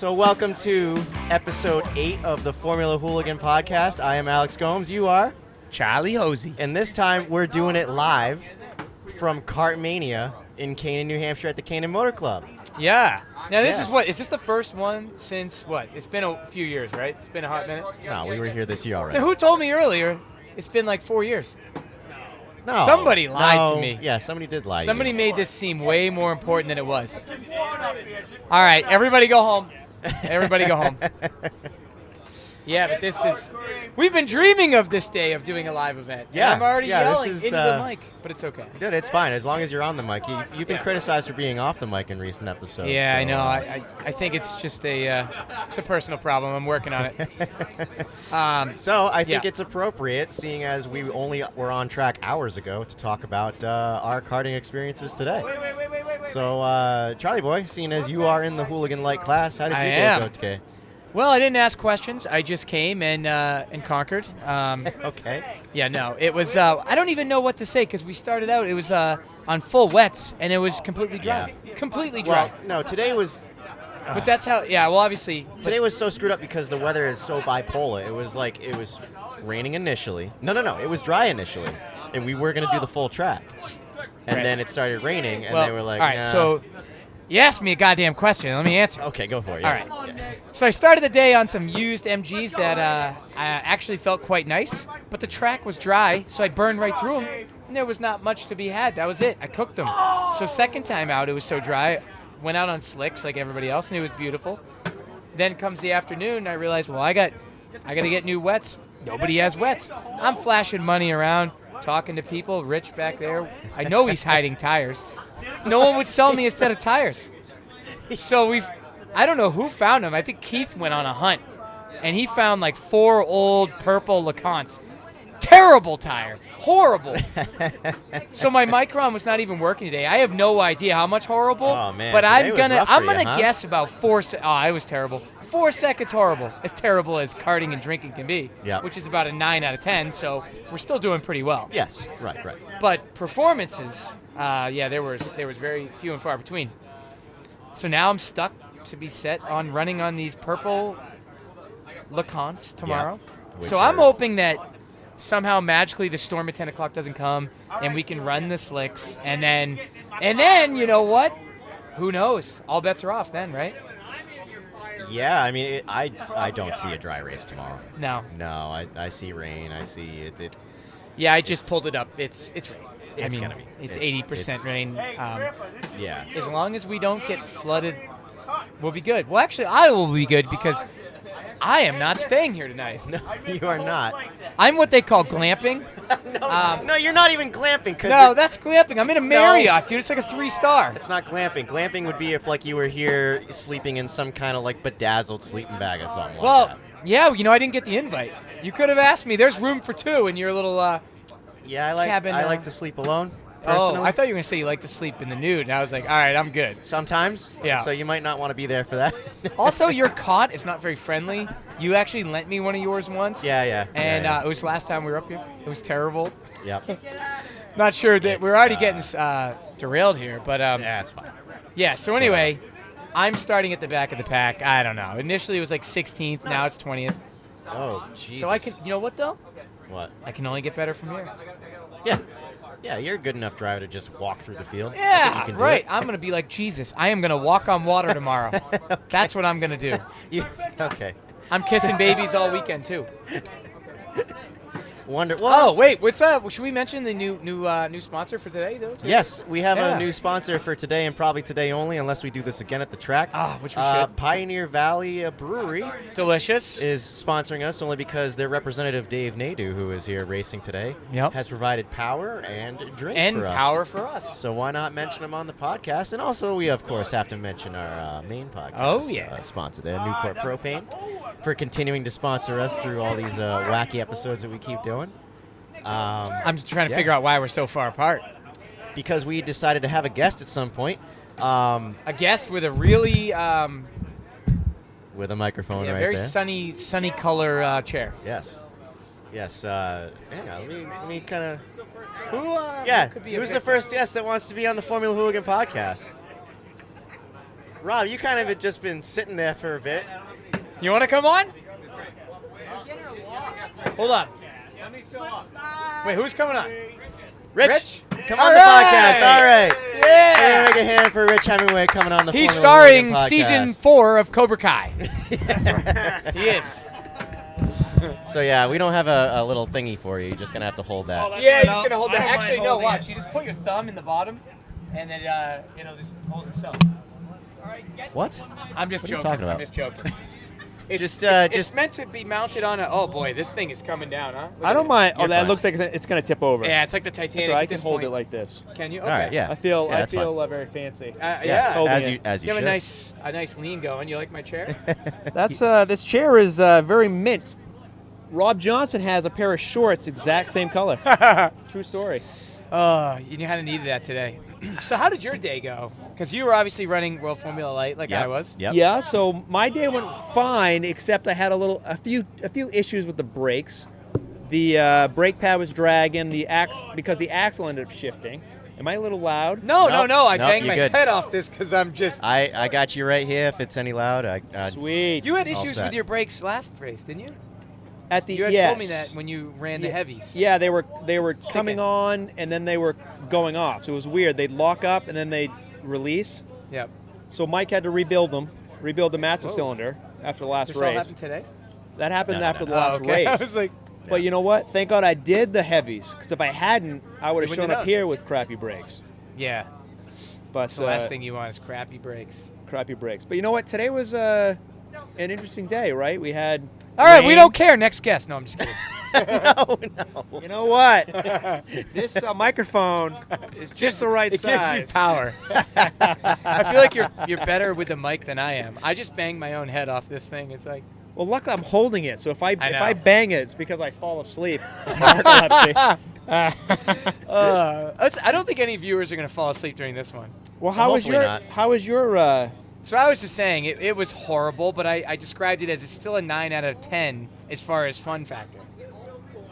So welcome to episode 8 of the Formula Hooligan podcast. I am Alex Gomes. You are? Charlie Hosea. And this time we're doing it live from Kartmania in Canaan, New Hampshire at the Canaan Motor Club. Yeah. Now this Yes. is what? Is this the first one since what? It's been a few years, right? It's been a hot minute. No, we were here this year already. Now, who told me earlier it's been like 4 years? No. Somebody lied to No. me. Yeah, somebody did lie Somebody to you. made this seem way more important than it was. All right, everybody go home. Everybody go home. Yeah, but this is... We've been dreaming of this day of doing a live event. Yeah, And I'm already yeah, this yelling is, into the mic, but it's okay. Dude, it's fine as long as you're on the mic. You've been Yeah. criticized for being off the mic in recent episodes. Yeah, so, I know. I think it's just it's a personal problem. I'm working on it. So I think Yeah. it's appropriate, seeing as we only were on track hours ago, to talk about our karting experiences today. So, Charlie boy, seeing as you are in the Hooligan Light class, how did I you am. go today? Well, I didn't ask questions. I just came and conquered. Okay. Yeah, no, it was. I don't even know what to say because we started out. It was on full wets and it was completely dry. Yeah. Completely dry. Well, no, today was But that's how. Yeah. Well, obviously. today was so screwed up because the weather is so bipolar. It was like it was raining initially. No, it was dry initially, and we were gonna do the full track, and Right. then it started raining, and well, they were like, all right. nah. So you asked me a goddamn question. Let me answer. Okay, go for it. All Yes. right. Yeah. So I started the day on some used MGs that I actually felt quite nice, but the track was dry, so I burned right through them, and there was not much to be had. That was it. I cooked them. So second time out, it was so dry, went out on slicks like everybody else, and it was beautiful. Then comes the afternoon, and I realized, well, I got to get new wets. Nobody has wets. I'm flashing money around, talking to people. Rich back there, I know he's hiding tires. No one would sell me a set of tires. So I don't know who found them. I think Keith went on a hunt, and he found like 4 old purple LeContes. Terrible tire. Horrible. So my Micron was not even working today. I have no idea how much horrible. Oh, man. But Today was rough for I'm you, gonna huh? guess about 4 seconds. Oh, it was terrible. 4 seconds horrible. As terrible as karting and drinking can be. Yeah. Which is about a 9 out of 10. So we're still doing pretty well. Yes. Right. But performances, there was very few and far between. So now I'm stuck to be set on running on these purple LeContes tomorrow. Which So I'm are- hoping that somehow magically the storm at 10 o'clock doesn't come and we can run the slicks. And then you know what? Who knows? All bets are off then, right? Yeah. I mean, I don't see a dry race tomorrow. No. No, I see rain. I see it. Yeah, I just pulled it up. It's rain. It's gonna be. It's It's- 80% rain. Yeah. As long as we don't get flooded, we'll be good. Well, actually, I will be good because I am not staying here tonight. No, you are not. I'm what they call glamping. No, you're not even glamping. No, that's glamping. I'm in a Marriott, dude. It's like a 3-star. It's not glamping. Glamping would be if like you were here sleeping in some kind of like bedazzled sleeping bag or something like Well, that. yeah, I didn't get the invite. You could have asked me. There's room for 2 in your little. Yeah, I like cabin, I like to sleep alone. Oh, Personally. I thought you were gonna say you like to sleep in the nude, and I was like, all right, I'm good. Sometimes. Yeah. So you might not want to be there for that. Also, your cot is not very friendly. You actually lent me one of yours once. Yeah. And yeah. it was last time we were up here. It was terrible. Yep. Not sure that It's, we're already getting derailed here, but Yeah, it's fine. yeah. So anyway, I'm starting at the back of the pack. I don't know. Initially it was like 16th. Now it's 20th. Oh, Jesus. So I can. You know what though? What? I can only get better from here. Yeah. Yeah, you're a good enough driver to just walk through the field. I think Yeah, you can do right. it. I'm gonna be like Jesus. I am gonna walk on water tomorrow. That's what I'm gonna do. Okay. I'm kissing babies all weekend too. Well, Oh wait, what's up? Should we mention the new sponsor for today though? yes, we have Yeah. a new sponsor for today and probably today only, unless we do this again at the track. Which we should. Pioneer Valley Brewery Delicious. is sponsoring us only because their representative Dave Nadeau, who is here racing today, Yep. has provided power and drinks And for us. power for us. So why not mention them on the podcast? And also, we of course have to mention our main podcast. Oh, yeah. Sponsor, the Newport Propane, for continuing to sponsor us through all these wacky episodes that we keep doing. I'm just trying to Yeah. figure out why we're so far apart. Because we decided to have a guest at some point. A guest with a really With a microphone right very there. sunny color chair. Yes. Yes. Hang on. Let me kind of. Who? Yeah. Could be Who's the first guest that wants to be on the Formula Hooligan podcast? Rob, you kind of had just been sitting there for a bit. You want to come on? Hold on. Wait, who's coming on? Rich, come All on right. the podcast. All right. Yeah. Hey, make a hand for Rich Hemingway coming on the He's Formula starring Hooligan podcast. season 4 of Cobra Kai. He is. So, yeah, we don't have a little thingy for you. You're just going to have to hold that. Yeah, you're just going to hold that. Actually, no, watch. You just put your thumb in the bottom, and then it'll just hold itself. All right, What? I'm just What are you joking. talking about? I'm just joking. It's Just meant to be mounted on a. Oh boy, this thing is coming down, huh? Look I at don't it. mind. Oh, You're that fine. looks like it's going to tip over. Yeah, it's like the Titanic. That's right. I at can this hold point. it like this. Can you? Okay. All right, yeah. I feel Yeah, that's fine. very fancy. Yeah. Holding as it. you as you You have should. a nice lean going. You like my chair? That's this chair is very mint. Rob Johnson has a pair of shorts exact same color. True story. Oh, you kind of needed that today. So how did your day go? Because you were obviously running World Formula Light like I was. Yep. Yeah, so my day went fine, except I had a few issues with the brakes. The brake pad was dragging because the axle ended up shifting. Am I a little loud? No. I Nope, banged you're my good. head off this because I'm just. I got you right here if it's any loud. Sweet. You had All issues set. with your brakes last race, didn't you? At the You had yes. told me that when you ran the heavies. Yeah, they were coming on and then they were going off. So it was weird. They'd lock up and then they'd release. Yep. So Mike had to rebuild the master cylinder after the last This all race. happened today? That happened No, after no. the last okay. I race. was like, But you know what? Thank God I did the heavies, because if I hadn't, I would have You shown wouldn't up have. here with crappy brakes. yeah. But The last thing you want is crappy brakes. crappy brakes. But you know what? Today was an interesting day, right? We had. All right, we rain. don't care. Next guest. No, I'm just kidding. no. You know what? This microphone is just the right it size. gives you power. I feel like you're better with the mic than I am. I just bang my own head off this thing. It's like. Well, luckily I'm holding it, so if I know. bang it, it's because I fall asleep. Narcolepsy. I don't think any viewers are going to fall asleep during this one. Well, how was Hopefully your not. how was your So I was just saying, it was horrible, but I described it as it's still a 9 out of 10 as far as fun factor.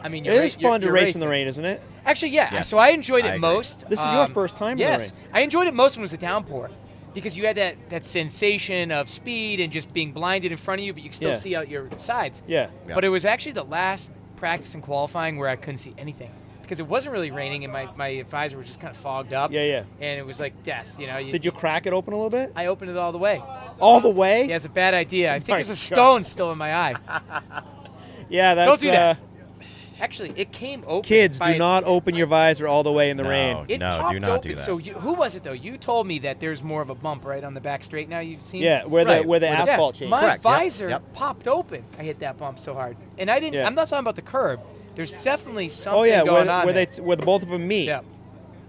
I mean, It is fun to race in the rain, isn't it? Actually, yeah. Yes, So I enjoyed I it agree. most. This is your first time in the Yes, rain. I enjoyed it most when it was a downpour, because you had that sensation of speed and just being blinded in front of you, but you could still Yeah. see out your sides. Yeah. Yeah. But it was actually the last practice and qualifying where I couldn't see anything, because it wasn't really raining and my visor was just kind of fogged up. Yeah, yeah. And it was like death, you know. Did you crack it open a little bit? I opened it all the way. All the way? Yeah, it's a bad idea. I think My there's a God. stone still in my eye. Yeah, that's Don't do that. Actually, it came open. Kids, by do not open your visor all the way in the No. rain. It No, popped do not do open. that. So who was it though? You told me that there's more of a bump right on the back straight now. You've seen. Yeah, where Right, the where the asphalt Yeah, changed. my Correct, yep, visor yep. popped open. I hit that bump so hard, and I didn't. Yeah. I'm not talking about the curb. There's definitely something Oh yeah, going on where there. where the both of them meet. Yeah.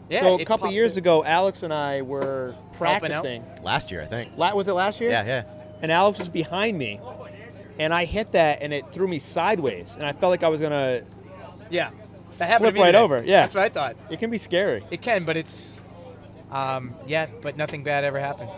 Yeah. So a it couple popped years in. ago, Alex and I were out? practicing. Last year, I think. Was it last year? Yeah, yeah. And Alex was behind me, and I hit that, and it threw me sideways, and I felt like I was gonna. Yeah. That happened Flip to me right today. over, yeah. That's what I thought. It can be scary. It can, but it's. Yeah, but nothing bad ever happened.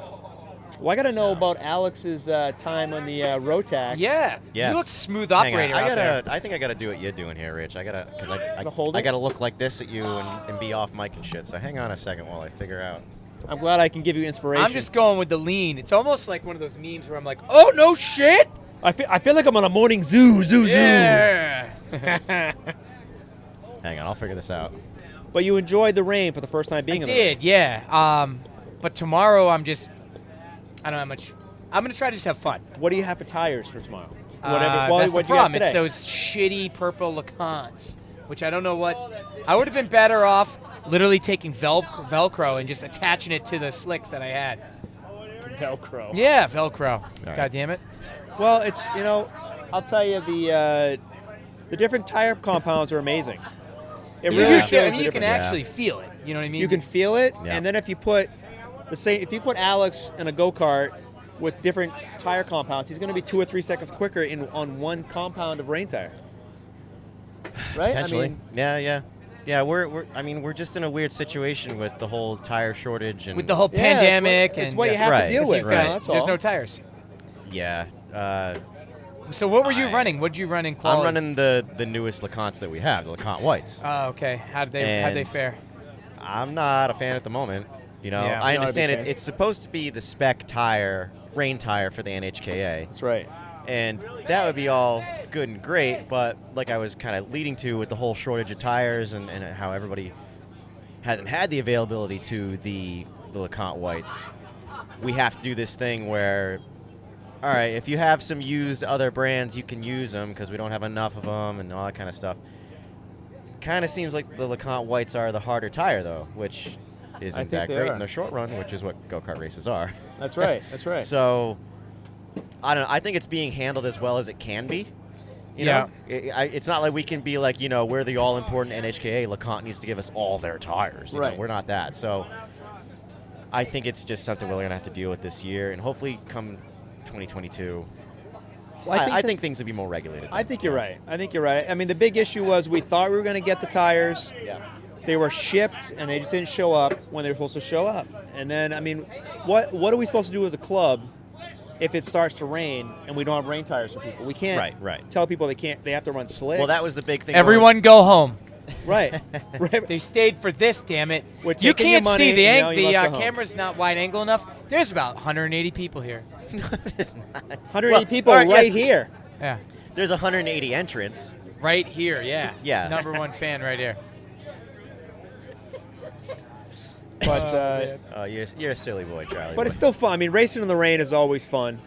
Well, I got to know about Alex's time on the Rotax. Yeah. Yes. You look smooth Hang on. operator out there. I think I gotta do what you're doing here, Rich. I gotta, because Gotta hold I it? gotta look like this at you and be off mic and shit. So hang on a second while I figure out. I'm glad I can give you inspiration. I'm just going with the lean. It's almost like one of those memes where I'm like, oh no shit. I feel like I'm on a morning zoo. Yeah. Hang on, I'll figure this out. But you enjoyed the rain for the first time being I in the rain. did, yeah. But tomorrow I don't have much. I'm gonna try to just have fun. What do you have for tires for tomorrow? That's the what do you have problem. today? It's those shitty purple Lacans, which I don't know what. I would have been better off literally taking Velcro and just attaching it to the slicks that I had. Velcro. Yeah, Velcro. right. God damn it. Well, it's I'll tell you the different tire compounds are amazing. It You really can- shows I the mean, you can difference. actually feel it. You know what I mean? You can feel it, Yeah. and then if you put if you put Alex in a go-kart with different tire compounds, he's going to be 2 or 3 seconds quicker on one compound of rain tire. Right? Potentially. I mean, Yeah. We're just in a weird situation with the whole tire shortage and with the whole yeah, pandemic it's and what you have Right. to deal 'cause with. you've you know, got- that's there's all. no tires. yeah. So what were you I- running? What did you run in quality? I'm running the newest LeConts that we have, the LeCont Whites. Oh, okay. How'd they And fare? I'm not a fan at the moment. You know, Yeah, I not a big understand fan. it's supposed to be the spec tire, rain tire for the NHKA. That's right. And that would be all good and great, but like I was kind of leading to with the whole shortage of tires and how everybody hasn't had the availability to the LeConte whites, we have to do this thing where, all right, if you have some used other brands, you can use them because we don't have enough of them and all that kind of stuff. Kind of seems like the LeConte whites are the harder tire, though, which isn't think that they great are. in the short run, which is what go-kart races are. That's right. That's right. So, I don't know. I think it's being handled as well as it can be. You Yeah. know, it's not like we can be like, you know, we're the all-important NHKA. LeConte needs to give us all their tires. You know, Right. we're not that. So, I think it's just something we're going to have to deal with this year. And hopefully come 2022, Well, I that- think things will be more regulated. I think you're right. I think you're right. I mean, the big issue was we thought we were going to get the tires. Yeah. They were shipped, and they just didn't show up when they were supposed to show up. And then, I mean, what are we supposed to do as a club if it starts to rain and we don't have rain tires for people? We can't Right. tell people they have to run slicks. Well, that was the big thing. Everyone go home. right. right. They stayed for this, damn it. We're You taking your can't money, see the you know, you must go home. camera's not wide angle enough. There's about 180 people here. It's not. 180 Well, people all right, right yes. here. Yeah. There's 180 entrants. Right here, yeah. Yeah. Number one fan right here. But You're a silly boy, Charlie. but it's still fun. I mean, racing in the rain is always fun.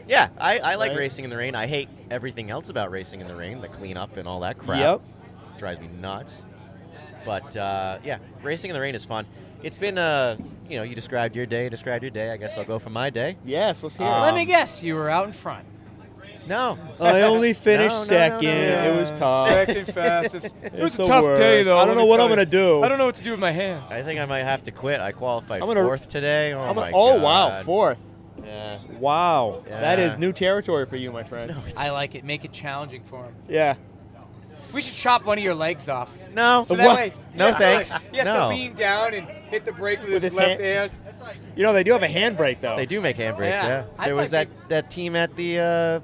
Yeah, I like Right? racing in the rain. I hate everything else about racing in the rain, the cleanup and all that crap. Yep. Drives me nuts. But, yeah, racing in the rain is fun. It's been, you know, you described your day. I guess I'll go for my day. Yes, let's hear it. Let me guess, you were out in front. No. I only finished No, no, second. no, no. It was tough. Second fastest. It was It's a the tough day, worst. though. I don't know what I'm gonna do. I don't know what to do with my hands. I think I might have to quit. I qualified I'm gonna- fourth today. Oh, my oh God. wow, fourth. Yeah. Wow, that Yeah. is new territory for you, my friend. No, it's, I like it. Make it challenging for him. Yeah. We should chop one of your legs off. no. So that What? way, No, he has to, thanks. He has to No. lean down and hit the brake with, With his his left hand. hand. You know they do have a handbrake though. They do make handbrakes, Yeah. yeah. I'd There was like that team at the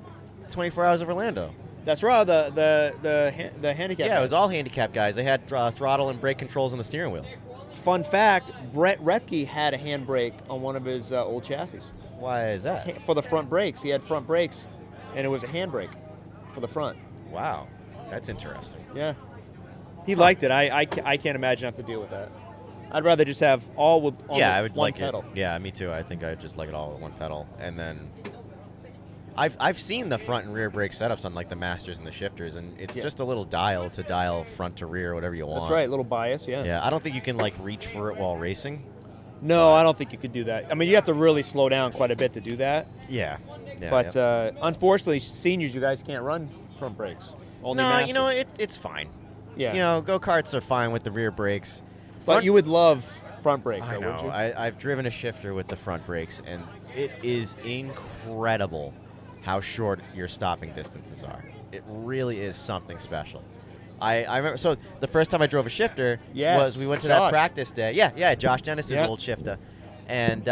24 Hours of Orlando. That's right. The handicap. Yeah, it was guys. all handicap guys. They had throttle and brake controls on the steering wheel. Fun fact: Brett Repke had a handbrake on one of his old chassis Why is that? for the front brakes. He had front brakes, and it was a handbrake for the front. Wow, that's interesting. Yeah. He liked it. I can't imagine having to deal with that. I'd rather just have all with on Yeah, I would one like pedal. it. Yeah, me too. I think I'd just like it all with one pedal. And then I've seen the front and rear brake setups on like the Masters and the shifters, and it's Yeah. just a little dial to dial front to rear, whatever you want. That's right. Little bias. Yeah. Yeah, I don't think you can like reach for it while racing. No, I don't think you could do that. I mean, you have to really slow down quite a bit to do that. Yeah. Yeah, But yeah. Unfortunately, seniors, you guys can't run front brakes. Only no, you know masters. it's fine. Yeah. You know, go karts are fine with the rear brakes. but Front- you would love front brakes, I though, wouldn't know. you? I've driven a shifter with the front brakes, and it is incredible how short your stopping distances are. It really is something special. I remember. So the first time I drove a shifter Yes, was we went to Josh. that practice day. Yeah, Josh Dennis's Yeah. old shifter, and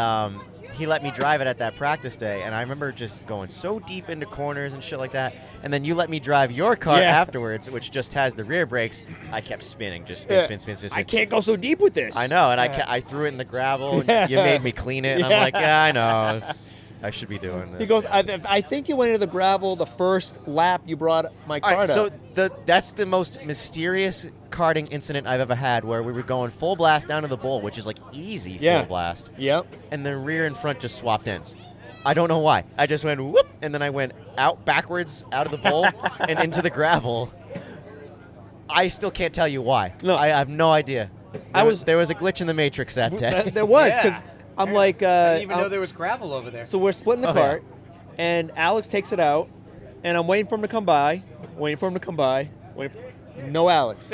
he let me drive it at that practice day. And I remember just going so deep into corners and shit like that. And then you let me drive your car Yeah. afterwards, which just has the rear brakes. I kept spinning, just spin, Yeah. spin, spin, spin, spin. I can't go so deep with this. I know, and Yeah. I threw it in the gravel, and Yeah. you made me clean it, and Yeah. I'm like, yeah, I know, I should be doing this. He goes, I think you went into the gravel the first lap you brought my All cart right, so up. that's the most mysterious karting incident I've ever had, where we were going full blast down to the bowl, which is like easy Yeah. full blast, Yep. and the rear and front just swapped ends. I don't know why. I just went whoop, and then I went out backwards out of the bowl and into the gravel. I still can't tell you why. No. I have no idea. There was a glitch in the matrix that day. There was, Yeah. because I'm like, I didn't even know there was gravel over there. so we're splitting the Oh, yeah. cart, and Alex takes it out, and I'm waiting for him to come by, no Alex.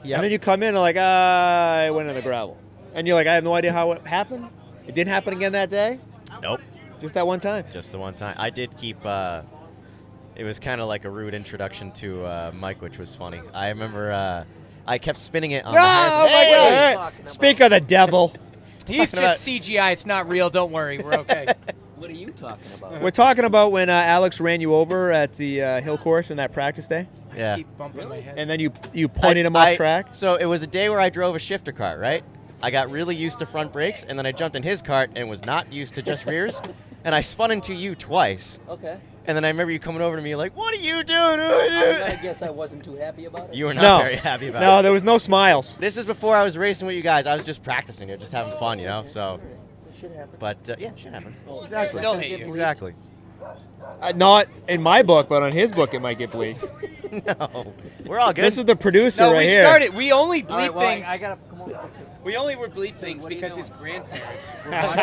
Yeah. And then you come in and like, I went in the gravel. And you're like, I have no idea how it happened. It didn't happen again that day? Nope. Just that one time? Just the one time. I did keep. It was kind of like a rude introduction to Mike, which was funny. I remember I kept spinning it on the Oh, hard. my Hey! God. Speak of the devil. He's talking just CGI. It's not real. Don't worry. We're okay. What are you talking about? We're talking about when Alex ran you over at the hill course in that practice day, Yeah. Keep bumping my head. and then you pointed him off track. So it was a day where I drove a shifter cart, right? I got really used to front brakes, and then I jumped in his cart and was not used to just rears, and I spun into you twice. Okay. And then I remember you coming over to me like, "What are you doing?" I guess I wasn't too happy about it. You were not very happy about it. No, there was no smiles. This is before I was racing with you guys. I was just practicing it, just having fun, you know. So, Shit happened. but yeah, shit happens. Oh, Exactly. Still hate you. Exactly. Not in my book, but on his book it might get bleak. No, we're all good. This is the producer No, right we here. started. We only bleep All right, well, things. I gotta come over. We only would bleep things what are you because his doing? grandparents were I'm watching.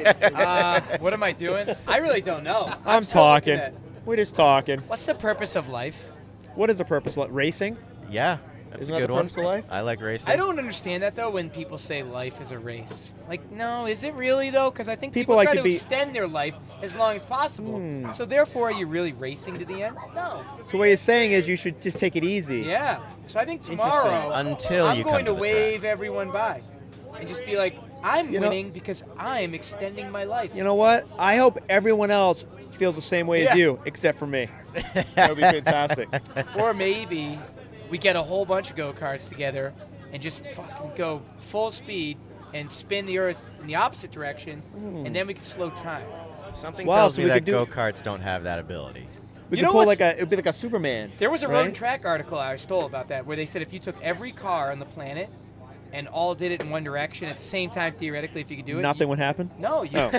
asking what it's. What am I doing? I really don't know. I'm still looking talking. at- We're just talking. What's the purpose of life? What is the purpose of racing? Yeah, that's Isn't a that good the one. purpose of life? I like racing. I don't understand that though when people say life is a race. Like, no, is it really though? Because I think People people like try to to be- extend their life as long as possible. So therefore, are you really racing to the end? No. So what you're saying is you should just take it easy. Yeah. So I think tomorrow Until I'm you going come to to the track. wave everyone by and just be like, I'm You know- winning because I'm extending my life. You know what? I hope everyone else feels the same way Yeah. as you, except for me. That would be fantastic. Or maybe we get a whole bunch of go-karts together and just fucking go full speed and spin the earth in the opposite direction, and then we can slow time. Something Wow, tells so me we that could do- go-karts don't have that ability. We You could know pull what's- like it'd be like a Superman. There was a road right? and track article I stole about that where they said if you took every car on the planet and all did it in one direction at the same time, theoretically, if you could do it, Nothing would happen. No, you. Oh.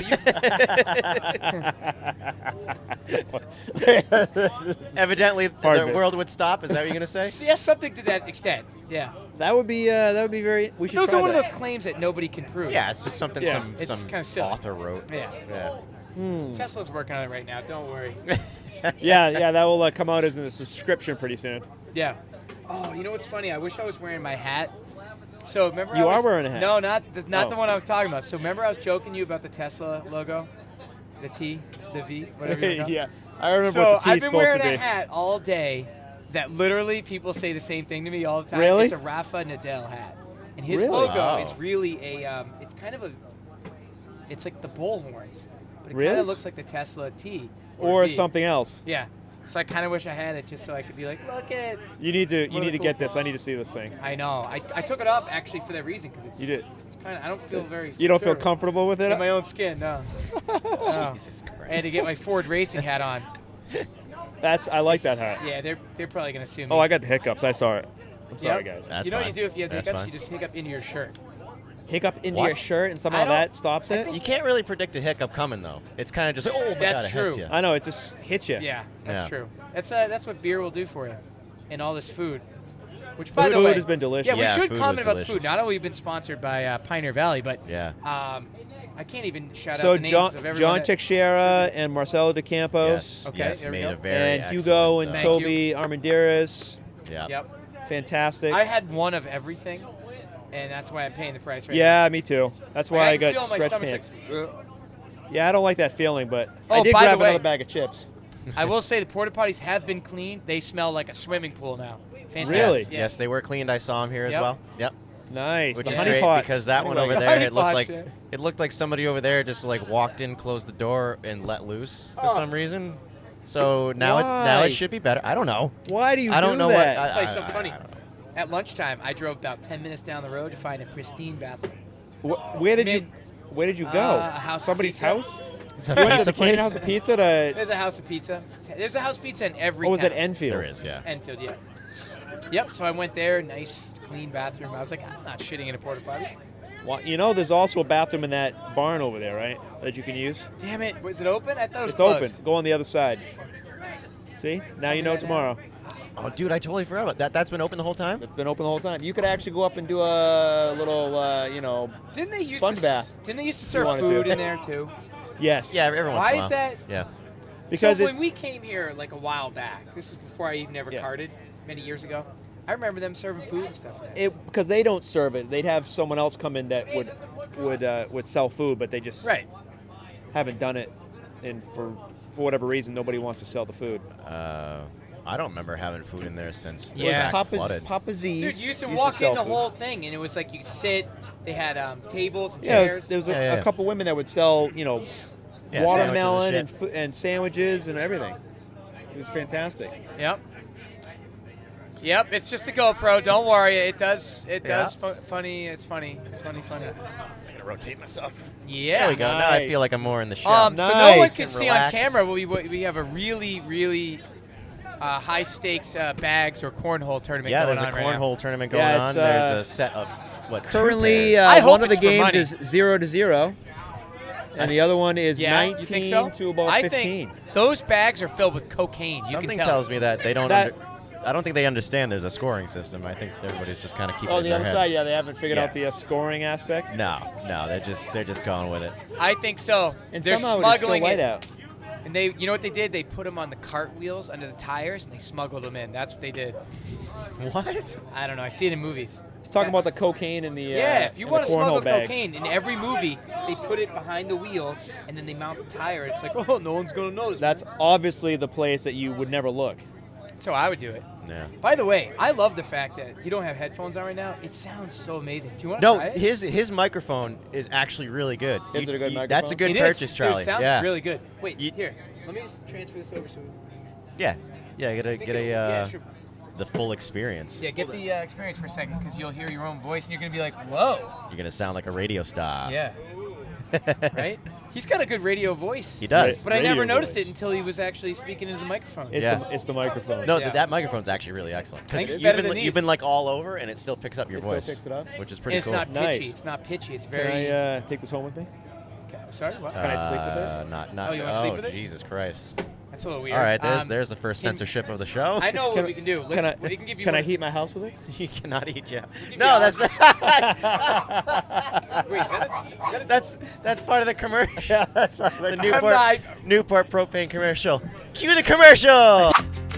Evidently, Pardon the me. world would stop. Is that what you're gonna say? Yeah, something to that extent. Yeah. That would be very. We should Those try are one that. of those claims that nobody can prove. Yeah, it's just something Yeah. It's some kinda silly. author wrote. Yeah. Yeah. Tesla's working on it right now. Don't worry. Yeah, that will come out as a subscription pretty soon. Yeah. Oh, you know what's funny? I wish I was wearing my hat. So remember, You I was, are wearing a hat. No, not the Oh. one I was talking about. So remember, I was joking you about the Tesla logo, the T, the V, whatever. You Yeah, I remember So what the T I've is been supposed wearing to be. a hat all day that literally people say the same thing to me all the time. Really? It's a Rafa Nadal hat, and his Really? logo Wow. is really a. It's kind of a. It's like the bull horns, but it Really? kind of looks like the Tesla T. Or V. something else. Yeah. So I kind of wish I had it just so I could be like, look at. You need to What a cool get this. car. I need to see this thing. I know. I took it off actually for that reason because it's. You did. It's kind of. I don't feel very. You don't feel sure. comfortable with it? In my own skin, no. No. Jesus I had Christ. to get my Ford racing hat on. I like that hat. Yeah, they're probably gonna sue me. Oh, I got the hiccups. I saw it. I'm sorry, Yep. guys. That's you know what fine. you do if you have the That's hiccups? fine. You just hiccup into your shirt. Hiccup into What? your shirt and I somehow don't- that stops it? You can't really predict a hiccup coming though. It's kind of just oh my That's God, it true. hits you. I know, it just hits you. Yeah, that's Yeah. true. That's what beer will do for you, and all this food. Which, by The the food way, has been delicious. Yeah, we Yeah, should food comment was about the food. delicious. Not only we've been sponsored by Pioneer Valley, but Yeah. I can't even shout So out the names John, of everyone. John that- Teixeira and Marcelo de Campos Yes. Okay, yes. there we Made go. a very and excellent, Hugo and Thank Toby Armandiris. Yeah. Yep. Fantastic. I had one of everything, and that's why I'm paying the price right Yeah, me too. That's now. why Like, I can got feel my stretch stomach's pants. like, Yeah, I don't like that feeling, but Oh, I did by the grab way- another bag of chips. I will say the porta potties have been cleaned. They smell like a swimming pool now. Fantastic. Really? Yes. Yes, they were cleaned. I saw them here as Yep. well. Yep. Nice. Which the is honey great pots. because that one Anyway, over there Honey it looked pots, like yeah. it looked like somebody over there just like walked in, closed the door, and let loose for Oh. some reason. So now now Why? it should be better. I don't know. Why do you I don't do know that? what. I'll tell you something funny. I don't know. At lunchtime, I drove about 10 minutes down the road to find a pristine bathroom. Where did Mid- you go? a house of Somebody's pizza. house? Is that You went to pizza the Cane place? House of Pizza to. There's a house of pizza. There's a house pizza in every Oh, was town. it Enfield? There is, yeah. Enfield, yeah. Yep, so I went there, nice, clean bathroom. I was like, I'm not shitting in a porta potty. Well, you know, there's also a bathroom in that barn over there, right? That you can use. Damn it, was it open? I thought it was It's closed. open. Go on the other side. See? Now you know that now. tomorrow. Oh, dude, I totally forgot about that. That's been open the whole time. It's been open the whole time. You could actually go up and do a little, Didn't they used Sponge to bath. Didn't they used to serve wanted to. food in there too? yes. Yeah, every once Why in a is while. that? Yeah. Because so it, when we came here like a while back, this is before I even ever Yeah. karted many years ago. I remember them serving food and stuff. in there. because they don't serve it, they'd have someone else come in that would sell food, but they just Right. haven't done it, and for whatever reason, nobody wants to sell the food. I don't remember having food in there since the Yeah. track flooded. Papa Z's. Dude, you used to walk sell in the food. whole thing, and it was like you sit. They had tables and Yeah, chairs. there was Yeah, yeah. a couple women that would sell, Yeah, watermelon sandwiches and sandwiches and everything. It was fantastic. Yep. Yep, it's just a GoPro. Don't worry. It does funny. It's funny. I'm gonna rotate myself. Yeah. There we go. Now I Nice. feel like I'm more in the show. So no one Nice. can And see on relax. camera, but we have a really high stakes bags or cornhole tournament Yeah, going there's a on right now. cornhole tournament going Yeah, on. it's, There's a set of what? two Currently, pairs? I hope one of the it's for games money. is 0-0, and the other one is Yeah, 19 you think so? to about I 15. think those bags are filled with cocaine. You Something can tell. tells me that they don't. That- I don't think they understand there's a scoring system. I think everybody's just kind of keeping it Oh, in the their other head. side, yeah, they haven't figured Yeah. out the scoring aspect. No, they're just going with it. I think so. And They're somehow it's still smuggling light it. out. And you know what they did? They put them on the cartwheels under the tires, and they smuggled them in. That's what they did. What? I don't know. I see it in movies. He's talking about the cocaine in the Yeah, if you in want the to cornhole smuggle bags. cocaine, in every movie, they put it behind the wheel, and then they mount the tire. It's like, oh, no one's going to notice. That's obviously the place that you would never look. So I would do it. Yeah. By the way, I love the fact that you don't have headphones on right now. It sounds so amazing. Do you want to No, try it? his microphone is actually really good. Is it a good That's a microphone? good It is. purchase, Dude, Charlie. it sounds yeah. really good. Wait, You- here. Let me just transfer this over so Yeah. Get a yeah, sure. the full experience. Yeah, get the experience for a second, because you'll hear your own voice, and you're going to be like, whoa. You're gonna sound like a radio star. Yeah. Right? He's got a good radio voice. He does. But I never Radio noticed voice. it until he was actually speaking into the microphone. It's, Yeah. it's the microphone. No, Yeah. that microphone's actually really excellent. 'Cause Thanks, you've better been than you've these. been like all over, and it still picks up your It still voice. picks it up? which is And pretty it's cool. not pitchy. Nice. It's not pitchy. It's Can very. I take this home with me? Sorry, what? Can I sleep with it? Not. Oh, you wanna sleep with it? Jesus Christ! That's a little weird. All right, there's the first can- censorship of the show. I know what Can- we can do. Can I, we can give you can I one- heat my house with it? You cannot eat you. you No, be that's Wait, is that a that's part of the commercial. Yeah, that's right. The not- Newport propane commercial. Cue the commercial.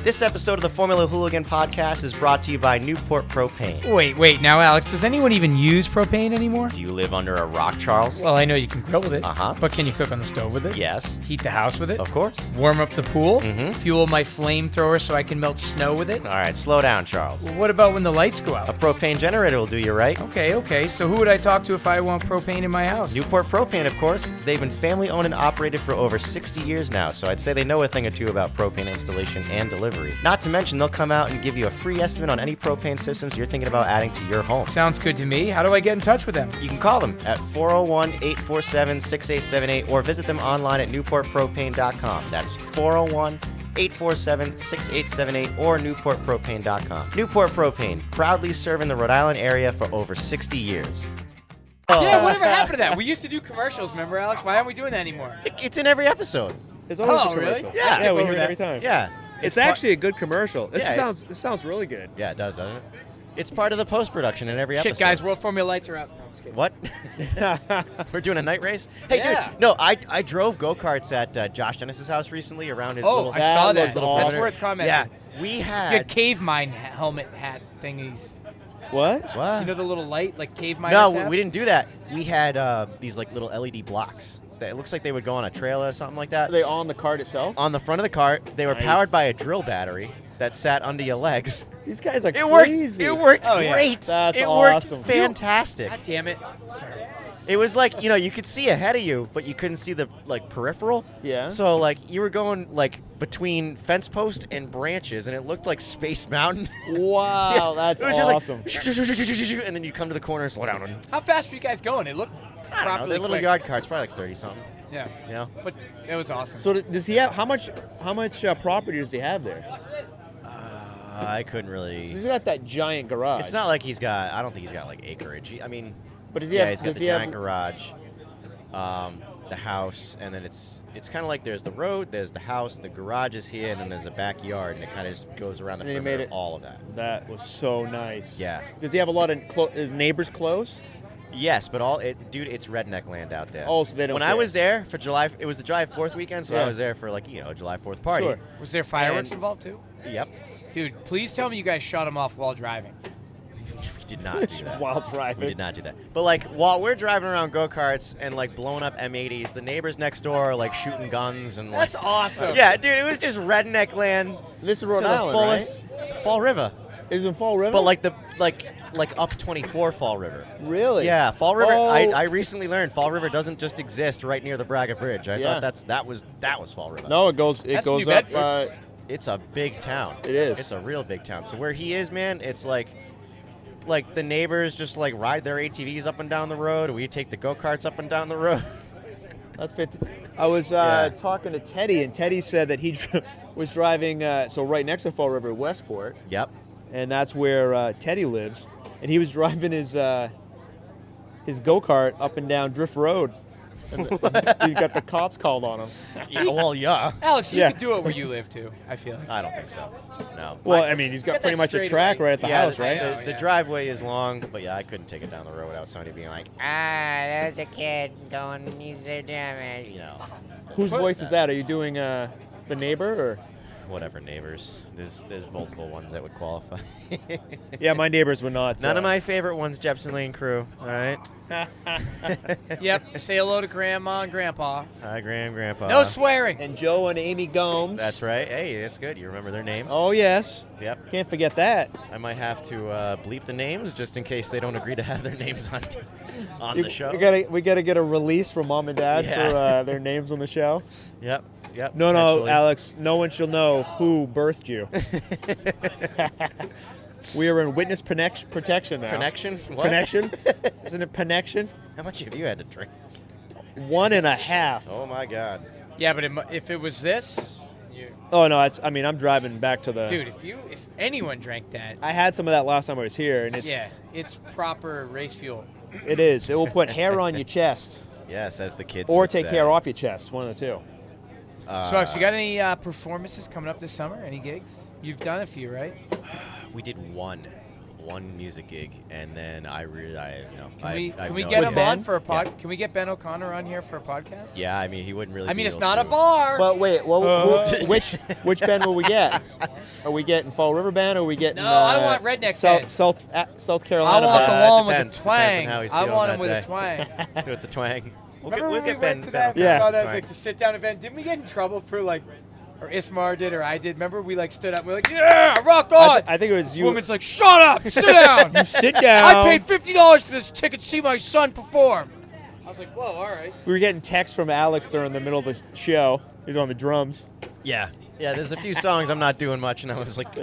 This episode of the Formula Hooligan podcast is brought to you by Newport Propane. Wait. Now, Alex, does anyone even use propane anymore? Do you live under a rock, Charles? Well, I know you can grill with it. Uh-huh. But can you cook on the stove with it? Yes. Heat the house with it? Of course. Warm up the pool? Mhm. Fuel my flamethrower so I can melt snow with it? All right, slow down, Charles. Well, what about when the lights go A out? propane generator will do you right. Okay. So who would I talk to if I want propane in my house? Newport Propane, of course. They've been family owned and operated for over 60 years now, so I'd say they know a thing or two about propane installation and delivery. Not to mention, they'll come out and give you a free estimate on any propane systems you're thinking about adding to your home. Sounds good to me. How do I get in touch with them? You can call them at 401-847-6878 or visit them online at newportpropane.com. That's 401-847-6878 or newportpropane.com. Newport Propane, proudly serving the Rhode Island area for over 60 years. Yeah, whatever happened to that? We used to do commercials, remember, Alex? Why aren't we doing that anymore? It's in every episode. There's always Oh, a commercial. really? Yeah. Yeah, we over hear it that. every time. Yeah. It's part- actually a good commercial. This Yeah, sounds really good. Yeah, it does, doesn't it? It's part of the post-production in every episode. Shit, guys, World Formula lights are out. No, I'm just kidding. What? We're doing a night race? Hey, Yeah. dude. No, I drove go-karts at Josh Dennis's house recently around his Oh, little... I saw that. looks That's awesome. worth commenting. Yeah. We You had... had cave mine helmet hat thingies. What? What? You know the little light, like cave miners No, have? we didn't do that. We had these like little LED blocks. That it looks like they would go on a trailer or something like that. Are they on the cart itself? On the front of the cart, they were Nice. powered by a drill battery that sat under your legs. These guys are It worked. crazy. It worked Oh, yeah. great. That's it awesome. worked fantastic. God damn it. Sorry. It was like, you could see ahead of you, but you couldn't see the like peripheral. Yeah. So like you were going like between fence post and branches, and it looked like Space Mountain. Wow, that's It was awesome. just like, and then you come to the corner and slow down. And, How fast were you guys going? It looked I don't know, properly their little quick. yard car's probably like 30 something. Yeah. You know. But it was awesome. So does he have how much property does he have there? I couldn't really. He's got that giant garage. It's not like he's got. I don't think he's got like acreage. I mean, But does he yeah, have? he's got Does the he giant have? garage, the house, and then it's kind of like there's the road, there's the house, the garage is here, and then there's a backyard, and it kind of just goes around the And he perimeter made of it- all of that. That was so nice. Yeah. Does he have a lot of his neighbors close? Yes, but dude, it's redneck land out there. Oh, so they don't When I care. was there for July, it was the July 4th weekend, so I Yeah. was there for like July 4th party. Sure. Was there fireworks And- involved too? Yep. Dude, please tell me you guys shot him off while driving. We did not do that. While driving. We did not do that. But like while we're driving around go-karts and like blowing up M80s, the neighbors next door are like shooting guns and like That's awesome. yeah, dude, it was just redneck land This is to Rhode the Island, fullest. Fall River, right? Is it in Fall River? but like up 24 Fall River. really? Yeah, Fall River. Oh. I recently learned Fall River doesn't just exist right near the Braga Bridge. I Yeah. thought that was Fall River. No, it goes That's up. New Bedford. it's a big town. It is. It's a real big town. So where he is, man, it's like the neighbors just like ride their ATVs up and down the road. We take the go-karts up and down the road. That's fantastic. I was talking to Teddy, and Teddy said that he was driving so right next to Fall River, Westport. Yep. And that's where Teddy lives. And he was driving his go-kart up and down Drift Road. And he got the cops called on him. Yeah, well, yeah. Alex, you Yeah. can do it where you live too. I feel. I don't think so. No. Well, I mean, he's got Get pretty that much a straight track away. right at the house, right? The driveway is long, but yeah, I couldn't take it down the road without somebody being like, there's a kid going, he's so damn you know, Whose voice is that? Are you doing the neighbor or? whatever neighbors. There's multiple ones that would qualify. Yeah, my neighbors were not. None of my favorite ones, Jepson Lane crew. All right. Yep. Say hello to Grandma and Grandpa. Hi, Grandpa. No swearing. And Joe and Amy Gomes. That's right. Hey, that's good. You remember their names? Oh yes. Yep. Can't forget that. I might have to bleep the names just in case they don't agree to have their names on the show. We gotta get a release from Mom and Dad for their names on the show. Yep. Yep. No, eventually. Alex. No one shall know who birthed you. We are in witness protection now. Connection? What? Connection? Isn't it connection? How much have you had to drink? 1.5. Oh my God. Yeah, but if it was this, Oh no, I'm driving back to the. dude, if anyone drank that, I had some of that last time I was here, and it's. it's proper race fuel. It is. It will put hair on your chest, Yes, as the kids or would take say. hair off your chest. One of the two. So, Alex, you got any performances coming up this summer? Any gigs? You've done a few, right? We did one music gig, and then I Can we I have get no him idea. Ben? on for a pod? Yeah. Can we get Ben O'Connor on here for a podcast? Yeah, I mean, he wouldn't really. I mean, be it's able not to. a bar. Well, wait. Which Ben will we get? Are we getting Fall River Ben, or are we getting? No, I want Redneck South Ben. South I Carolina. want Ben. the one depends. with the Depends on twang. how he's I feeling want him that with a day. twang. Do it the twang. We'll Remember when we get went Ben. to that? Ben We Yeah. saw that twang. like the sit-down event. Didn't we get in trouble for like, or Ismar did, or I did? Remember we like stood up. We're like, yeah, rock on. I think it was This you. woman's like, shut up, sit down. Sit down. I paid $50 for this ticket to see my son perform. I was like, whoa, all right. We were getting texts from Alex during the middle of the show. He's on the drums. Yeah. Yeah, there's a few songs I'm not doing much, and I was like,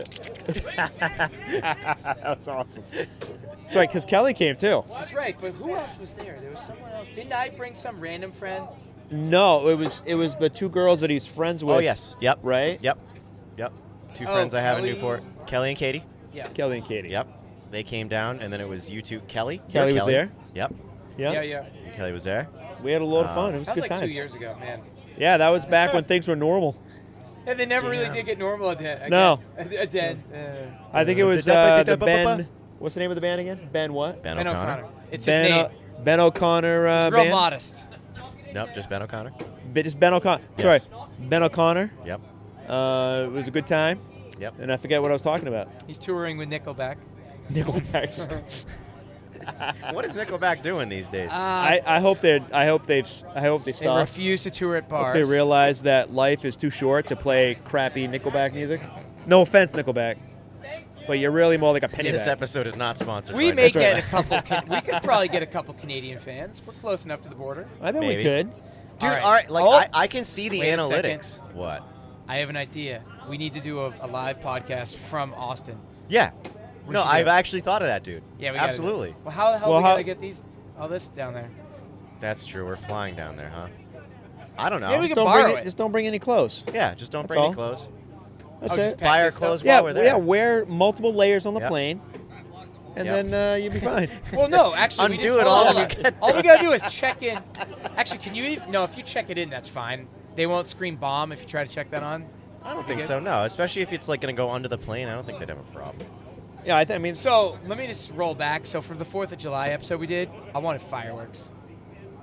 That's awesome. That's right, because Kelly came too. That's right, but who else was there? There was someone else. Didn't I bring some random friend? No, it was the two girls that he's friends with. oh, yes. Yep. Right? Yep. Two Oh, friends I have Kelly- in Newport. Kelly and Katie. Yeah. Kelly and Katie. Yep. They came down, and then it was you two. Kelly. Kelly You're was there? Yep. Yeah. Yeah. Kelly was there. We had a lot of fun. It was That was good like times. 2 years ago, man. Yeah, that was back when things were normal. And they never really Damn. did get normal again. No. Again. I think it was the Ben. What's the name of the band again? Ben what? Ben Ben O'Connor. O'Connor. It's Ben, his name. Ben O'Connor He's real band. modest. Nope, just Ben O'Connor. Just Ben O'Connor. Yes. Sorry, Ben O'Connor. Yep. It was a good time, Yep. and I forget what I was talking about. He's touring with Nickelback. Nickelback. What is Nickelback doing these days? I hope they They stop. refuse to tour at Hope bars. they realize that life is too short to play crappy Nickelback music. No offense, Nickelback, but you're really more like a penny this bag. episode is not sponsored. We by may Nickelback. get a couple. We could probably get a couple Canadian fans. We're close enough to the border. I think Maybe. we could. Dude, All right. all right. Like Oh. I can see the Wait a analytics. What? I have an idea. We need to do a live podcast from Austin. Yeah. We No, should I've do it. actually thought of that, dude. Yeah, we gotta do it. absolutely. Well, how the hell Well, we how- gotta get all this down there? That's true. We're flying down there, huh? I don't know. Maybe we Just can don't borrow bring it. Just don't bring any clothes. Yeah, just don't That's bring all. any clothes. That's Oh, just it. pack Buy our your stuff? clothes Yeah, while we're there. yeah. Wear multiple layers on the Yep. plane, and Yep. then you'll be fine. Well, no, actually, we Undo just, it hold all on, when hold we on. get All we there. gotta do is check in. Actually, can you? No, if you check it in, that's fine. They won't scream bomb if you try to check that on. I don't think good? so. No, especially if it's like going to go under the plane. I don't think they'd have a problem. Yeah, I mean, So let me just roll back. So for the 4th of July episode we did, I wanted fireworks.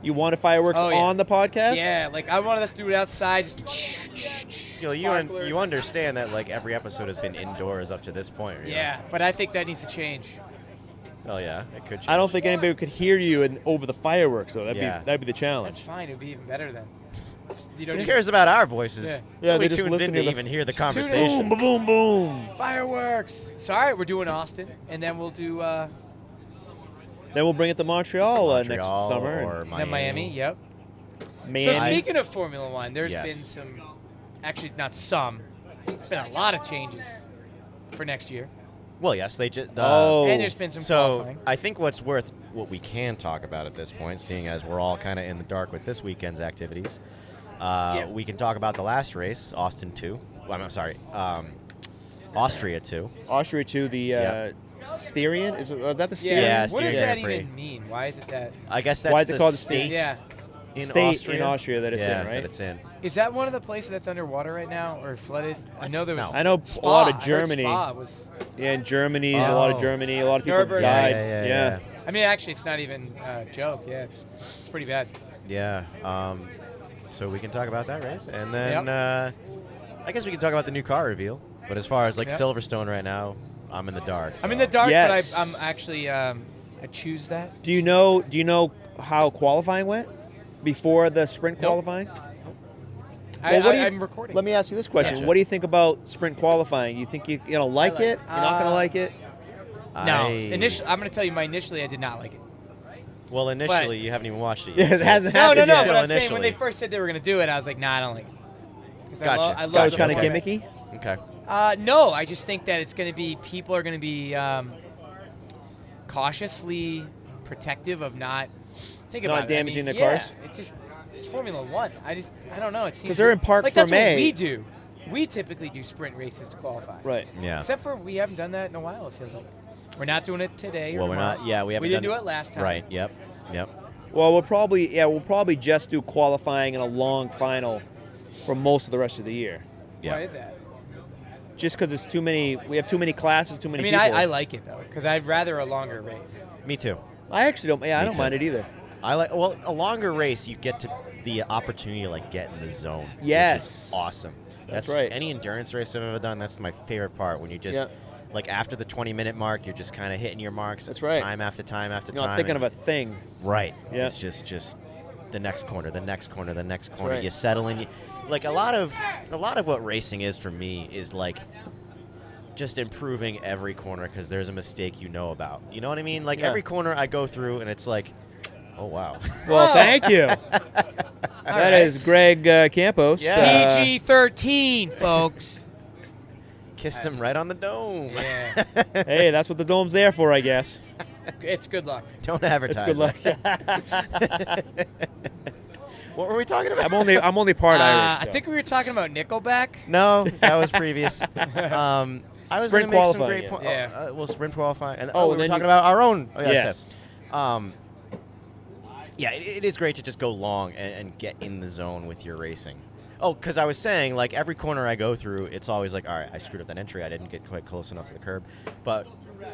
you wanted fireworks Oh, yeah. on the podcast? Yeah, like I wanted us to do it outside. Just You know, sparklers. you understand that like every episode has been indoors up to this point. you know? Yeah, but I think that needs to change. Oh yeah, it could. Change. I don't think anybody could hear you over the fireworks, though. Yeah. That'd be the That's challenge. fine. It would be even better then. You Who don't cares about our voices? Yeah. Yeah, Nobody they just tunes listen in to the even hear the Just tune in. conversation. Boom, boom, boom. fireworks. So all right, we're doing Austin, and then we'll do Then we'll bring it to Montreal, next Montreal summer. or and then Miami. Yep. Miami. So speaking of Formula One, there's Yes. been some, actually not some, There's been a lot of changes for next year. Well, yes, they just. And there's been some So qualifying. I think what we can talk about at this point, seeing as we're all kind of in the dark with this weekend's activities, we can talk about the last race, Austin 2. Well, I'm sorry, Austria 2. Austria 2, the Styrian? Is that the Styrian? Yeah, What does Styrian that Grand Prix. even mean? Why is it that? I guess that's Why is it the called the state Yeah. in State Austria. in Austria that it's yeah, in, right? that it's in. Is that one of the places that's underwater right now or flooded? I know there was. No. I know Spa. a lot of I heard Germany. Spa was. Yeah, in Germany, a lot of Oh. Germany, a lot of people Nürburgring. died. Yeah. I mean, actually, it's not even a joke. Yeah, it's pretty bad. Yeah. So we can talk about that race, and then I guess we can talk about the new car reveal. But as far as like Yep. Silverstone right now, I'm in the dark. I'm in so- the dark, Yes. but I'm actually I choose that. Do you know how qualifying went before the sprint Nope. qualifying? I'm recording. Let me ask you this question: Gotcha. What do you think about sprint qualifying? You think you're gonna like it? You're not gonna like it? No, I- initially, I'm going to tell you. Initially, I did not like it. Well, initially, you haven't even watched it Yeah, yet. it so hasn't it's- happened No. yet. Still But I'm saying when they initially. first said they were going to do it, I was like, nah, I don't like it. 'Cause Gotcha. I love That was the kind of format. gimmicky. Okay. No, I just think that it's going to be people are going to be cautiously protective of not Not about damaging it. their cars? It's Formula One. I don't know. It seems 'Cause they're in Parc like that's Fermé. what we do. We typically do sprint races to qualify. Right. Yeah. Except for we haven't done that in a while. It feels like we're not doing it today. Well, or we're tomorrow. not. Yeah, we haven't. We didn't done do it last time. Right. Yep. Well, we'll probably just do qualifying and a long final for most of the rest of the year. Yeah. Why is that? Just because it's too many. We have too many classes, too I many mean, people. I like it though because I'd rather a longer race. Me too. I actually don't. Yeah, I Me don't too. mind it either. I like. Well, a longer race, you get to the opportunity to like get in the zone. which is Yes. awesome. That's right. Any endurance race I've ever done. That's my favorite part when you just. Yeah. Like after the 20-minute mark, you're just kind of hitting your marks. That's right. Time after time after You're time. not thinking of and- a thing. Right. Yeah. It's just the next corner, the next corner, the next corner. right. You settle in. Like a lot of what racing is for me is like just improving every corner because there's a mistake you know about. You know what I mean? Like Yeah. every corner I go through and it's like, oh wow. Well, Oh. thank you. That is Greg Campos. Yeah. PG-13, folks. Kissed him right on the dome. Yeah, Hey, that's what the dome's there for, I guess. it's good luck. Don't advertise. It's good luck. it. What were we talking about? I'm only part Irish. I so. think we were talking about Nickelback. No, that was previous. I was Sprint going to make some qualifying, great yeah. points. Yeah. Well, sprint qualifying. And, Oh, we were then talking you- about our own. Oh, Yes. Yeah, it is great to just go long and get in the zone with your racing. Oh, because I was saying, like, every corner I go through, it's always like, all right, I screwed up that entry. I didn't get quite close enough to the curb. But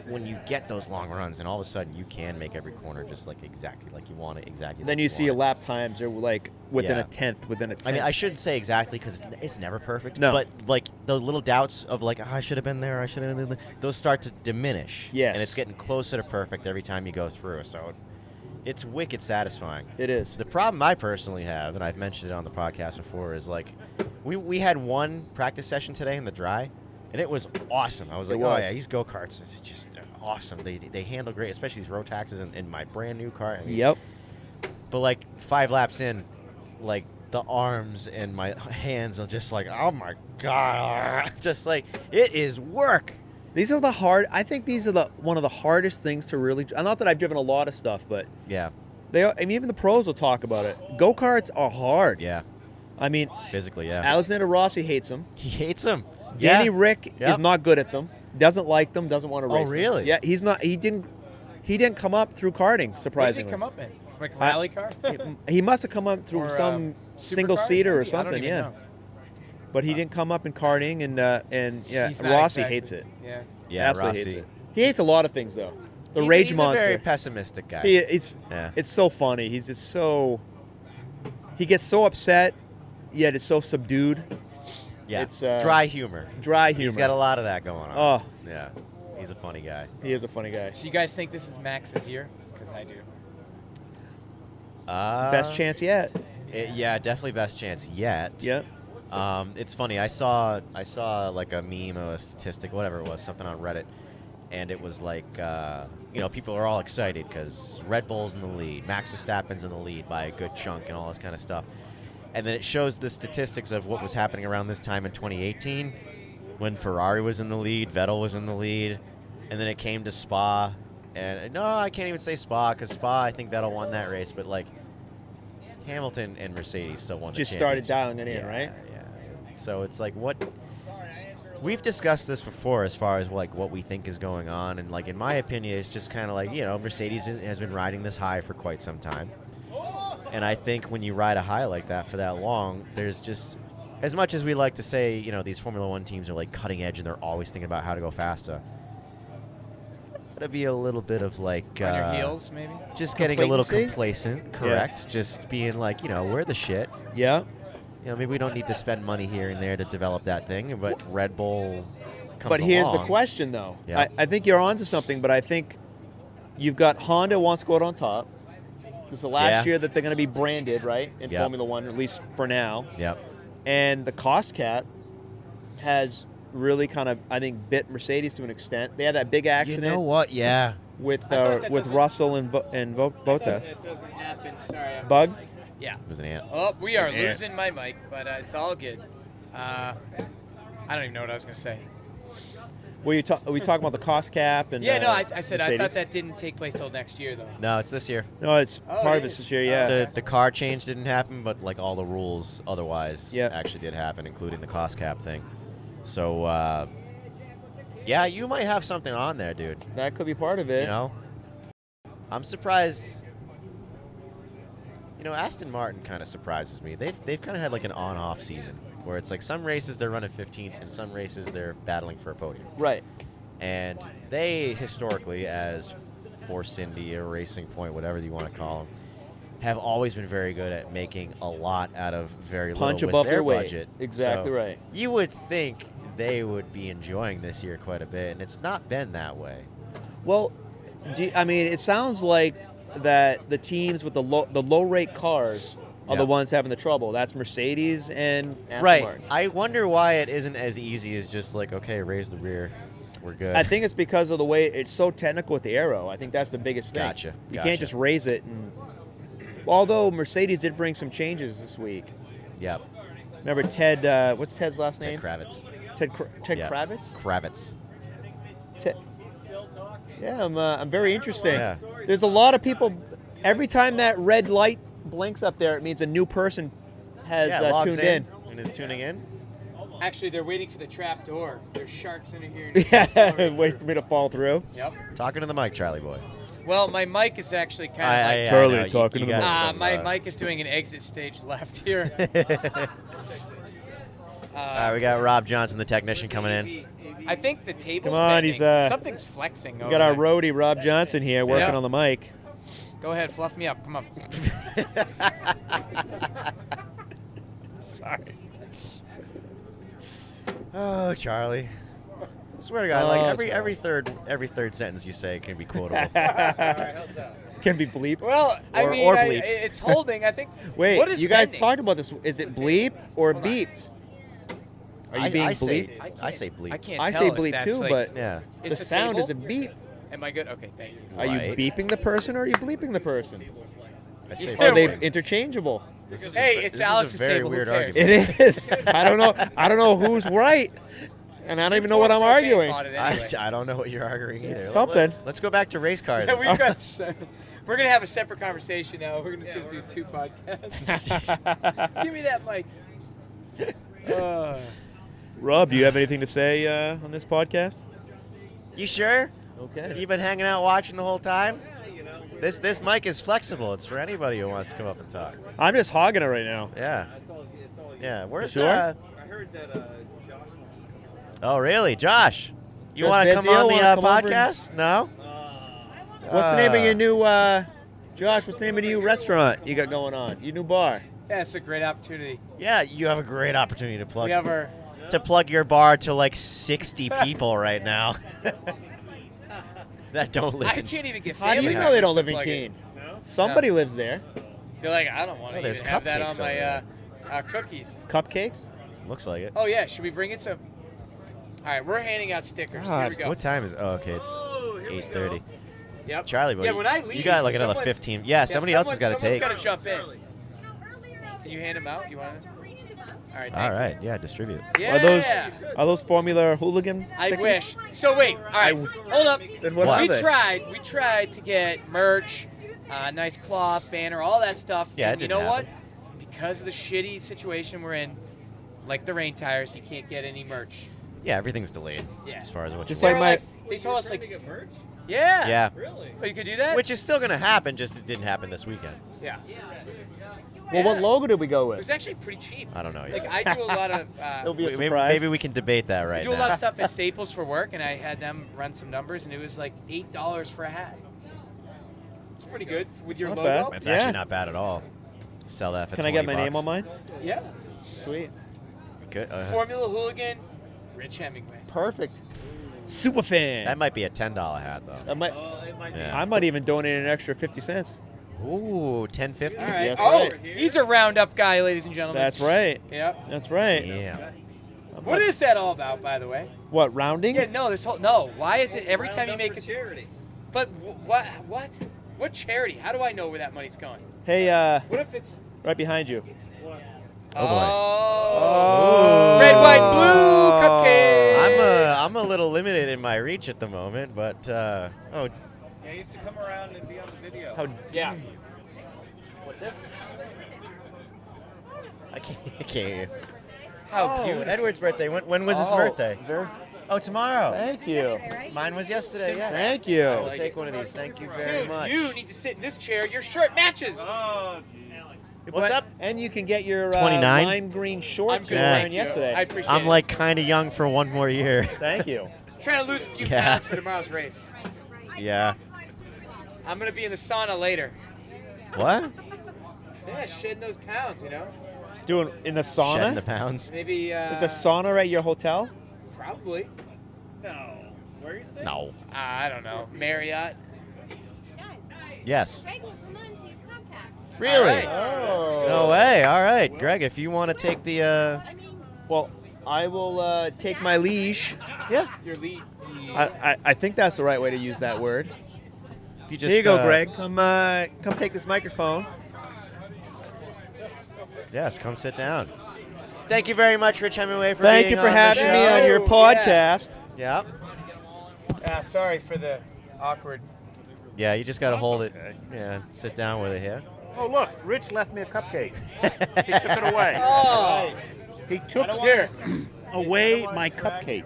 when you get those long runs, and all of a sudden you can make every corner just, like, exactly like you want it, exactly Then like you see want it. lap times are like within Yeah. a tenth, within a tenth. I mean, I shouldn't say exactly because it's never perfect. No. But, like, the little doubts of, like, I should have been there, I should have been there, those start to diminish. Yes. And it's getting closer to perfect every time you go through. So it's wicked satisfying. It is. The problem I personally have, and I've mentioned it on the podcast before, is, like, we had one practice session today in the dry, and it was awesome. I was It like, was. oh, yeah, these go-karts, it's just awesome. They handle great, especially these road taxes in my brand-new car. I mean, Yep. but like 5 laps in, like the arms and my hands are just like, oh my god, just like it is work. These are the hard. I think these are one of the hardest things to really. Not that I've driven a lot of stuff, but Yeah, they. I mean, even the pros will talk about it. Go karts are hard. yeah, I mean, physically, yeah. Alexander Rossi hates them. He hates them. Danny yeah. Rick Yep. is not good at them. Doesn't like them. Doesn't want to Oh, race them. really? Yeah, he's not. He didn't come up through karting. What did Surprisingly, he come up in? Like rally car? he must have come up through Or, some supercars, single seater or maybe? I don't something. even Yeah, know. but he didn't come up in karting, and yeah, He's not Rossi exactly- hates it. Yeah. Yeah, Absolutely Rossi. hates it. He hates a lot of things though. The He's rage he's monster. a very pessimistic guy. It's Yeah. it's so funny. He's just so. He gets so upset, yet it's so subdued. yeah, it's, dry humor. Dry humor. He's got a lot of that going on. Oh, Yeah, he's a funny guy. he is a funny guy. So you guys think this is Max's year? Because I do. Best chance yet. Yeah, definitely best chance yet. Yep. It's funny. I saw like a meme or a statistic, whatever it was, something on Reddit, and it was like, people are all excited because Red Bull's in the lead, Max Verstappen's in the lead by a good chunk, and all this kind of stuff. And then it shows the statistics of what was happening around this time in 2018, when Ferrari was in the lead, Vettel was in the lead, and then it came to Spa. And no, I can't even say Spa, because Spa, I think Vettel won that race, but like Hamilton and Mercedes still won the Just started championship. dialing it in, right? Yeah. So it's like what we've discussed this before as far as like what we think is going on, and like in my opinion, it's just kind of like, you know, Mercedes has been riding this high for quite some time, and I think when you ride a high like that for that long, there's just, as much as we like to say, you know, these Formula One teams are like cutting edge and they're always thinking about how to go faster. To be a little bit of like On your heels, maybe. just getting a little Complacency? complacent, correct? Just being like, you know, we're the shit. Yeah. You know, maybe we don't need to spend money here and there to develop that thing, but Red Bull comes But here's the along. question, though. Yeah. I think you're onto something, but I think you've got Honda wants to go out on top. This is the last Yeah. year that they're going to be branded, right, in Yep. Formula One, at least for now. Yep. And the cost cap has really kind of, I think, bit Mercedes to an extent. They had that big You accident know what? Yeah. with I thought that doesn't- Russell and Bottas. That doesn't happen. Sorry. Bug? Yeah. It was an ant. Oh, we are Yeah. losing my mic, but it's all good. I don't even know what I was going to say. Are we talking about the cost cap? And Yeah, no, I said I thought Mercedes? that didn't take place till next year, though. No, it's this year. No, it's Oh, part it of it is. this year, yeah. The car change didn't happen, but like all the rules otherwise Yeah. actually did happen, including the cost cap thing. So, yeah, you might have something on there, dude. That could be part of it. You know, I'm surprised. You know, Aston Martin kind of surprises me. They've kind of had like an on-off season where it's like some races they're running 15th and some races they're battling for a podium. Right. And they historically, as Force Indy or Racing Point, whatever you want to call them, have always been very good at making a lot out of very Punch little above with their their weight. budget. Exactly So right. You would think they would be enjoying this year quite a bit, and it's not been that way. Well, I mean, it sounds like that the teams with the low rate cars are the Yeah. ones having the trouble. That's Mercedes and Aston Right. Martin. I wonder why it isn't as easy as just like, okay, raise the rear, we're good. I think it's because of the way it's so technical with the aero. I think that's the biggest thing. Gotcha, You gotcha. can't just raise it. And although Mercedes did bring some changes this week. Yep. Remember Ted? What's Ted's last Ted name? Kravitz. Ted Yeah. Kravitz. Kravitz. Ted. Yeah, I'm very interesting. Yeah. There's a lot of people. Every time that red light blinks up there, it means a new person has logs tuned in. and is tuning in. Actually, they're waiting for the trap door. There's sharks in here. Yeah, wait for me to fall through. Yep. Talking to the mic, Charlie boy. Well, my mic is actually kind of I like... Charlie know, you- talking you to the got mic. some, my mic is doing an exit stage left here. All right, we got Rob Johnson, the technician, coming in. I think the table's Come on, bending. he's, Something's flexing We over got our there. roadie Rob Johnson here working Yeah. on the mic. Go ahead, fluff me up. Come on. Sorry. Oh, Charlie. I swear to God, like every third sentence you say can be quotable. Can be bleeped. Well, I Or- mean, or bleeps. it's holding. I think. Wait, what is you guys bending? talked about this. Is it bleep or Hold on. beeped? Are you I being say, bleeped? I say bleep. I can't I tell say if bleep that's too, like, but Yeah. the It's sound table? is a beep. Am I good? Okay, thank you. Are you Right. beeping the person or are you bleeping the person? I say Yeah, Are they bleep. interchangeable? This is Hey, a, it's this Alex's is a very table. Who weird cares? argument. It is. I don't know who's right, and I don't even know what I'm arguing. I don't know what you're arguing either. It's something. Let's go back to race cars. Yeah, we've got. We're gonna have a separate conversation now. We're gonna do 2 podcasts. Give me that mic. Rob, do you have anything to say on this podcast? You sure? Okay. You've been hanging out watching the whole time? This mic is flexible. It's for anybody who wants to come up and talk. I'm just hogging it right now. Yeah. Yeah. Where's sure? I heard that Josh wants to come Oh, really? Josh, you Josh want to come Bezio on the wanna come over and- podcast? No? What's the name of your new, Josh? What's the name of your new restaurant you got going on? Your new bar? Yeah, it's a great opportunity. Yeah, you have a great opportunity to plug We have our. your bar to like 60 people right now that don't live I in. can't even get. How do you family know they members don't to live in plug Keene? No? Somebody lives there. They're like, I don't want Oh, to there's even have that on cupcakes over my cookies. Cupcakes? Looks like it. Oh yeah, should we bring it to? All right, we're handing out stickers. Here we go. What time is? Oh, okay, it's here we 8:30. Yep. Charlie, boy, Yeah, when I leave, you got like another someone's- 15. Yeah, somebody else has got to take. Someone's got to jump in. Can you hand them out? You want to? All right. All thank right. Yeah, distribute. you. Yeah. Are those Formula Hooligan I stickers? wish. So wait. All right. Hold up. Then what What? are they? We tried to get merch, nice cloth, banner, all that stuff. Yeah, and it you know didn't what? happen. Because of the shitty situation we're in, like the rain tires, you can't get any merch. Yeah, everything's delayed Yeah. as far as what Just you like want. my- They told us like, Get merch? yeah. Yeah. Really? Oh, you could do that. Which is still going to happen, just it didn't happen this weekend. Yeah. Well, what logo did we go It with? was actually pretty cheap. I don't know Like yet. I do a lot of. It'll be a Maybe, surprise. maybe we can debate that right I do a now. lot of stuff at Staples for work, and I had them run some numbers, and it was like $8 for a hat. It's pretty good with your Not logo. bad. It's Yeah. actually not bad at all. Sell that for Can I get 20 my name bucks. on mine? Yeah. Sweet. Good. Formula Hooligan, Rich Hemingway. Perfect. Super fan. That might be a $10 hat though. I might, It might Yeah. I might even donate an extra 50 cents. Ooh, $10.50. All right. Yes, oh, right. he's a roundup guy, ladies and gentlemen. That's right. Yep. That's right. Yeah. What is that all about, by the way? What, rounding? Yeah, no, this whole no. Why is it every be time you round up make for it? charity. But what charity? How do I know where that money's going? Hey, What if it's right behind you. Oh, boy. Oh. Red, white, blue cupcakes. I'm a little limited in my reach at the moment, but Yeah, you have to come around and be on the video. How Yeah. What's this? I can't hear you. How Oh, beautiful. Edward's birthday. When was his Oh, birthday? there- Oh, tomorrow. Thank you. Mine was yesterday. Yeah. Thank I you. will take one of these. Thank you very Dude, much. you need to sit in this chair. Your shirt matches. Oh, jeez. What's up? And you can get your 29? lime green shorts you were Thank wearing you. yesterday. I appreciate I'm it. like kind of young for one more year. Thank you. trying to lose a few Yeah. pounds for tomorrow's race. Yeah. I'm gonna be in the sauna later. What? Yeah, shedding those pounds, you know. Doing in the Shedding the sauna? pounds. Maybe. Is a sauna at your hotel? Probably. No. Where are you staying? No. I don't know. Marriott. Yes. Greg will come on to your podcast. Really? All right. Oh. No way. All right, Greg. If you want to take the, I mean, Well, I will take my leash. yeah. Your lead. I think that's the right way to use that word. If you just, Here you go, Greg. Come take this microphone. Yes, come sit down. Thank you very much, Rich Hemingway, for Thank being you for on the having me show. on your Yeah. podcast. Yeah. Sorry for the awkward. Yeah, you just got to hold it. Yeah, sit down with it here. Oh, look, Rich left me a cupcake. He took it away. Oh. He took away my cupcake.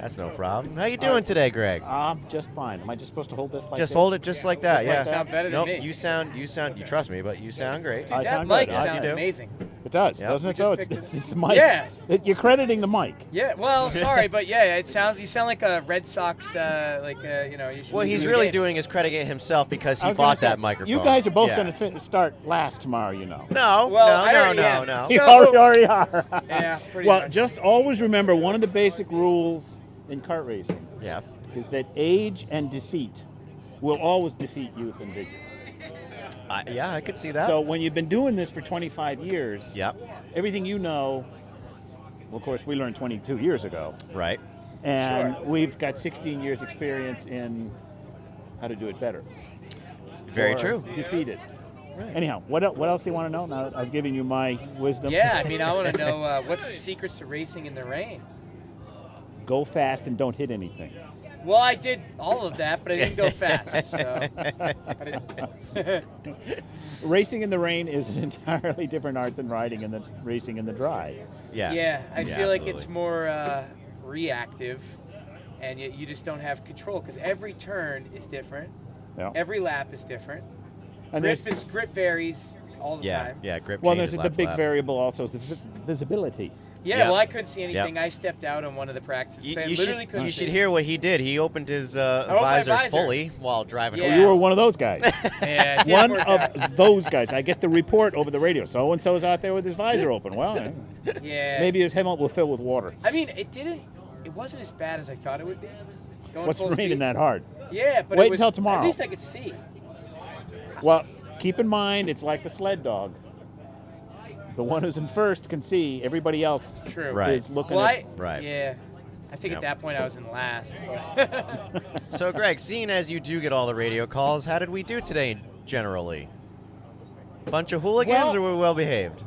That's no problem. How you doing today, Greg? I'm just fine. Am I just supposed to hold this like Just this? hold it just like that. Just like yeah. that? Sound better than nope, me. you sound. You trust me, but you sound great. Dude, I that sound mic good. sounds do. amazing. It does, Yeah. doesn't We it? just Though picked it's the mic. Yeah. You're crediting the mic. Yeah. Well, sorry, but yeah, it sounds. You sound like a Red Sox. You know. You should What be he's doing really games. doing is crediting himself because I he was gonna bought say, that microphone. You guys are both Yeah. going to start last tomorrow, you know. No, Well, I no, already no, am. no, So- You already are. Yeah. Pretty Well, much. just always remember one of the basic rules in kart racing Yeah. is that age and deceit will always defeat youth and vigor. Yeah, I could see that. So when you've been doing this for 25 years, Yep. everything you know, well, of course, we learned 22 years ago, Right. and we've got 16 years experience in how to do it better. Very or true. Defeat it. Anyhow, what else do you want to know? Now that I've given you my wisdom. Yeah. I mean, I want to know what's the secrets to racing in the rain. Go fast and don't hit anything. Well, I did all of that, but I didn't go fast. So. Racing in the rain is an entirely different art than racing in the dry. Yeah. Yeah, I feel like it's absolutely. more reactive, and you just don't have control because every turn is different, Yeah. every lap is different. And Grip varies all the Yeah. time. Yeah. Grip. well, changes there's the lap to big lap. variable also is the visibility. Yeah, Yeah. well, I couldn't see anything. Yep. I stepped out on one of the practices. 'cause I You literally should, couldn't you see. should hear what he did. He opened his opened my visor visor. fully while driving Yeah. home. You were one of those guys. Yeah, it didn't One work out. of those guys. I get the report over the radio. So and so's out there with his visor open. Well, Yeah. maybe his helmet will fill with water. I mean, it wasn't as bad as I thought it would be. Going What's full raining speed. that hard? Yeah, but Wait it was, until tomorrow. At least I could see. Well, keep in mind, it's like the sled dog. The one who's in first can see. Everybody else True. Right. is looking Well, at. Right. Yeah. I think Yep. at that point I was in last. So, Greg, seeing as you do get all the radio calls, how did we do today generally? Bunch of hooligans, Well- or were we well behaved?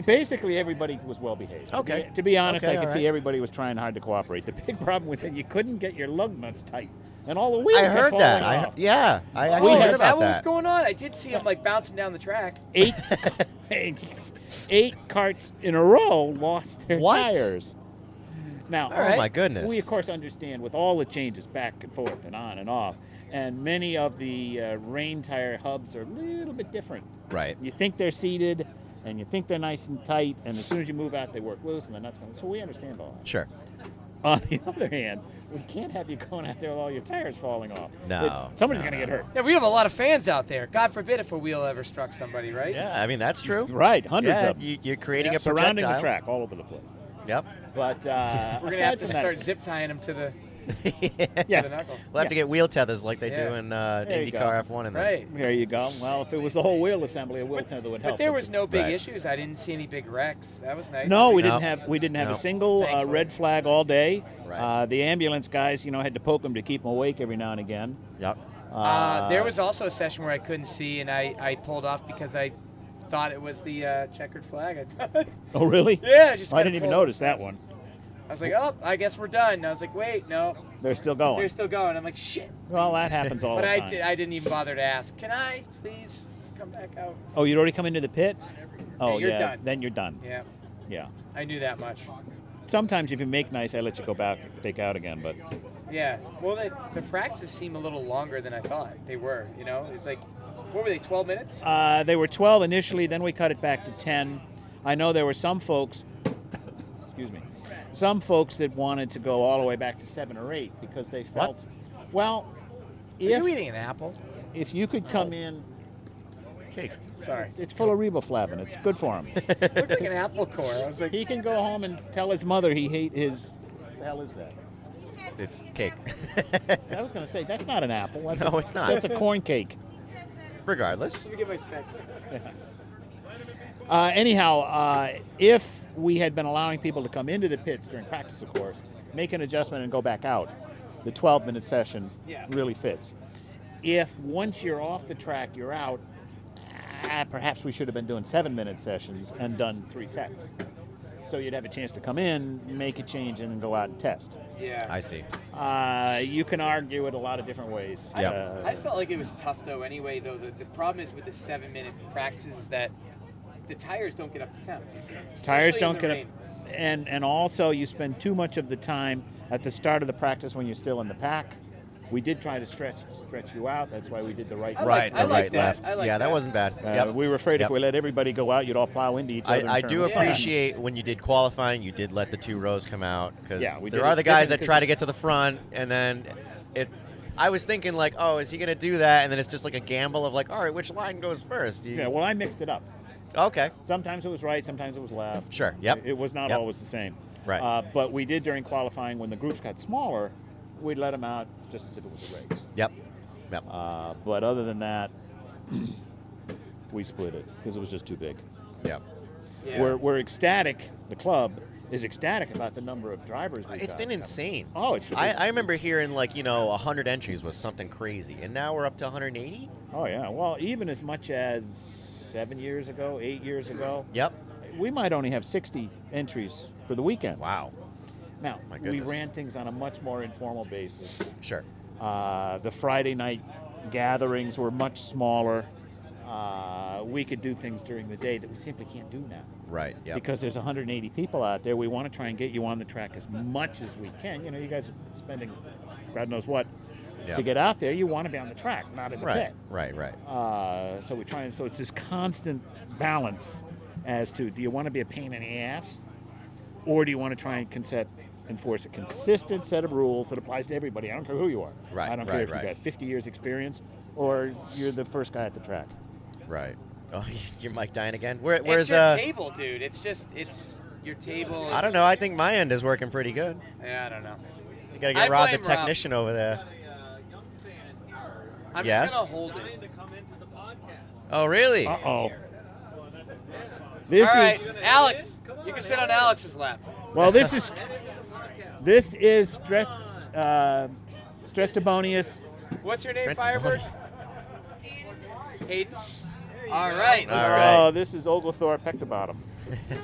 Basically, everybody was well behaved. Okay. To be honest, Okay, I could all see right. everybody was trying hard to cooperate. The big problem was that you couldn't get your lug nuts tight, and all the wheels I kept heard falling that. off. I actually Oh, heard is that about what was that. going on? I did see him like bouncing down the track. Eight carts in a row lost their What? tires. Now, All right. Oh my goodness. we of course understand with all the changes back and forth and on and off, and many of the rain tire hubs are a little bit different. Right. You think they're seated, and you think they're nice and tight, and as soon as you move out, they work loose, and the nuts come. So we understand all that. Sure. On the other hand, we can't have you going out there with all your tires falling off. No, Somebody's no, going to get hurt. Yeah, we have a lot of fans out there. God forbid if a wheel ever struck somebody, right? Yeah, I mean that's true. Right, hundreds Yeah, of them. you're creating a Surrounding projectile. the track all over the place. Yep. But We're gonna aside have to from that, start zip tying them to the Yeah. knuckle. We'll have to get wheel tethers like they do Yeah. in you go. IndyCar F1 and Right. There you go. Well, if it was the whole wheel assembly, a wheel tether would help. But there was no big Right. issues. I didn't see any big wrecks. That was nice. No, we No. didn't have No. a single Thankfully. red flag all day. Right. The ambulance guys, had to poke them to keep them awake every now and again. Yep. There was also a session where I couldn't see, and I pulled off because I thought it was the checkered flag. I thought. Oh, really? Yeah, I just I kinda didn't even pulled notice that fast. one. I was like, oh, I guess we're done. And I was like, wait, no, They're still going. they're still going. I'm like, shit. Well, that happens all But the I, time. I didn't even bother to ask. Can I please just come back out? Oh, you'd already come into the pit? Oh, you're yeah. done. Then you're done. Yeah, Yeah. I knew that much. Sometimes if you make nice, I let you go back, take out again. But Yeah. Well, the practices seem a little longer than I thought they were. It's like, what were they? 12 minutes? they were 12 initially. Then we cut it back to 10. I know there were some folks. Excuse me. Some folks that wanted to go all the way back to 7 or 8 because they felt. Well, Are you eating an apple? if you could come in, Cake. Sorry. it's full of riboflavin. It's good for him. It looked like an apple core. I was like, He can go home and tell his mother he hate his. What the hell is that? It's cake. I was going to say that's not an apple. That's No, it's not. That's a corn cake. Regardless. let me get my specs. Anyhow, if we had been allowing people to come into the pits during practice, of course, make an adjustment and go back out, the 12-minute session Yeah. really fits. If once you're off the track, you're out, perhaps we should have been doing 7-minute sessions and done 3 sets. So you'd have a chance to come in, make a change, and then go out and test. Yeah. I see. You can argue it a lot of different ways. Yep. I felt like it was tough though. Anyway, though the problem is with the 7-minute practices is that the tires don't get up to temp. Tires Especially don't in get the up. rain. And also you spend too much of the time at the start of the practice when you're still in the pack. We did try to stretch you out. That's why we did the right. I Right, like the right, that. left. I like Yeah, that that. wasn't bad. Yep. We were afraid Yep. if we let everybody go out, you'd all plow into each other. and I turn do around. appreciate when you did qualifying, you did let the 2 rows come out because Yeah, we there did are it the guys different that try 'cause- to get to the front and then it. I was thinking like, oh, is he gonna do that? And then it's just like a gamble of like, all right, which line goes first? Yeah, well, I mixed it up. Okay. Sometimes it was right, sometimes it was left. Sure. Yep. It was not Yep. always the same. Right. But we did during qualifying when the groups got smaller, we'd let them out just as if it was a race. Yep. Yep. But other than that, we split it because it was just too big. Yep. Yeah. We're ecstatic. The club is ecstatic about the number of drivers we've It's got. been insane. Oh, it's I remember hearing like 100 entries was something crazy, and now we're up to 180. Oh yeah. Well, even as much as 7 years ago, 8 years ago, Yep. we might only have 60 entries for the weekend. Wow. Now, My we goodness. ran things on a much more informal basis. Sure. The Friday night gatherings were much smaller. We could do things during the day that we simply can't do now. Right. Yep. Because there's 180 people out there. We want to try and get you on the track as much as we can. You guys are spending God knows what Yep. to get out there. You want to be on the track, not in the Right. pit. Right. So we try and so it's this constant balance as to do you want to be a pain in the ass, or do you want to try and enforce a consistent set of rules that applies to everybody? I don't care who you are. Right, I don't care right, if you've right. got 50 years experience or you're the first guy at the track. Right. Oh, your mic dying again? Where's it's your table, dude. It's your table. I don't know. I think my end is working pretty good. Yeah, I don't know. You gotta I get Rob, the blame Rob. technician, over there. I'm Yes? just gonna hold it. Oh, really? Uh-oh. This All right, is Alex. You can sit on Alex's lap. well. This is Streptobonius. What's your name, Trent Firebird? Hayden. All right, let's All go. right. Oh, this is Oglethorpe Hectobottom.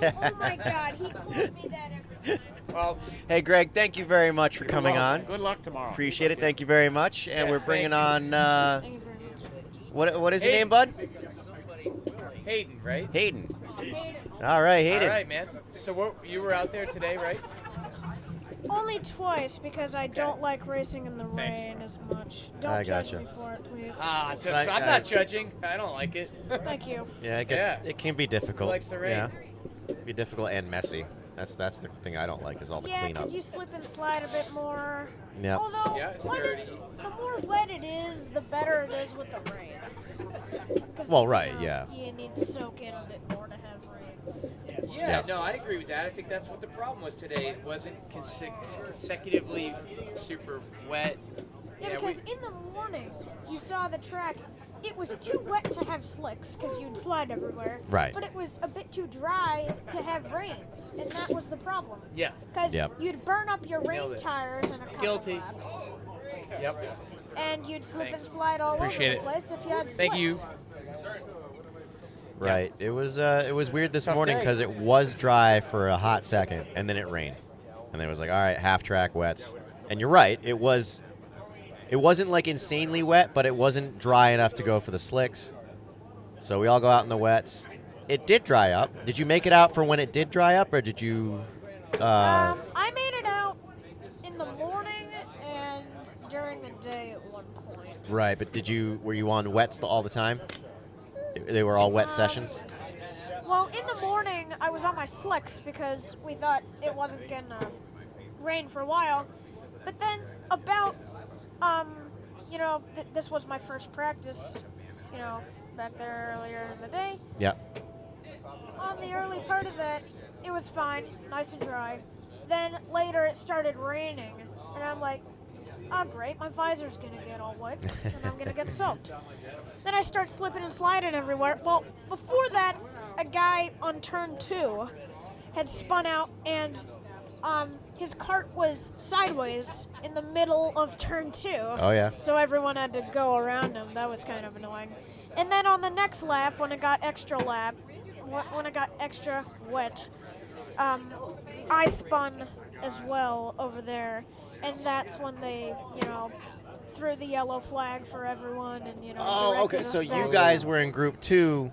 Oh my God, he calls me that every time. Well, Hey, Greg, thank you very much for coming on. Good luck tomorrow. Appreciate it. Thank you very much. And Yes, we're bringing thank on, Thank you very much. what is your Hayden. name, bud? Hayden, right? Hayden. All right, Hayden. All right, man. So you were out there today, right? Only twice because I don't like racing in the rain as much. Don't I judge gotcha. me for it, please. I'm not judging. I don't like it. Thank you. Yeah, Yeah. it can be difficult. likes the rain? Yeah, be difficult and messy. That's the thing I don't like is all the Yeah, cleanup. because you slip and slide a bit more. Yeah. Although, Yeah, it's when dirty. the more wet it is, the better it is with the rains. 'Cause, Well, you right, know, yeah. You need to soak in a bit more to have rains. Yeah, Yeah. no, I agree with that. I think that's what the problem was today. It wasn't consecutively super wet. Yeah, because in the morning, you saw the track. It was too wet to have slicks because you'd slide everywhere. Right. But it was a bit too dry to have rains, and that was the problem. Yeah. Because Yep. you'd burn up your Nailed rain it. tires in a couple Guilty. laps, Yep. and you'd slip Thanks. and slide all Appreciate over it. the place if you had slicks. Thank you. Right. It was weird this Tough morning day. because it was dry for a hot second and then it rained, and then it was like, all right, half track wets. And you're right. It wasn't like insanely wet, but it wasn't dry enough to go for the slicks. So we all go out in the wets. It did dry up. Did you make it out for when it did dry up, or did you? I made it out in the morning and during the day at one point. Right, but were you on wets all the time? They were all wet sessions? Well, in the morning, I was on my slicks because we thought it wasn't gonna rain for a while. But then about, this was my first practice, back there earlier in the day. Yeah. On the early part of that, it was fine, nice and dry. Then later it started raining, and I'm like, oh great, my visor's gonna get all wet, and I'm gonna get soaked. Then I start slipping and sliding everywhere. Well, before that, a guy on turn 2 had spun out, and his cart was sideways in the middle of turn 2. Oh, yeah. So everyone had to go around him. That was kind of annoying. And then on the next lap, when it got extra wet, I spun as well over there, and that's when they, threw the yellow flag for everyone, and Oh, directed okay. us So you back. guys were in group 2.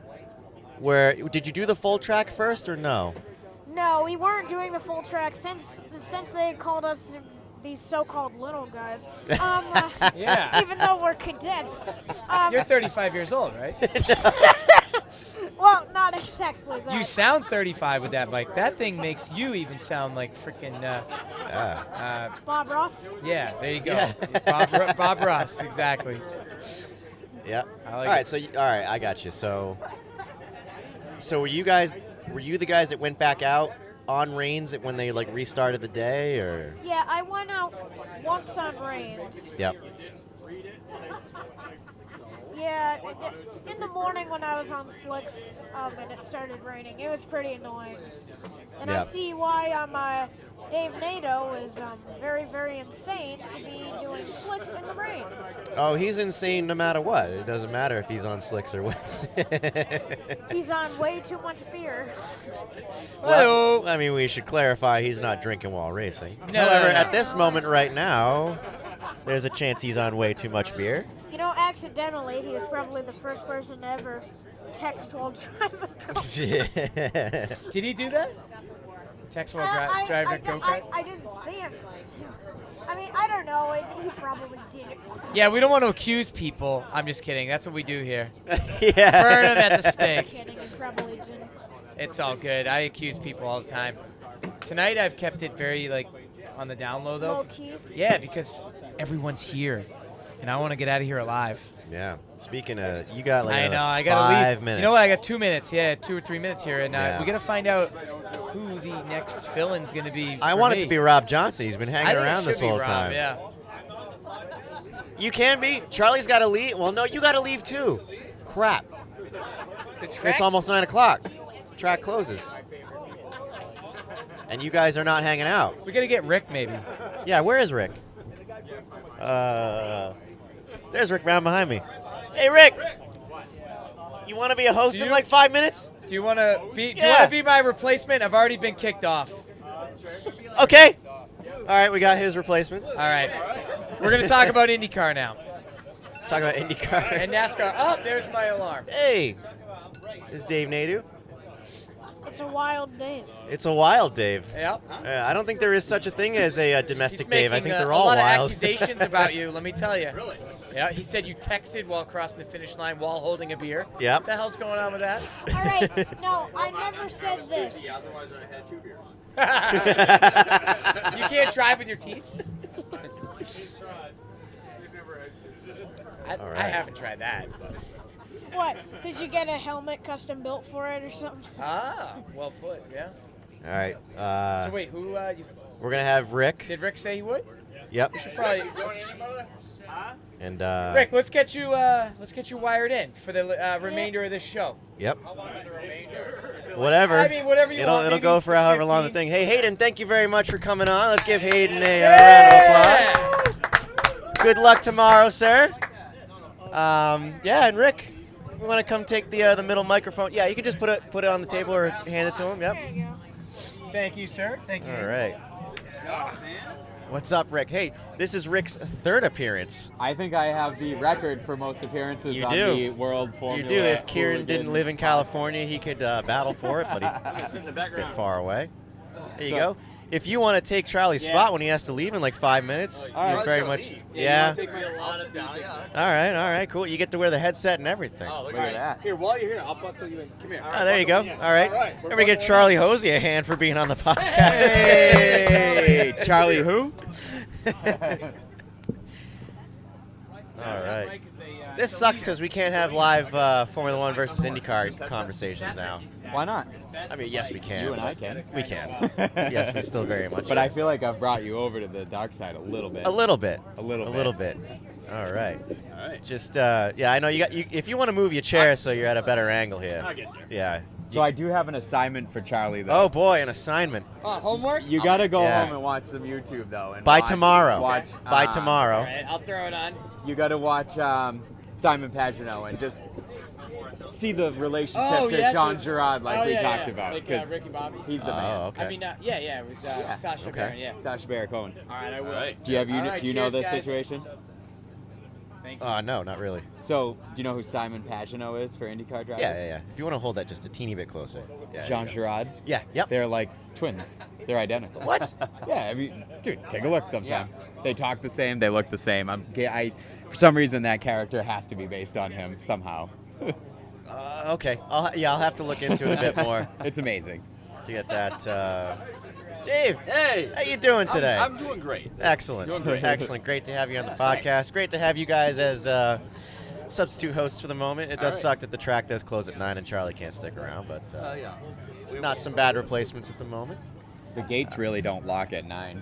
Where did you do the full track first or no? No, we weren't doing the full track since they called us these so-called little guys. Yeah. Even though we're cadets. You're 35 years old, right? Well, not exactly that. You sound 35 with that bike. That thing makes you even sound like freaking. Bob Ross. Yeah, there you go. Yeah. Bob Ross, exactly. Yeah. I All like right. it. So all right, I got you. So were you the guys that went back out on rains when they like restarted the day, or? Yeah, I went out once on rains. Yep. Yeah, in the morning when I was on slicks and it started raining, it was pretty annoying. And I Yep. see why Dave Nadeau is very, very insane to be doing slicks in the rain. Oh, he's insane no matter what. It doesn't matter if he's on slicks or wets. He's on way too much beer. Well, I mean, we should clarify he's not drinking while racing. No, However, no, no. at this moment right now, there's a chance he's on way too much beer. Accidentally, he was probably the first person to ever text while driving. Did he do that? Text while driving a go-kart? I didn't see him. I mean, I don't know. He probably did it. Yeah, we don't want to accuse people. I'm just kidding. That's what we do here. Yeah. Burn them at the I'm stake. kidding. He probably didn't. It's all good. I accuse people all the time. Tonight I've kept it very on the down low though. Low key. Yeah, because everyone's here, and I want to get out of here alive. Yeah. Speaking of, you got like I another know. I gotta 5 leave. minutes. You know what? I got 2 minutes. Yeah, 2 or 3 minutes here, and Yeah. we gotta find out who the next fill-in's gonna be. I for want me. it to be Rob Johnson. He's been I hanging think it around should this be whole Rob, time. Yeah. You can be. Charlie's got to leave. Well, no, you got to leave too. Crap. The track. It's almost 9 o'clock. Track closes. And you guys are not hanging out. We gotta get Rick maybe. Yeah, where is Rick? There's Rick Brown behind me. Hey, Rick. You want to be a host in like 5 minutes? Do you want to be my replacement? I've already been kicked off. Okay. All right, we got his replacement. All right. We're going to talk about IndyCar now. Talk about IndyCar. And NASCAR. Oh, there's my alarm. Hey, it's Dave Nadeau. It's a wild Dave. It's a wild Dave. Yep. I don't think there is such a thing as a domestic He's Dave. I making, think they're a all lot wild. of accusations about you, let me tell you. Really? Yeah, he said you texted while crossing the finish line while holding a beer. Yep. What the hell's going on with that? All right. No, I never said this. Otherwise, I had 2 beers. You can't drive with your teeth? All right. I haven't tried that. What? Did you get a helmet custom built for it or something? Ah, well put, yeah. All right. So wait, who, We're going to have Rick. did Rick say he would? Yep. We should probably, And Rick, let's get you wired in for the remainder of this show. Yep. Whatever. I mean, whatever you want, It'll maybe go for however long the 15. thing. Hey, Hayden, thank you very much for coming on. Let's give Hayden a round of applause. Good luck tomorrow, sir. Yeah, and Rick, you want to come take the middle microphone? Yeah, you can just put it on the table or hand it to him. Yep. There you go. Thank you, sir. Thank you. All right. What's up, Rick? Hey, this is Rick's 3rd appearance. I think I have the record for most appearances You on do. the World Formula. You do. If Kieran Hooligan didn't live in California, he could battle for it, but he's a bit far away. There you go. If you want to take Charlie's spot when he has to leave in like 5 minutes, you're very much. Yeah. All right, cool. You get to wear the headset and everything. Look at that. Here, while you're here, I'll buckle you in. Come here. Oh, there you go. All right. Let me get Charlie Hosea a hand for being on the podcast. Hey, Charlie who? All right. This sucks because we can't have live Formula One versus IndyCar conversations now. Why not? I mean, yes, we can. You and I can. We can. Yes, we still very much. But I feel like I've brought you over to the dark side a little bit. A little bit. A little A bit. little bit. All right. Just yeah, I know you got. If you want to move your chair so you're at a better angle here. I'll get there. Yeah. So I do have an assignment for Charlie, though. Oh boy, an assignment. Homework? You got to go Yeah. home and watch some YouTube, though. And By watch, tomorrow. Watch. By tomorrow. All right, I'll throw it on. You got to watch Simon Pagino and just see the relationship to Jean Girard, like we talked about. Like, 'cause Ricky Bobby. he's the man. Oh, okay. I mean, it was Sasha Okay. Baron, yeah. Sacha Baron Cohen. All right, I will. Do you have All right, do you know cheers, this guys. situation? Thank you. No, not really. So, do you know who Simon Pagino is for IndyCar driver? Yeah. If you want to hold that just a teeny bit closer. Yeah. Jean Girard. Yeah. Yep. They're like twins. They're identical. What? Yeah, I mean, dude, take a look sometime. They talk the same. They look the same. For some reason, that character has to be based on him somehow. Okay. I'll have to look into it a bit more It's amazing. to get that. Dave, Hey. how you doing today? I'm doing great. Excellent. Doing great. Excellent. Great to have you on the podcast. Great to have you guys as substitute hosts for the moment. It does right. suck that the track does close at 9 and Charlie can't stick around, but Yeah. not some bad replacements at the moment. The gates really don't lock at 9.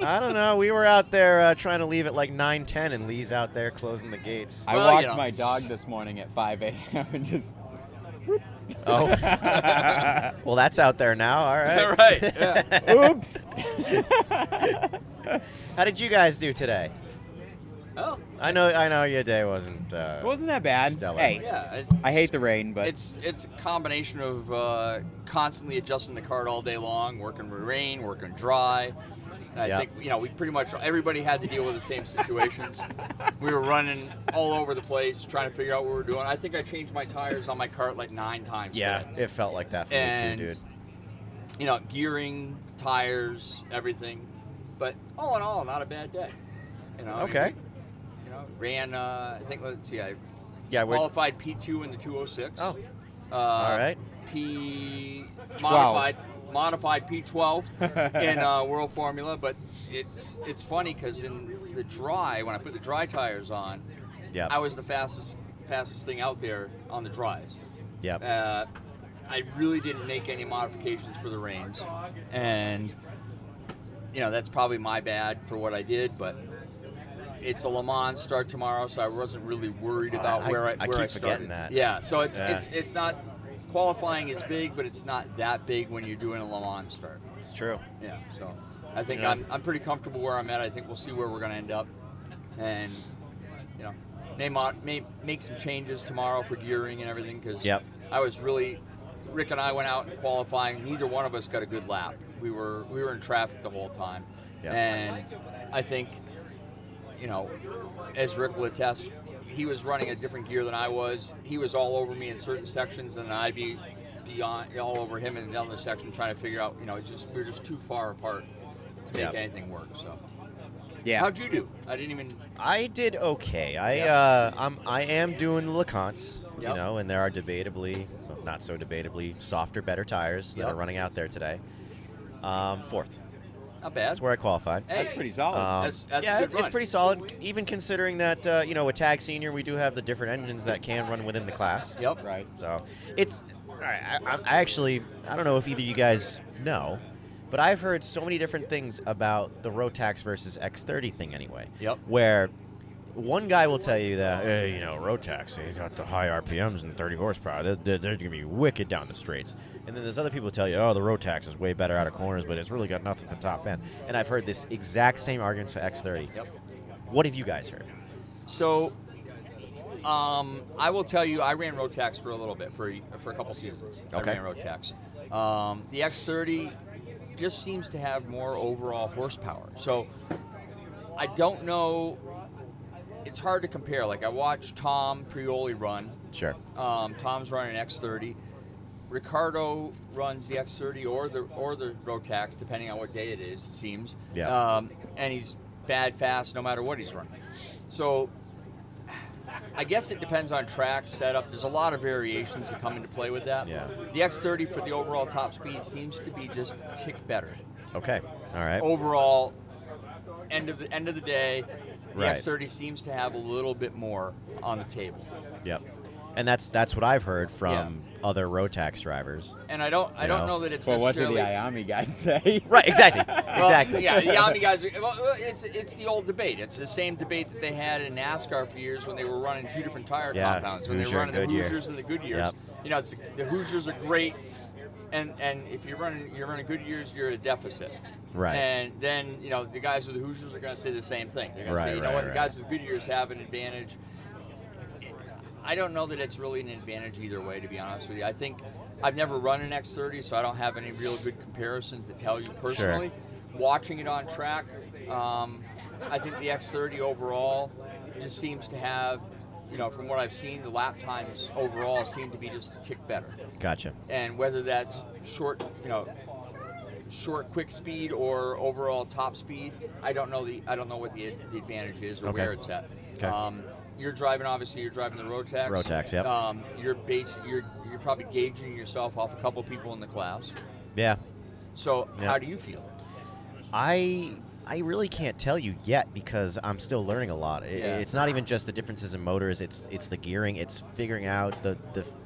I don't know. We were out there trying to leave at like 9:10, and Lee's out there closing the gates. I Well, you walked know. my dog this morning at 5 a.m. and just. Oh. Well, that's out there now. All right. All right. Yeah. Oops. How did you guys do today? Oh. I know your day wasn't. It wasn't that bad. Stellar. Hey, Yeah. I hate the rain, but It's a combination of constantly adjusting the cart all day long, working with rain, working dry. And Yeah. I think we pretty much everybody had to deal with the same situations. We were running all over the place trying to figure out what we were doing. I think I changed my tires on my cart like 9 times. Yeah, today. it felt like that for And me too, dude. Gearing, tires, everything. But all in all, not a bad day. Okay. Ran. I think. Let's see. I Yeah, we're. qualified P2 in the 206. Oh. All right. Modified P12 in World Formula, but it's funny because in the dry, when I put the dry tires on, Yeah. I was the fastest thing out there on the dries. Yeah. I really didn't make any modifications for the rains, and that's probably my bad for what I did, but. It's a Le Mans start tomorrow, so I wasn't really worried about where I keep started. forgetting that. Yeah, so it's not qualifying is big, but it's not that big when you're doing a Le Mans start. It's true. Yeah, so I think Yeah. I'm pretty comfortable where I'm at. I think we'll see where we're going to end up, and make some changes tomorrow for gearing and everything because Yep. Rick and I went out in qualifying. Neither one of us got a good lap. We were in traffic the whole time, Yep. and I think, as Rick will attest, he was running a different gear than I was. He was all over me in certain sections, and I'd be all over him in the other section trying to figure out. We're just too far apart to make Yep. anything work. So, Yeah. how'd you do? I did okay. I am doing the LeContes, Yep. and there are debatably, well, not so debatably, softer, better tires that Yep. are running out there today. Fourth. Not bad. That's where I qualified. Hey, That's pretty solid. that's yeah, a good it's run. pretty solid, even considering that, with Tag Senior, we do have the different engines that can run within the class. Yep. Right. So it's, all right, I don't know if either of you guys know, but I've heard so many different things about the Rotax versus X30 thing anyway. Yep. Where one guy will tell you that, hey, Rotax, they got the high RPMs and 30 horsepower. They're going to be wicked down the straights. And then there's other people who tell you, oh, the Rotax is way better out of corners, but it's really got nothing at the top end. And I've heard this exact same arguments for X30. Yep. What have you guys heard? So, I will tell you, I ran Rotax for a little bit, for a couple seasons. Okay. I ran Rotax. The X30 just seems to have more overall horsepower. So, I don't know. It's hard to compare. Like, I watched Tom Prioli run. Sure. Tom's running an X30. Ricardo runs the X30 or the Rotax, depending on what day it is, it seems. Yeah. And he's bad fast no matter what he's running. So I guess it depends on track setup. There's a lot of variations that come into play with that. Yeah. The X30 for the overall top speed seems to be just a tick better. Okay. All right. Overall, end of the day, the Right. X30 seems to have a little bit more on the table. Yep. And that's what I've heard from other Rotax drivers. And I don't know that it's Well, what do necessarily. the IAMI guys say? Right, exactly. Well, exactly. Yeah, the Yami guys. It's the old debate. It's the same debate that they had in NASCAR for years when they were running two different tire compounds. When they Hoosier were and running the Goodyear. Hoosiers and the Goodyears. Yep. The Hoosiers are great, and if you're running Goodyears, you're at a deficit. Right. And then the guys with the Hoosiers are going to say the same thing. They're going to say, Right, the guys with Goodyears have an advantage. I don't know that it's really an advantage either way, to be honest with you. I think I've never run an X30, so I don't have any real good comparisons to tell you personally. Watching it on track, I think the X30 overall just seems to have, from what I've seen, the lap times overall seem to be just a tick better. Gotcha. And whether that's short, quick speed or overall top speed, I don't know what the advantage is or where it's at. Okay. You're driving the Rotax. Rotax, yep. You're probably gauging yourself off a couple people in the class. Yeah. So Yeah. how do you feel? I really can't tell you yet because I'm still learning a lot. It's not even just the differences in motors. It's the gearing. It's figuring out the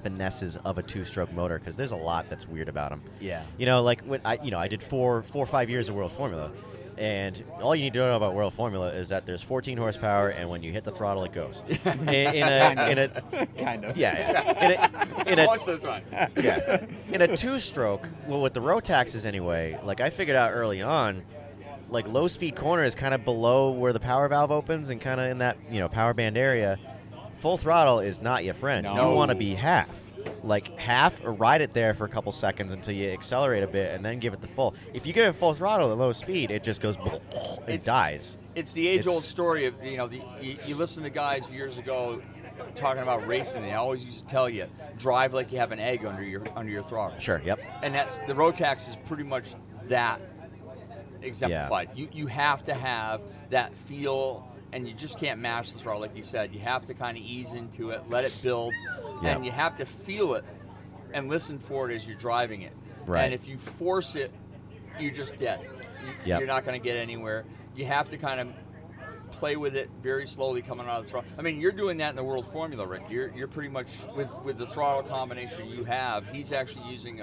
finesses of a two-stroke motor because there's a lot that's weird about them. Yeah. Like when I did 4 or 5 years of World Formula, and all you need to know about World Formula is that there's 14 horsepower, and when you hit the throttle, it goes. in a Kind of. Most of the time. Yeah. In a two-stroke, well, with the Rotaxes anyway, like I figured out early on, like low-speed corner is kind of below where the power valve opens and kind of in that power band area. Full throttle is not your friend. No. You want to be half. Like half or ride it there for a couple seconds until you accelerate a bit and then give it the full. If you give it full throttle at low speed, it just goes and dies. It's the age-old story of you listen to guys years ago talking about racing. They always used to tell you drive like you have an egg under your throttle. Sure. Yep. And that's the Rotax is pretty much that exemplified. You have to have that feel, and you just can't mash the throttle like you said. You have to kind of ease into it, let it build, and you have to feel it and listen for it as you're driving it. Right. And if you force it, you're just dead. You're not going to get anywhere. You have to kind of play with it very slowly coming out of the throttle. I mean, you're doing that in the World Formula, Rick. You're pretty much with the throttle combination you have. He's actually using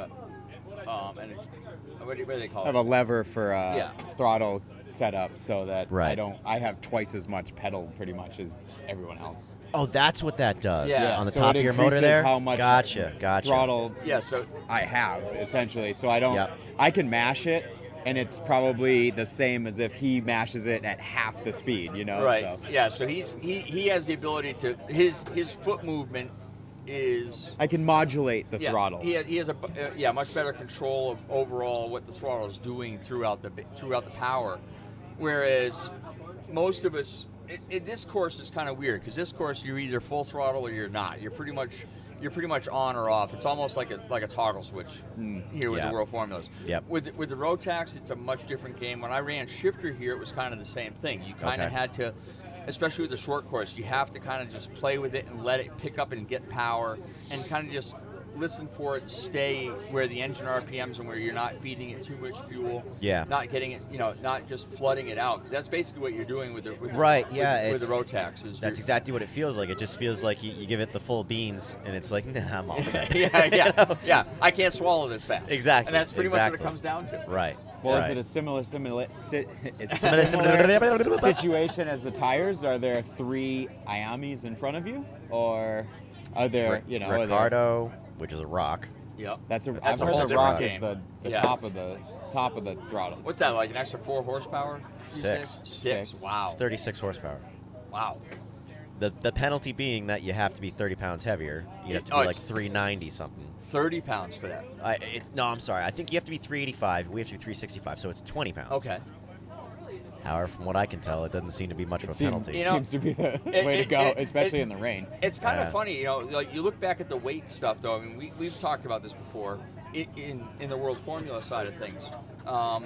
what do they call I it? have a lever for throttle setup so that Right. I have twice as much pedal pretty much as everyone else. Oh, that's what that does. Yeah. On the So top it of your motor increases there. how much Gotcha. throttle Yeah, so I have essentially. So I don't. Yep. I can mash it, and it's probably the same as if he mashes it at half the speed, you know? Right. So Yeah. So he has the ability to his foot movement is. I can modulate the throttle. He has a much better control of overall what the throttle is doing throughout the power, whereas most of us. This course is kind of weird because this course you're either full throttle or you're not. You're pretty much on or off. It's almost like a toggle switch here with the World Formulas. Yep. With the Rotax, it's a much different game. When I ran shifter here, it was kind of the same thing. You kind of had to, especially with the short course, you have to kind of just play with it and let it pick up and get power, and kind of just listen for it and stay where the engine RPMs and where you're not feeding it too much fuel. Yeah. Not getting it, not just flooding it out, because that's basically what you're doing with the Right, yeah, with the Rotax. That's exactly what it feels like. It just feels like you give it the full beans, and it's like, nah, I'm all set. yeah. I can't swallow this fast. Exactly. And that's pretty much what it comes down to. Right. Well, right. is it a similar situation as the tires? Are there 3 Iamis in front of you, or are there, Ricardo, which is a rock. Yep. That's a I've whole heard the rock different is the top of the throttle. What's that, like an extra 4 horsepower? 6. 6. Wow. It's 36 horsepower. Wow. The penalty being that you have to be 30 pounds heavier. You have to be like 390 something. 30 pounds for that. No, I'm sorry. I think you have to be 385. We have to be 365, so it's 20 pounds. Okay. However, from what I can tell, it doesn't seem to be much of a penalty. It seems to be the way to go, especially in the rain. It's kind of funny, like you look back at the weight stuff, though. I mean, we've talked about this before in the World Formula side of things. A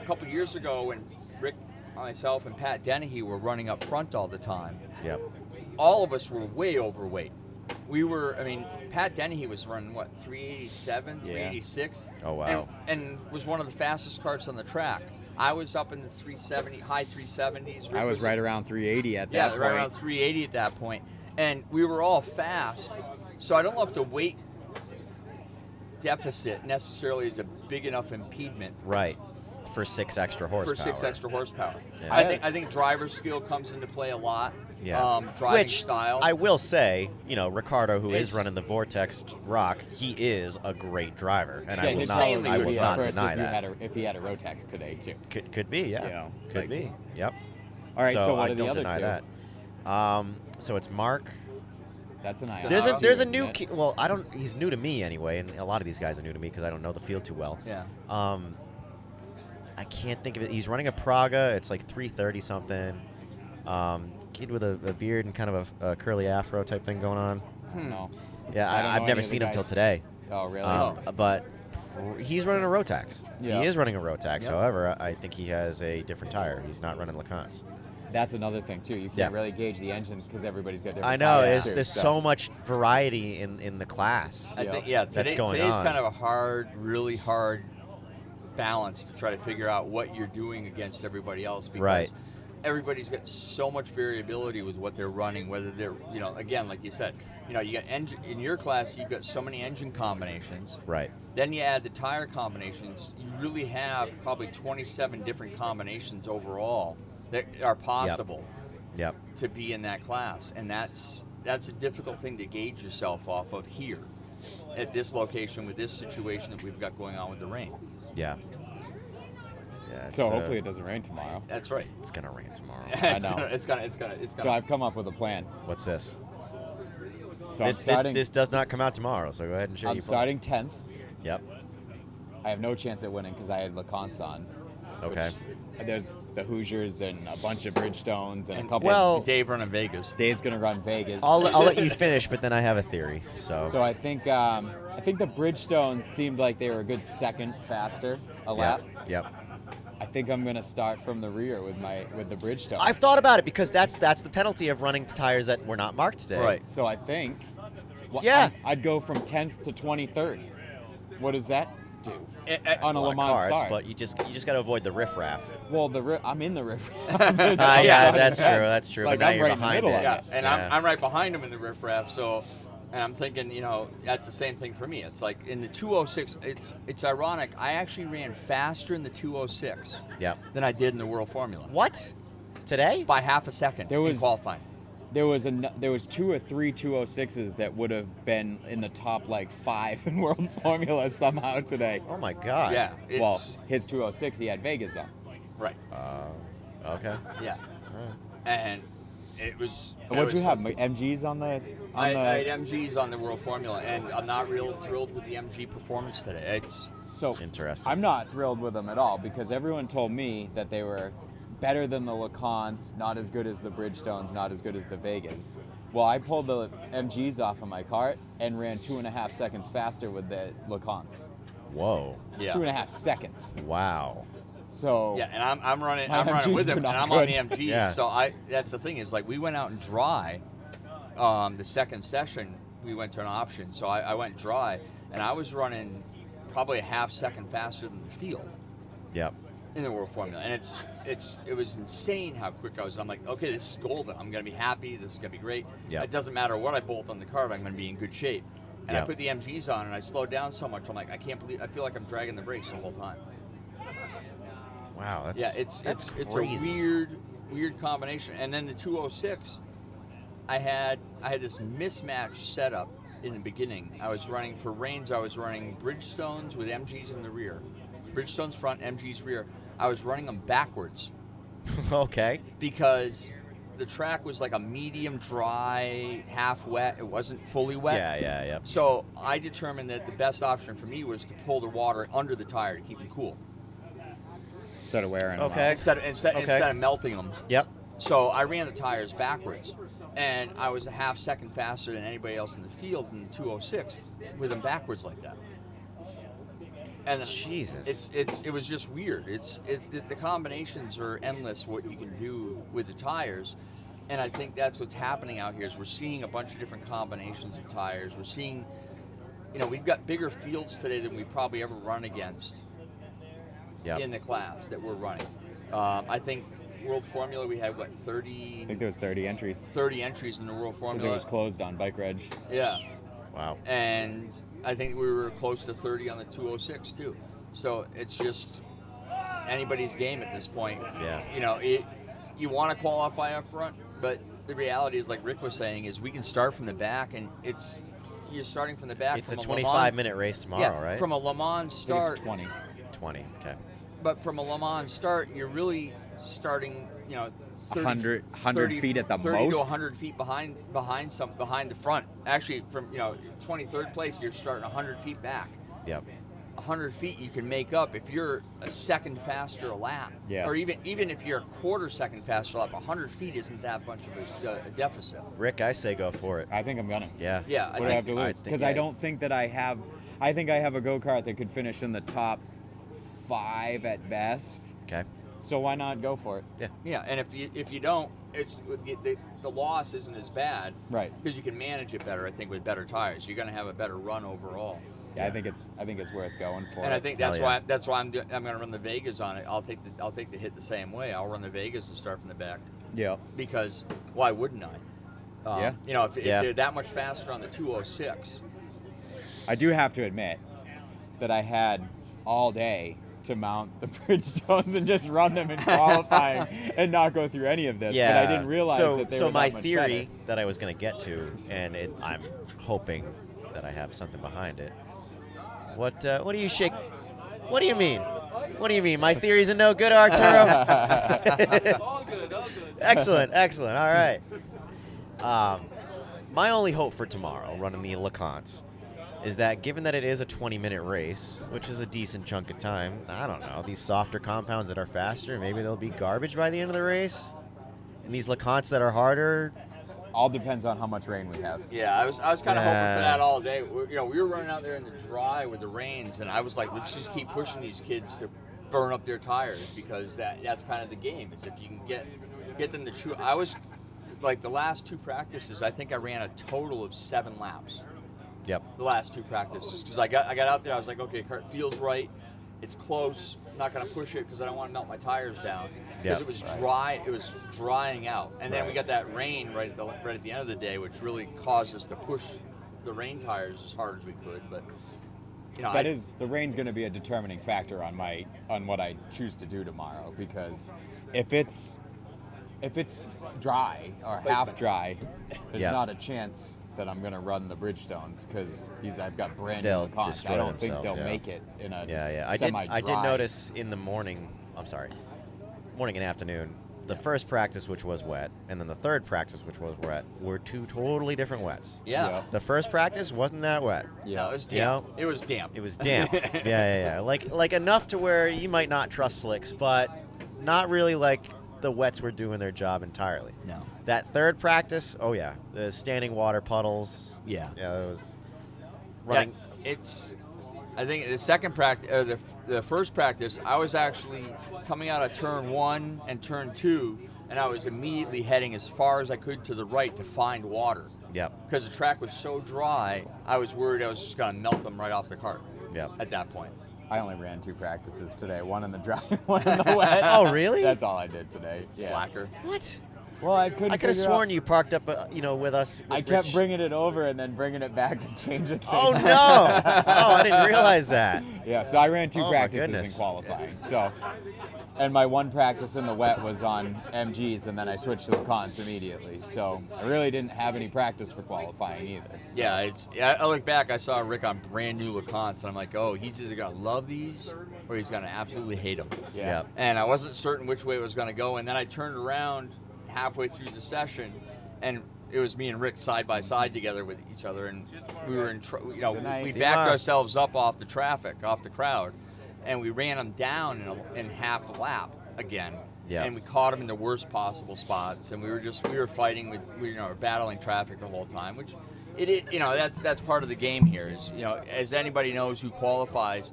couple years ago, when Rick, myself, and Pat Dennehy were running up front all the time, yep, all of us were way overweight. We were, Pat Dennehy was running, 387, 386? Oh, wow. And was one of the fastest carts on the track. I was up in the 370, high 370s. I was right around 380 at that point. Yeah, right around 380 at that point. And we were all fast. So I don't know if the weight deficit necessarily is a big enough impediment. Right. For 6 extra horsepower. For 6 extra horsepower. Yeah. I think driver's skill comes into play a lot. Yeah. Driving Which, style. I will say, Ricardo, who is running the Vortex Rock, he is a great driver, and I will not deny that. If he had a Rotax today too. Could be, yeah. Could be. Yep. All right. So what I are the don't other deny two? that. So it's Mark. That's an eye. There's a new. Well, I don't. He's new to me anyway, and a lot of these guys are new to me because I don't know the field too well. Yeah. I can't think of it. He's running a Praga. It's like 330 something. Kid with a beard and kind of a curly afro type thing going on. No. Yeah, I've never seen him till today. Oh, really? But he's running a Rotax. Yeah. He is running a Rotax. Yep. However, I think he has a different tire. He's not running LeConte. That's another thing too. You can't really gauge the engines because everybody's got different. I know. tires There's so much variety in the class. I think, that's going today's on. kind of a really hard balance to try to figure out what you're doing against everybody else, because everybody's got so much variability with what they're running, whether they're, again, like you said, you got engine in your class, you've got so many engine combinations. Right. Then you add the tire combinations, you really have probably 27 different combinations overall that are possible to be in that class. And that's a difficult thing to gauge yourself off of here at this location with this situation that we've got going on with the rain. Yeah. So hopefully it doesn't rain tomorrow. That's right. It's gonna rain tomorrow. I know. It's gonna. So I've come up with a plan. What's this? So this does not come out tomorrow. So go ahead and show. I'm starting 10th. Yep. I have no chance at winning because I had LeConte on. Okay. There's the Hoosiers, then a bunch of Bridgestones, and a couple. Well, Dave running Vegas. Dave's gonna run Vegas. I'll let you finish, but then I have a theory. So I think the Bridgestones seemed like they were a good second faster a lap. Yep. I think I'm gonna start from the rear with the Bridgestones. I've thought about it because that's the penalty of running tires that were not marked today. Right. So I think. I'd go from 10th to 23rd. What does that do on a Le Mans start? But you just got to avoid the riffraff. Well, I'm in the riffraff. Yeah, that's true. Like, but now I'm you're right in the behind middle it. of Yeah, and I'm right behind him in the riffraff. So, and I'm thinking, that's the same thing for me. It's like in the 206. It's ironic. I actually ran faster in the 206 than I did in the World Formula. What? Today? By half a second in qualifying. there was 2 or 3 206s that would have been in the top like 5 in World Formula somehow today. Oh my God. Yeah. Well, his 206 he had Vegas on. Right. Okay. Yeah. And it was. What'd you have? MGs on the? I had MGs on the World Formula, and I'm not real thrilled with the MG performance today. It's so interesting. I'm not thrilled with them at all because everyone told me that they were better than the Lacans, not as good as the Bridgestones, not as good as the Vegas. Well, I pulled the MGs off of my cart and ran 2.5 seconds faster with the Lacans. Whoa. Yeah. 2.5 seconds. Wow. So yeah, and I'm running MGs with him, were and not I'm good. on the MGs. Yeah. So that's the thing is like we went out and dry. The second session we went to an option, so I went dry, and I was running probably a half second faster than the field. Yep. In the World Formula, and it was insane how quick I was. I'm like, okay, this is golden. I'm gonna be happy. This is gonna be great. Yep. It doesn't matter what I bolt on the cart. I'm gonna be in good shape. And I Yep. put the MGs on, and I slowed down so much. I'm like, I can't believe. I feel like I'm dragging the brakes the whole time. Wow. That's Yeah, it's crazy. a weird combination. And then the 206, I had this mismatched setup in the beginning. I was running for reins. I was running Bridgestones with MGs in the rear, Bridgestones front, MGs rear. I was running them backwards Okay. because the track was like a medium dry, half wet. It wasn't fully wet. Yeah. So I determined that the best option for me was to pull the water under the tire to keep them cool instead of wearing them Okay. out. instead of melting them. Yep. So I ran the tires backwards, and I was a half second faster than anybody else in the field in the 206 with them backwards like that. And Jesus. It was just weird. The combinations are endless. What you can do with the tires, and I think that's what's happening out here. Is we're seeing a bunch of different combinations of tires. We're seeing, we've got bigger fields today than we've probably ever run against. Yep. In the class that we're running. I think World Formula we had 30. I think there was 30 entries. 30 entries in the World Formula. Because it was closed on Bike Reg. Yeah. Wow. And I think we were close to 30 on the 206 too. So it's just anybody's game at this point. Yeah. You want to qualify up front, but the reality is, like Rick was saying, is we can start from the back, and you're starting from the back. It's from a Le Mans. 25-minute race tomorrow, right? From a Le Mans start. I think it's 20. 20. Okay. But from a Le Mans start, you're really starting, 100 30 feet at the 30 most? to 100 feet behind the front. Actually, from 23rd place, you're starting 100 feet back. Yep. 100 feet you can make up if you're a second faster a lap. Yeah. Or even if you're a quarter second faster lap, 100 feet isn't that much of a deficit. Rick, I say go for it. I think I'm gonna. Yeah. Yeah, What do I have to lose? Because I yeah. don't think that I have. I think I have a go-kart that could finish in the top 5 at best. Okay. So why not go for it? Yeah. Yeah, and if you don't, it's the loss isn't as bad. Right. Because you can manage it better, I think, with better tires. You're going to have a better run overall. Yeah, I think it's worth going for. And it. I think Hell that's why I'm going to run the Vegas on it. I'll take the hit the same way. I'll run the Vegas and start from the back. Yeah. Because why wouldn't I? Yeah. If they're that much faster on the 206. I do have to admit that I had all day to mount the Bridgestones and just run them in qualifying and not go through any of this. Yeah. But I didn't realize that they so were my that much theory better. that I was going to get to, and I'm hoping that I have something behind it. What do you shake? What do you mean? What do you mean? My theories are no good, Arturo? All good. Excellent. All right. My only hope for tomorrow, running the Lacans, is that given that it is a 20-minute race, which is a decent chunk of time, I don't know, these softer compounds that are faster, maybe they'll be garbage by the end of the race. And these Lacans that are harder, All depends on how much rain we have. Yeah, I was kind of hoping for that all day. We were running out there in the dry with the rains, and I was like, let's just keep pushing these kids to burn up their tires, because that's kind of the game. Is if you can get them to chew. I was like, the last 2 practices, I think I ran a total of 7 laps. Yep. The last 2 practices, because I got out there, I was like, okay, kart feels right, it's close. I'm not gonna push it because I don't want to melt my tires down. Because Yep. it was dry, it was drying out, and then we got that rain right at the end of the day, which really caused us to push the rain tires as hard as we could. But the rain's going to be a determining factor on what I choose to do tomorrow, because if it's if it's dry or half dry, there's Yeah. not a chance that I'm gonna run the Bridgestones because I've got brand They'll new Lacans. destroy I don't think themselves, they'll yeah. make it in a Yeah. semi-dry. I did notice in the morning. I'm sorry, morning and afternoon. The first practice, which was wet, and then the third practice, which was wet, were two totally different wets. Yeah. The first practice wasn't that wet. No, it was You damp. know? It was damp. It was damp. yeah. Like enough to where you might not trust slicks, but not really like the wets were doing their job entirely. No. That third practice, oh yeah, the standing water puddles. Yeah. Yeah, it was running. Yeah, I think the second practice, the first practice, I was actually coming out of turn 1 and turn 2, and I was immediately heading as far as I could to the right to find water. Yep. Because the track was so dry, I was worried I was just going to melt them right off the cart. Yep. At that point. I only ran 2 practices today, one in the dry, one in the wet. Oh, really? That's all I did today. Yeah. Slacker. What? Well, I couldn't. I could have figure sworn out- you parked up, with us. With I kept Rich. bringing it over and then bringing it back and changing things. Oh no! Oh, I didn't realize that. Yeah, so I ran 2 Oh, my practices in goodness. qualifying. So, and my one practice in the wet was on MGs, and then I switched to Lacans immediately. So I really didn't have any practice for qualifying either. So. Yeah, I look back, I saw Rick on brand new Lacans, and I'm like, oh, he's either going to love these or he's going to absolutely hate them. Yeah. And I wasn't certain which way it was going to go, and then I turned around halfway through the session, and it was me and Rick side by side together with each other, and we were we backed ourselves up off the traffic, off the crowd, and we ran them down in half a lap again. Yeah. And we caught them in the worst possible spots, and we were fighting with, battling traffic the whole time, which that's part of the game here. Is as anybody knows who qualifies,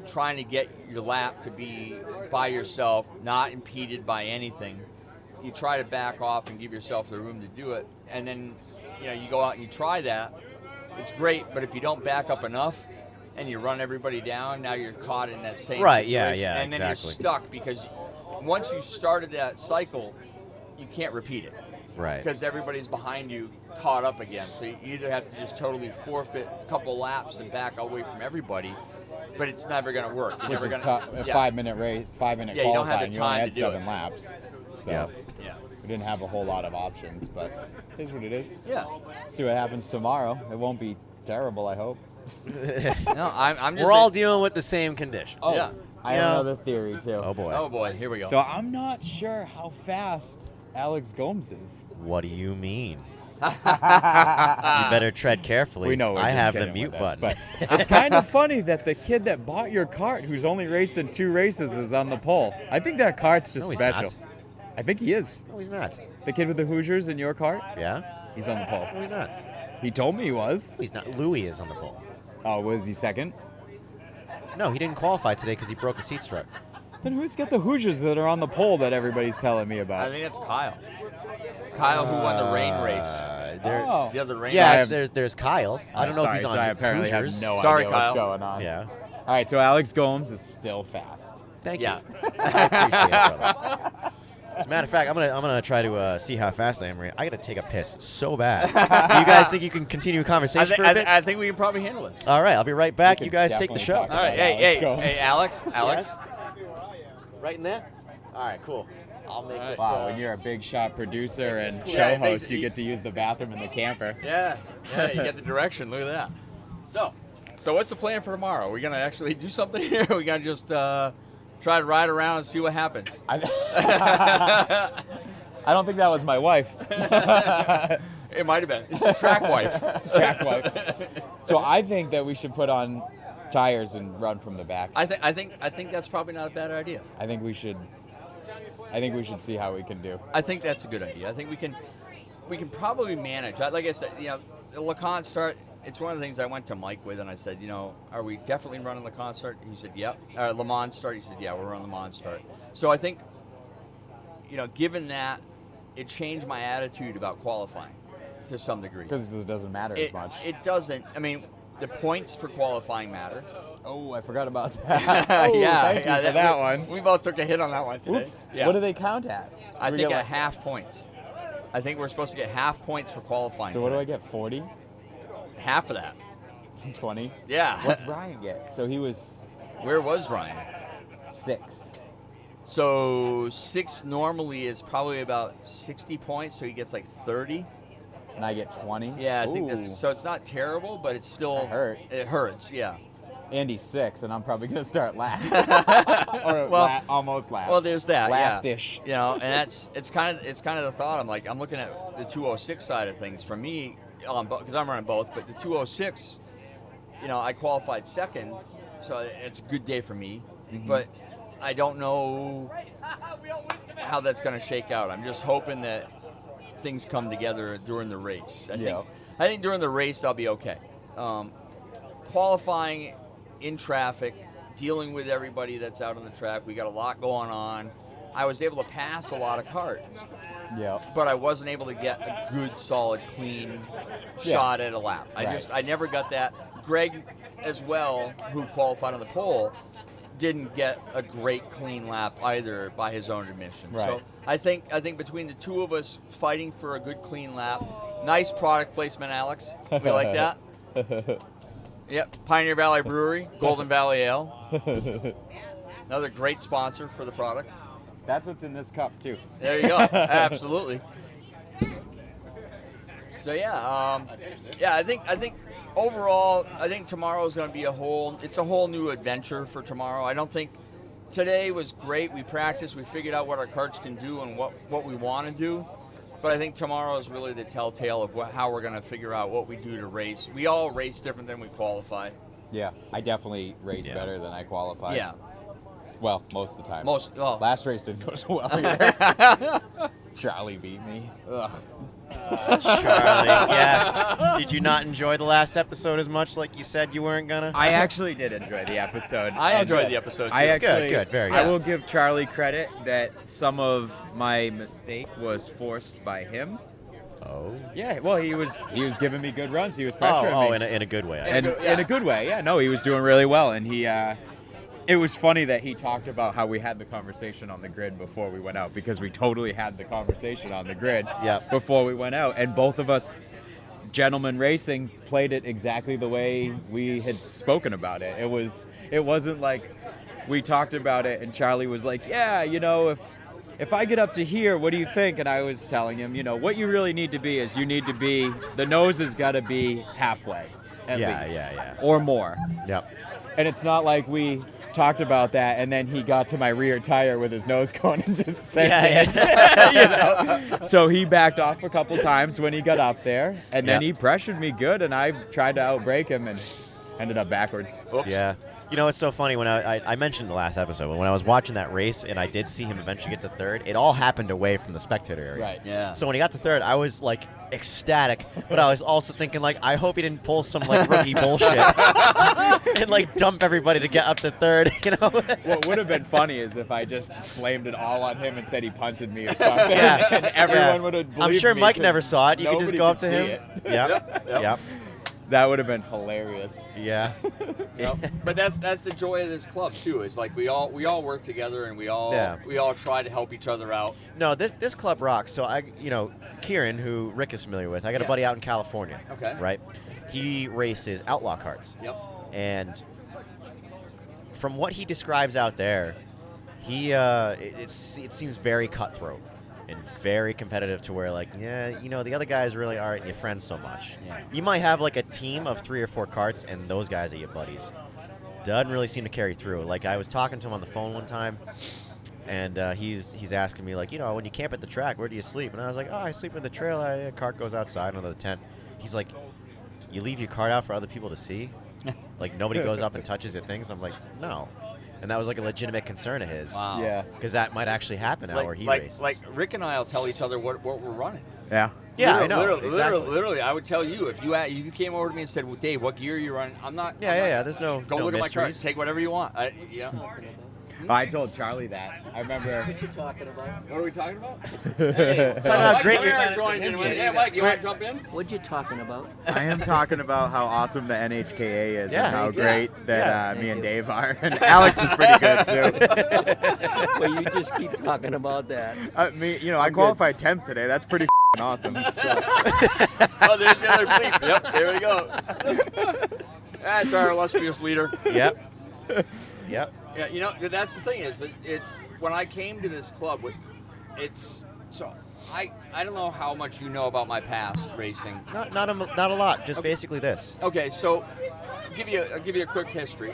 trying to get your lap to be by yourself, not impeded by anything. You try to back off and give yourself the room to do it, and then you go out and you try that. It's great, but if you don't back up enough and you run everybody down, now you're caught in that same Right, situation. yeah, and then you're exactly. stuck because once you started that cycle, you can't repeat it. Right. Because everybody's behind you caught up again. So you either have to just totally forfeit a couple laps and back away from everybody, but it's never going to work. You're Which never is gonna, a 5-minute race, 5-minute Yeah, you don't have qualifying. the You only time had to do 7 it. laps. So Yeah. we didn't have a whole lot of options, but it is what it is. Yeah. See what happens tomorrow. It won't be terrible, I hope. No, I'm just We're all dealing with the same condition. Oh, Yeah. I Yeah. have another theory, too. Oh boy. Oh boy, here we go. So I'm not sure how fast Alex Gomes is. What do you mean? You better tread carefully. We know we're I just have the kidding mute with us, button. but it's kind of funny that the kid that bought your cart, who's only raced in 2 races, is on the pole. I think that cart's just No, he's special. not. I think he is. No, he's not. The kid with the Hoosiers in your cart, Yeah? he's on the pole. No, he's not. He told me he was. He's not. Louis is on the pole. Oh, was he second? No, he didn't qualify today because he broke a seat strut. Then who's got the Hoosiers that are on the pole that everybody's telling me I about? think that's Kyle. Kyle, who won the rain race. Oh. The other rain Yeah, race. there's Kyle. I don't know Sorry, if he's on so I apparently Hoosiers. have no Sorry, idea what's Kyle. going on. Yeah. All right, so Alex Gomes is still fast. Thank Yeah. you. I appreciate it, brother. As a matter of fact, I'm gonna try to see how fast I am. I gotta take a piss so bad. Do you guys think you can continue a conversation for a bit? I think we can probably handle this. All right, I'll be right back. We You can guys take the definitely show. talk All right, Alex Gomes. hey, Alex. Right in there. All right, cool. I'll make this. Wow, when you're a big shot producer and cool. show Yeah, host, you basically. get to use the bathroom in the camper. Yeah, you get the direction. Look at that. So what's the plan for tomorrow? Are we gonna actually do something here? Or are we gonna just try to ride around and see what happens? I don't think that was my wife. It might have been. It's a track wife. Track wife. So I think that we should put on tires and run from the back. I think that's probably not a bad idea. I think we should see how we can do. I think that's a good idea. I think we can probably manage. Like I said, the LeConte start. It's one of the things I went to Mike with, and I said, are we definitely running LeConte start? He said, yep. Le Mans start. He said, yeah, we're running Le Mans start. So I think, given that, it changed my attitude about qualifying to some degree. Because it doesn't matter as much. It doesn't. I mean, the points for qualifying matter. Oh, I forgot about that. Thank you for that one. We both took a hit on that one today. Oops. Yeah. What do they count at? I We think get at half points. I think we're supposed to get half points for qualifying. So what do I today. get? 40? Half of that. 20? Yeah. What's Ryan get? So he was Where was Ryan? 6. So 6 normally is probably about 60 points, so he gets like 30. And I get 20. Yeah, I think Ooh. that's so. It's not terrible, but it's still That hurts. It hurts, yeah. Andy's 6, and I'm probably gonna start last. Or Well, almost last. Well, there's that. Last-ish. Yeah. And it's kind of the thought. I'm looking at the 206 side of things. For me, because I'm running both, but the 206, I qualified second, so it's a good day for me. Mm-hmm. But I don't know how that's going to shake out. I'm just hoping that things come together during the race. I think during the race I'll be okay. Qualifying in traffic, dealing with everybody that's out on the track, we got a lot going on. I was able to pass a lot of carts. Yeah. But I wasn't able to get a good, solid, clean shot at a lap. I never got that. Greg, as well, who qualified on the pole, didn't get a great, clean lap either, by his own admission. Right. So I think between the two of us fighting for a good, clean lap, nice product placement, Alex. We like that. Yep. Pioneer Valley Brewery, Golden Valley Ale. Another great sponsor for the product. That's what's in this cup too. There you go. Absolutely. So I think overall, I think tomorrow's going to be a whole new adventure for tomorrow. I don't think today was great. We practiced, we figured out what our carts can do and what we want to do. But I think tomorrow is really the telltale of how we're going to figure out what we do to race. We all race different than we qualify. Yeah, I definitely race better than I qualify. Yeah. Well, most of the time. Last race didn't go so well either. Charlie beat me. Ugh. Charlie, yeah. Did you not enjoy the last episode as much like you said you weren't gonna? I actually did enjoy the episode. I enjoyed the episode too. I actually, good, very good. I will give Charlie credit that some of my mistake was forced by him. Oh. Yeah, well, he was giving me good runs. He was pressuring me. In a good way. And in a good way, yeah. No, he was doing really well, and he. It was funny that he talked about how we had the conversation on the grid before we went out, because we totally had the conversation on the grid before we went out, and both of us, gentlemen racing, played it exactly the way we had spoken about it. It wasn't like we talked about it and Charlie was like, yeah, if I get up to here, what do you think? And I was telling him, what you really need to be is the nose has got to be halfway at least. Or more. Yep. And it's not like we talked about that and then he got to my rear tire with his nose going and just sent it. So he backed off a couple times when he got up there, and then he pressured me good, and I tried to outbrake him and ended up backwards. Oops. Yeah. It's so funny when I mentioned in the last episode, when I was watching that race and I did see him eventually get to third, it all happened away from the spectator area. Right. Yeah. So when he got to third, I was like ecstatic, but I was also thinking like, I hope he didn't pull some like rookie bullshit and like dump everybody to get up to third. What would have been funny is if I just flamed it all on him and said he punted me or something, and everyone would have believed me. I'm sure Mike never saw it. You could just go up to him. Yep. That would have been hilarious. Yeah. But that's the joy of this club too. It's like we all work together and we all try to help each other out. No, this club rocks. So Kieran, who Rick is familiar with, I got a buddy out in California. Okay. Right. He races outlaw carts. Yep. And from what he describes out there, it seems very cutthroat and very competitive to where the other guys really aren't your friends so much. Yeah. You might have like a team of 3 or 4 carts and those guys are your buddies. Doesn't really seem to carry through. Like I was talking to him on the phone one time and he's asking me like, when you camp at the track, where do you sleep? And I was like, I sleep in the trailer. A cart goes outside under the tent. He's like, you leave your cart out for other people to see? Like nobody goes up and touches your things? I'm like, no. And that was like a legitimate concern of his. Wow. Yeah. Because that might actually happen out where he races. Like Rick and I will tell each other what we're running. Yeah. Yeah, I know. Exactly. Literally, I would tell you if you came over to me and said, "Well, Dave, what gear are you running?" I'm not. Yeah. There's no Go look at my car. mysteries. Take whatever you want. I told Charlie that. I remember. What you talking about? What are we talking about? How great Mike joined in. Yeah, Mike, you want to jump in? What you talking about? I am talking about how awesome the NHKA is and how great that me and Dave are. And Alex is pretty good too. Well, you just keep talking about that. I qualified 10th today. That's pretty awesome. Oh, there's the other bleep. Yep, there we go. That's our illustrious leader. Yep. Yep. Yeah, you know, that's the thing is that it's when I came to this club with, it's so I don't know how much you know about my past racing. Not a lot. Just basically this. Okay, so I'll give you a quick history.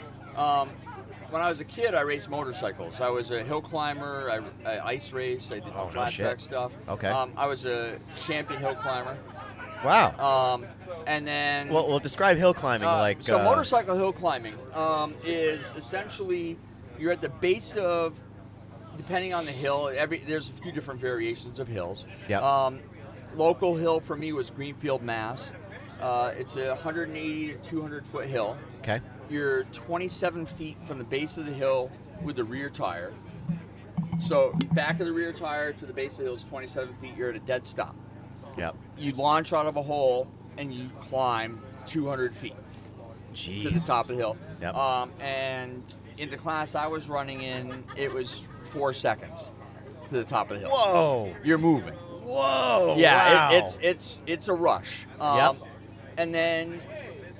When I was a kid, I raced motorcycles. I was a hill climber. I ice race. I did some flat track stuff. Okay. I was a champion hill climber. Wow. And then Well, describe hill climbing so motorcycle hill climbing is essentially you're at the base of, depending on the hill. There's a few different variations of hills. Yeah. Local hill for me was Greenfield, Mass. It's a 180 to 200 foot hill. Okay. You're 27 feet from the base of the hill with the rear tire. So back of the rear tire to the base of the hill is 27 feet. You're at a dead stop. Yep. You launch out of a hole and you climb 200 feet to the top of the hill. Yep. And in the class I was running in, it was 4 seconds to the top of the hill. Whoa! You're moving. Whoa! Yeah, wow. it's a rush. Yep. And then,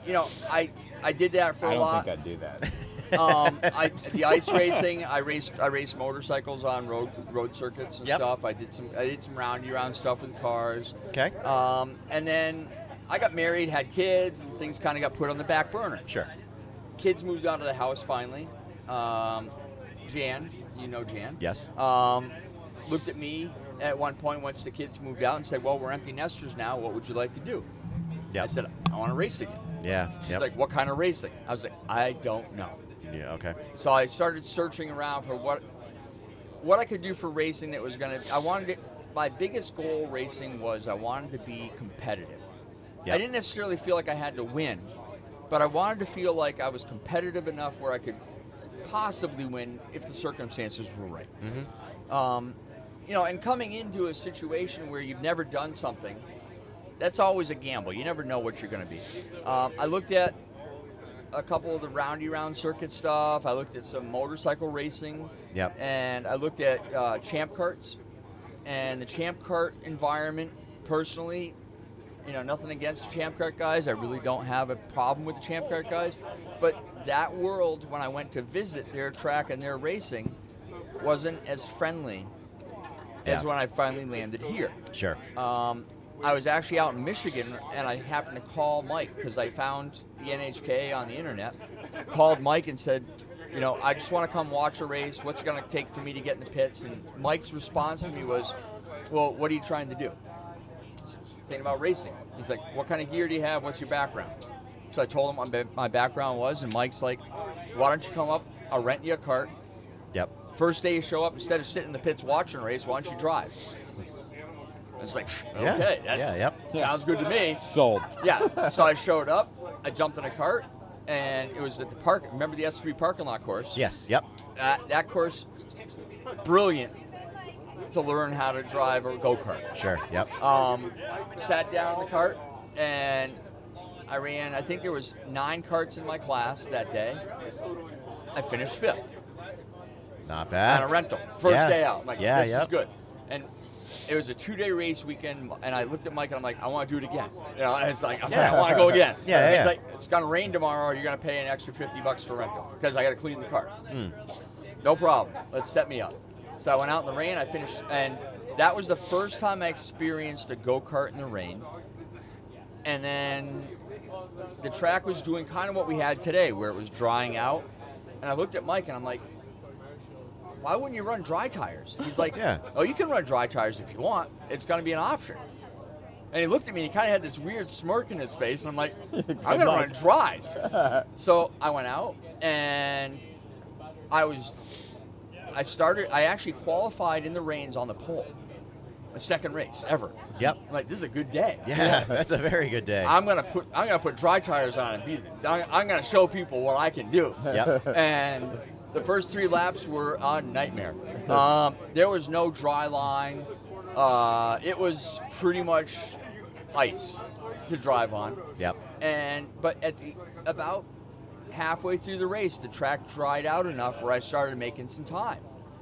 you know, I did that for a lot. I don't think I'd do that. The ice racing, I raced motorcycles on road circuits and stuff. I did some round stuff with cars. Okay. And then I got married, had kids, and things kind of got put on the back burner. Sure. Kids moved out of the house finally. Jan, you know Jan. Yes. Looked at me at one point once the kids moved out and said, "Well, we're empty nesters now. What would you like to do?" Yep. I said, "I want to race again." Yeah. She's like, "What kind of racing?" I was like, "I don't know." Yeah. Okay. So I started searching around for what I could do for racing that was going to. My biggest goal racing was I wanted to be competitive. Yep. I didn't necessarily feel like I had to win, but I wanted to feel like I was competitive enough where I could possibly win if the circumstances were right. Mm-hmm. You know, and coming into a situation where you've never done something, that's always a gamble. You never know what you're going to be. I looked at a couple of the round circuit stuff. I looked at some motorcycle racing. Yep. And I looked at champ carts. And the champ cart environment, personally, you know, nothing against the champ cart guys. I really don't have a problem with the champ cart guys. But that world, when I went to visit their track and their racing, wasn't as friendly as when I finally landed here. Sure. I was actually out in Michigan, and I happened to call Mike because I found the NHK on the internet. Called Mike and said, you know, I just want to come watch a race. What's it going to take for me to get in the pits? And Mike's response to me was, well, what are you trying to do? Thinking about racing. He's like, what kind of gear do you have? What's your background? So I told him what my background was, and Mike's like, why don't you come up? I'll rent you a cart. Yep. First day you show up, instead of sitting in the pits watching a race, why don't you drive? It's like, okay, sounds good to me. Sold. Yeah, so I showed up, I jumped in a cart, and it was at the park. Remember the S3 parking lot course? Yes, yep. That course, brilliant to learn how to drive a go-kart. Sure, yep. Sat down in the cart, and I ran, I think there was 9 carts in my class that day. I finished 5th. Not bad. On a rental. First day out. I'm like, this is good. And it was a 2-day race weekend, and I looked at Mike, and I'm like, I want to do it again. You know, and it's like, okay, I want to go again. He's like, it's going to rain tomorrow, you're going to pay an extra $50 for rental, because I got to clean the car. No problem. Let's set me up. So I went out in the rain, I finished, and that was the first time I experienced a go-kart in the rain. And then the track was doing kind of what we had today, where it was drying out. And I looked at Mike, and I'm like, why wouldn't you run dry tires? He's like, oh, you can run dry tires if you want. It's going to be an option. And he looked at me, and he kind of had this weird smirk in his face, and I'm like, I'm going to run dries. So I went out, and I actually qualified in the rains on the pole. My second race ever. Yep. I'm like, this is a good day. Yeah, that's a very good day. I'm gonna put dry tires on and I'm gonna show people what I can do. Yep. And the first 3 laps were a nightmare. There was no dry line. It was pretty much ice to drive on. Yep. But about halfway through the race, the track dried out enough where I started making some time,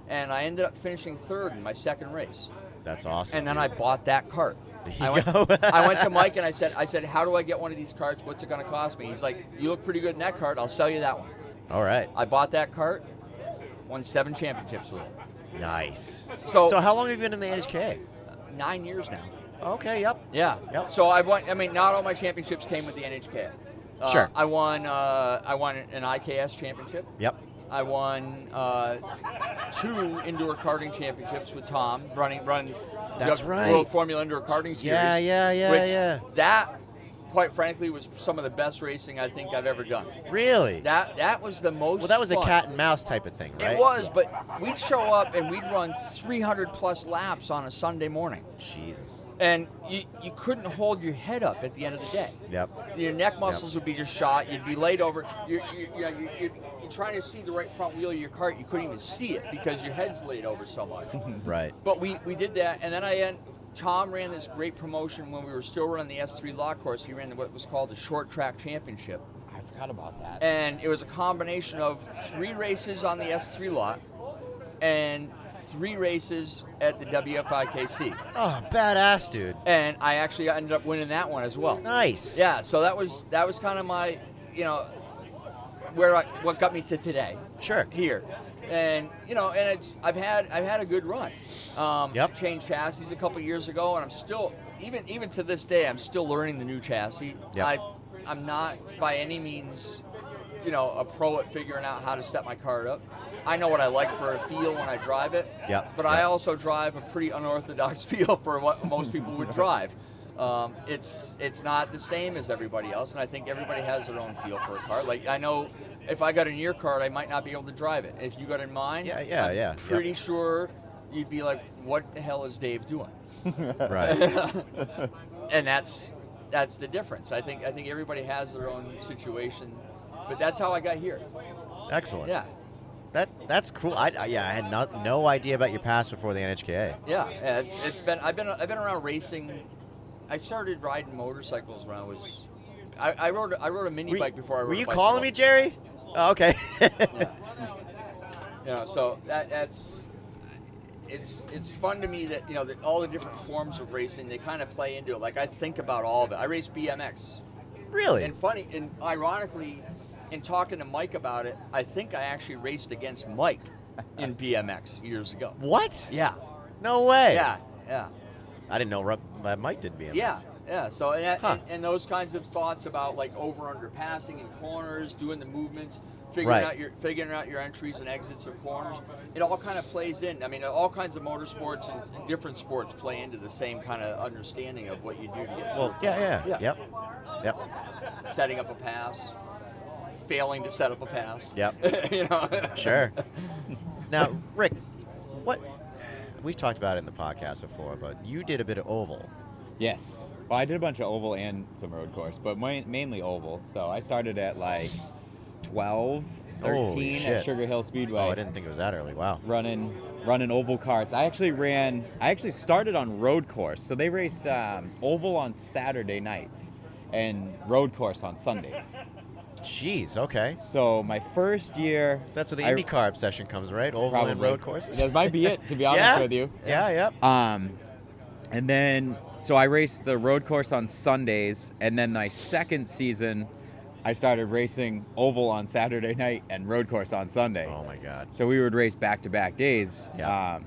and I ended up finishing 3rd in my second race. That's awesome. And then I bought that cart. I went to Mike and I said, how do I get one of these carts? What's it going to cost me? He's like, you look pretty good in that cart. I'll sell you that one. All right. I bought that cart, won 7 championships with it. Nice. So how long have you been in the NHK? 9 years now. Okay, yep. Yeah. Yep. So I've won. I mean, not all my championships came with the NHK. Sure. I won an IKS championship. Yep. I won 2 indoor karting championships with Tom, running That's the right. World Formula Indoor Karting Series. Yeah. That, quite frankly, was some of the best racing I think I've ever done. Really? That was the most. Well, that was fun. a cat and mouse type of thing, right? It was, but we'd show up and we'd run 300 plus laps on a Sunday morning. Jesus. And you couldn't hold your head up at the end of the day. Yep. Your neck muscles would be just shot. You'd be laid over. You're trying to see the right front wheel of your cart. You couldn't even see it because your head's laid over so much. Right. But we did that, and then Tom ran this great promotion when we were still running the S3 lot course. He ran what was called the Short Track Championship. I forgot about that. And it was a combination of 3 races on the S3 lot and 3 races at the WFIKC. Oh, badass, dude. And I actually ended up winning that one as well. Nice. Yeah, so that was kind of my, what got me to today. Sure. Here. And and I've had a good run. Yep. Changed chassis a couple years ago, and I'm still even to this day I'm still learning the new chassis. Yep. I'm not by any means a pro at figuring out how to set my cart up. I know what I like for a feel when I drive it. Yep. But I also drive a pretty unorthodox feel for what most people would drive. It's not the same as everybody else, and I think everybody has their own feel for a car. Like, I know if I got in your cart, I might not be able to drive it. If you got in mine, I'm pretty sure you'd be like, what the hell is Dave doing? Right. And that's the difference. I think everybody has their own situation, but that's how I got here. Excellent. Yeah. That's cool. I had no idea about your past before the NHKA. Yeah, I've been around racing. I started riding motorcycles when I rode a mini bike before I rode a bicycle. Were you calling me Jerry? Oh, okay. So it's fun to me that that all the different forms of racing, they kind of play into it. Like, I think about all of it. I race BMX. Really? And ironically, in talking to Mike about it, I think I actually raced against Mike in BMX years ago. What? Yeah. No way. Yeah. I didn't know Mike did BMX. Yeah. So and those kinds of thoughts about like over/under passing in corners, doing the movements, figuring out your entries and exits of corners. It all kind of plays in. I mean, all kinds of motorsports and different sports play into the same kind of understanding of what you do to get. Well, yeah. Yep. Setting up a pass, failing to set up a pass. Yep. Sure. Now, Rick, we've talked about it in the podcast before, but you did a bit of oval. Yes. Well, I did a bunch of oval and some road course, but mainly oval. So I started at like 12, 13 at Sugar Hill Speedway. Oh, I didn't think it was that early. Wow. Running oval karts. I actually started on road course. So they raced oval on Saturday nights and road course on Sundays. Jeez, okay. So my first year... So that's where the IndyCar obsession comes, right? Oval probably. and road courses? That might be it, to be honest with you. Yeah, yep. And then, so I raced the road course on Sundays, and then my second season, I started racing oval on Saturday night and road course on Sunday. Oh, my God. So we would race back-to-back days, yeah.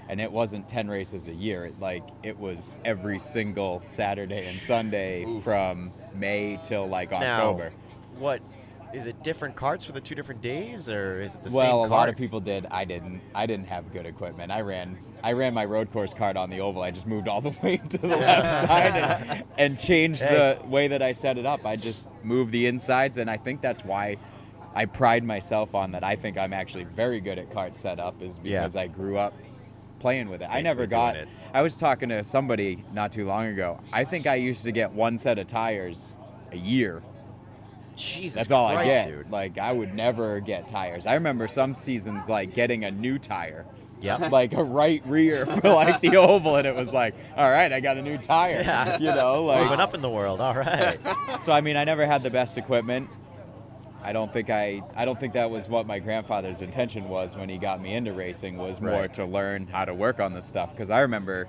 And it wasn't 10 races a year. It was every single Saturday and Sunday from May till, October. What is it? Different carts for the 2 different days, or is it the same Well, cart? a lot of people did. I didn't have good equipment. I ran my road course cart on the oval. I just moved all the way to the left side and changed the way that I set it up. I just moved the insides, and I think that's why I pride myself on that. I think I'm actually very good at cart setup, is because I grew up playing with it. I never got it. I was talking to somebody not too long ago. I think I used to get 1 set of tires a year. Jesus That's all Christ, I get. Dude. I would never get tires. I remember some seasons getting a new tire. Yeah. Like a right rear for the oval, and it was all right, I got a new tire. Yeah. Moving up in the world. All right. So I never had the best equipment. I don't think that was what my grandfather's intention was when he got me into racing, was more to learn how to work on this stuff. Because I remember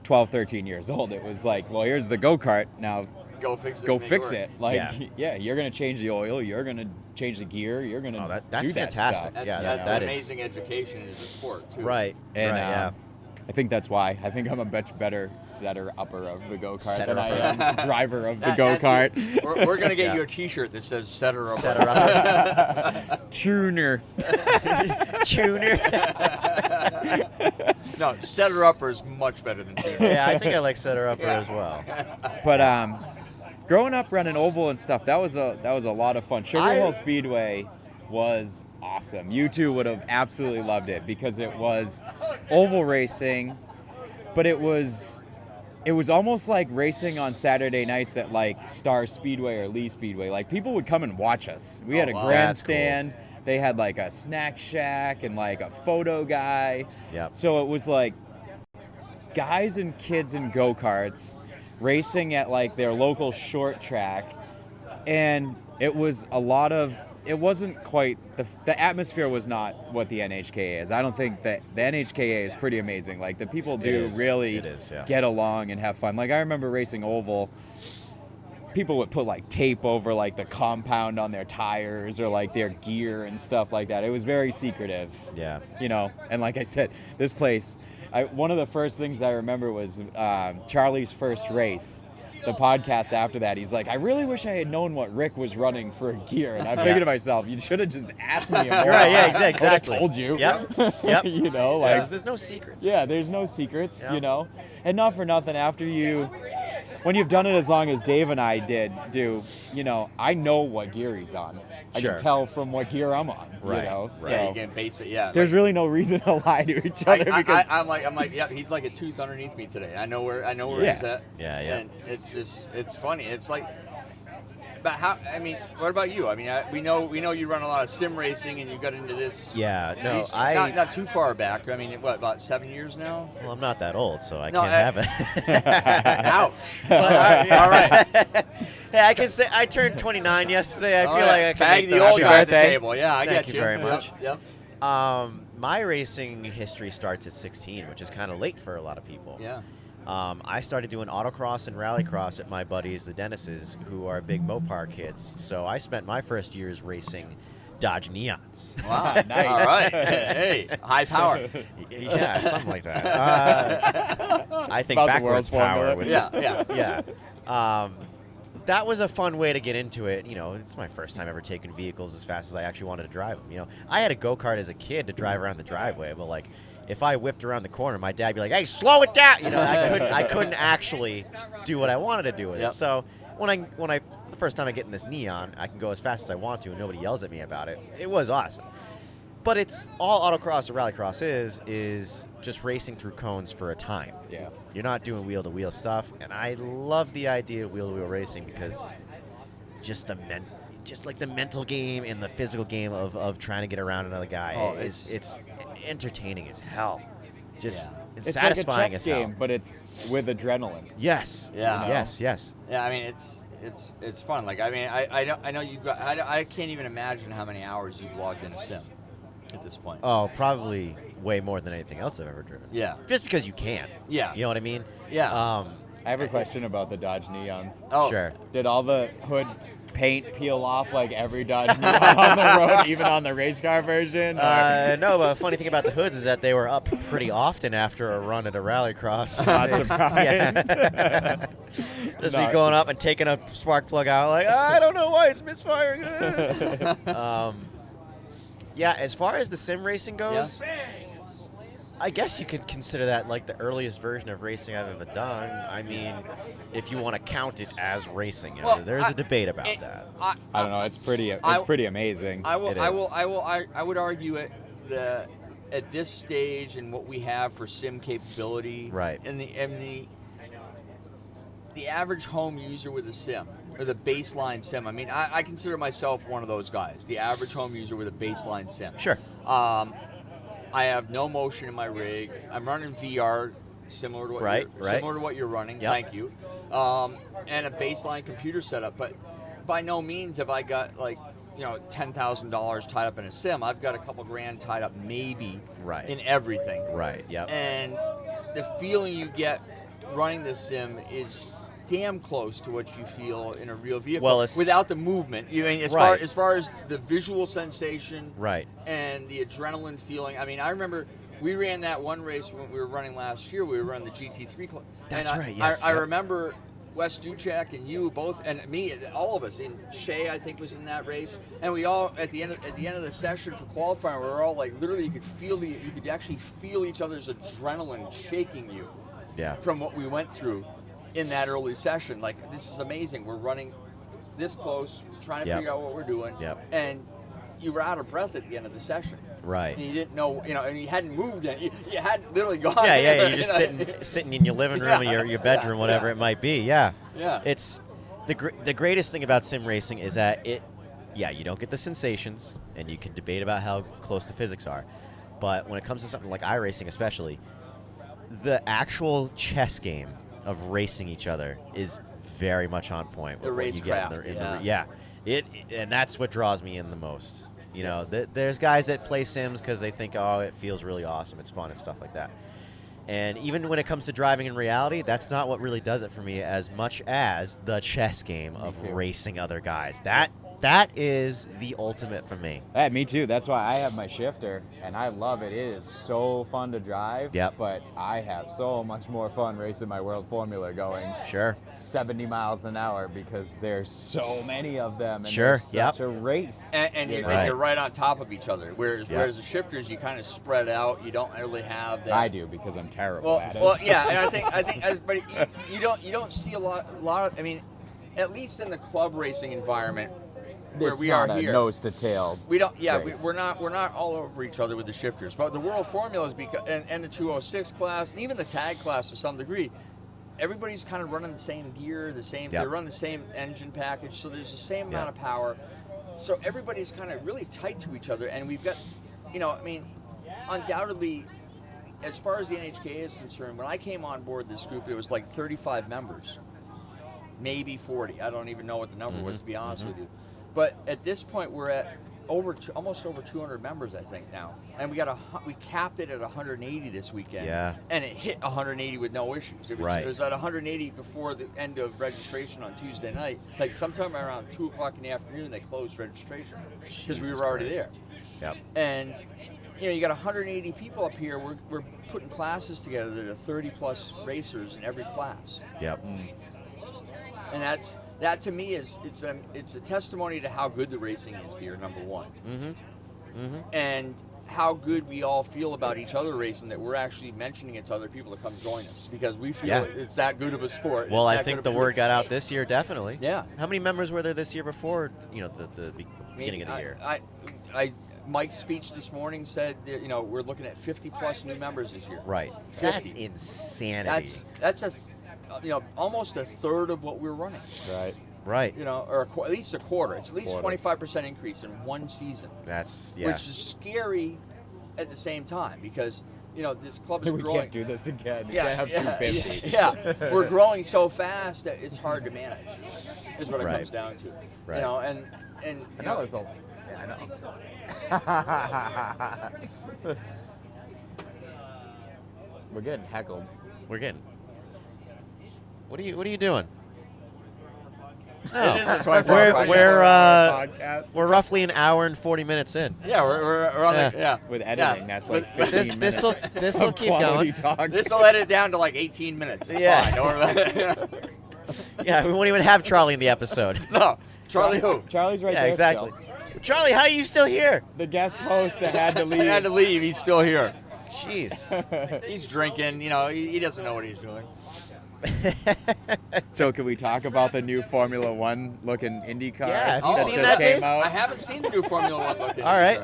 12, 13 years old, it was well, here's the go-kart. Now Go fix it. Go and make fix work. it. Like, yeah, you're gonna change the oil. You're gonna change the gear. You're gonna that's do that fantastic. stuff. That's that an is amazing education as a sport too. right. And yeah. I think that's why. I think I'm a much better setter-upper of the go-kart Setter than I upper. am driver of the That's go-kart. it. We're gonna get Yeah. you a T-shirt that says "Setter Up." Setter upper. Tuner. Tuner. No, Setter Upper is much better than Tuner. Yeah, I think I like setter upper as well. But growing up running oval and stuff, that was a lot of fun. Sugar Hill Speedway was awesome. You two would have absolutely loved it because it was oval racing, but it was almost like racing on Saturday nights at like Star Speedway or Lee Speedway. Like people would come and watch us. We had a wow. grandstand. They had like a snack shack and like a photo guy. Yep. So it was like guys and kids in go-karts racing at like their local short track, and it was a lot of, it wasn't quite, the atmosphere was not what the NHKA is. I don't think that the NHKA is pretty amazing. Like the people do really get along and have fun. Like I remember racing oval, people would put like tape over like the compound on their tires or like their gear and stuff like that. It was very secretive. Yeah. You know, and like I said, this place, one of the first things I remember was Charlie's first race. The podcast after that, he's like, I really wish I had known what Rick was running for a gear. And I'm thinking to myself, you should have just asked me more. Right, yeah, exactly. I told you. Yep. Yep. You know, like there's no secrets. Yeah, there's no secrets, Yeah. you know. And not for nothing, when you've done it as long as Dave and I do, you know, I know what gear he's on. I Sure. can tell from what gear I'm on, Right, you know. right. So Yeah, you can base it. Yeah. there's really no reason to lie to each other because I'm like, yeah, he's like a tooth underneath me today. I know where Yeah. he's at. Yeah, yeah. And it's funny. It's like, but how? I mean, what about you? I mean, we know you run a lot of sim racing, and you got into this. Yeah, no, not too far back. I mean, what, about 7 years now? Well, I'm not that old, so I No, can't have it. Ouch. But, all right. Yeah, I can say I turned 29 yesterday. I All feel right. like I can Bag make the those old guy at the shots. table. Yeah, I Thank get you very much. Yep. My racing history starts at 16, which is kind of late for a lot of people. Yeah. I started doing autocross and rallycross at my buddies, the Dennises, who are big Mopar kids. So I spent my first years racing Dodge Neons. Wow, nice. All right. Hey, high power. Yeah, something like that. I think About the backwards world's power. formula. With Yeah. That was a fun way to get into it. You know, it's my first time ever taking vehicles as fast as I actually wanted to drive them. You know, I had a go-kart as a kid to drive around the driveway, but like, if I whipped around the corner, my dad'd be like, "Hey, slow it down!" You know, I couldn't actually do what I wanted to do with it. So when the first time I get in this Neon, I can go as fast as I want to, and nobody yells at me about it. It was awesome. But it's all autocross or rallycross is just racing through cones for a time. Yeah. You're not doing wheel-to-wheel stuff, and I love the idea of wheel-to-wheel racing because just the mental game and the physical game of trying to get around another guy it's entertaining as hell. It's it's satisfying like a chess as hell. game, but it's with adrenaline. Yes. Yeah. You know? Yes. Yeah, I mean it's fun. Like I mean I know you've got I can't even imagine how many hours you've logged in a sim at this point. Oh, probably way more than anything else I've ever driven. Yeah. Just because you can. Yeah. You know what I mean? Yeah. I have a question about the Dodge Neons. Oh. Sure. Did all the hood paint peel off like every Dodge Neon on the road, even on the race car version? No, but a funny thing about the hoods is that they were up pretty often after a run at a rallycross. Not surprised. Yeah. Just me going up and taking a spark plug out, like, I don't know why it's misfiring. Yeah, as far as the sim racing goes, I guess you could consider that like the earliest version of racing I've ever done. I mean, if you want to count it as racing, you know, Well, there's a debate about that. I don't know. It's pretty amazing. I It is. I would argue at this stage and what we have for sim capability, Right. And the average home user with a sim or the baseline sim. I mean, I consider myself one of those guys, the average home user with a baseline sim. Sure. I have no motion in my rig. I'm running VR, similar to what you're running. Yep. Thank you. And a baseline computer setup, but by no means have I got like, you know, $10,000 tied up in a sim. I've got a couple grand tied up maybe Right. in everything. Right, yep. And the feeling you get running this sim is damn close to what you feel in a real vehicle. Well, it's- without the movement. You mean Right. as far as the visual sensation, Right. and the adrenaline feeling. I mean, I remember we ran that one race when we were running last year. We were running the GT3 Club. That's and right, yes, I yep. remember Wes Duchek and you both, and me, all of us. And Shay, I think, was in that race. And we all at the end of the session for qualifying, we were all like, literally, you could actually feel each other's adrenaline shaking you. Yeah. From what we went through in that early session, like, this is amazing. We're running this close, trying to Yep. figure out what we're doing, Yep. and you were out of breath at the end of the session. Right. And you didn't know, and you hadn't moved yet. You hadn't literally gone. Yeah, yeah. anywhere, You're just you know? sitting in your living room, Yeah, or your bedroom, whatever yeah. it might be. Yeah. Yeah. It's the greatest thing about sim racing is that you don't get the sensations, and you can debate about how close the physics are, but when it comes to something like iRacing, especially, the actual chess game of racing each other is very much on point. The with what you get racecraft, yeah. And that's what draws me in the most. You know, there's guys that play sims because they think, oh, it feels really awesome, it's fun and stuff like that. And even when it comes to driving in reality, that's not what really does it for me as much as the chess game of racing other guys. That is the ultimate for me. Yeah, me too. That's why I have my shifter, and I love it. It is so fun to drive. Yep. But I have so much more fun racing my World Formula going 70 miles an hour because there's so many of them. And there's such a race. And you're right on top of each other. Whereas the shifters, you kind of spread out. You don't really have that. I do because I'm terrible at it. Well, yeah, and I think, but you don't see a lot of. I mean, at least in the club racing environment. Where It's we not are a here, nose to tail. We don't. Yeah, race. we're not all over each other with the shifters. But the World Formulas, and the 206 class, and even the tag class to some degree, everybody's kind of running the same gear, they run the same engine package, so there's the same amount of power. So everybody's kind of really tight to each other, and we've got, I mean, undoubtedly, as far as the NHK is concerned, when I came on board this group, it was like 35 members, maybe 40. I don't even know what the number was, to be honest with you. But at this point, we're at almost over 200 members, I think, now, and we capped it at 180 this weekend. Yeah. And it hit 180 with no issues. It was at 180 before the end of registration on Tuesday night. Like sometime around 2:00 in the afternoon, they closed registration because we were already there. Yep. And you got 180 people up here. We're putting classes together that are 30+ racers in every class. Yep. And that to me is it's a testimony to how good the racing is here, number one. And how good we all feel about each other racing, that we're actually mentioning it to other people to come join us because we feel it's that good of a sport. Well, I think the word got out this year, definitely. Yeah. How many members were there this year before, the beginning of the year? Mike's speech this morning said that, we're looking at 50+ new members this year. Right. 50. That's insanity. That's almost a third of what we're running. Right. Or at least a quarter. It's at least 25% increase in one season. That's which is scary at the same time because this club is we growing. can't do this again. Yeah, We can't have 250. Yeah, we're growing so fast that it's hard to manage. Is what it Right. comes down to. Right. And I know it's all. Yeah, I know. We're getting heckled. We're getting. What are you doing? It is a 24-hour we're roughly an hour and 40 minutes in. Yeah, we're on the With editing, that's like 15 minutes. This will keep going. This will edit down to like 18 minutes. It's fine. Don't worry about it. Yeah, we won't even have Charlie in the episode. No, Charlie who? Charlie's right Yeah, there. exactly. Still. Charlie, how are you still here? The guest host that had to leave. He had to leave. He's still here. Jeez. He's drinking. He doesn't know what he's doing. So can we talk about the new Formula One looking Indy car? Yeah, have you that seen just that, came Dave? out? I haven't seen the new Formula One looking. All right.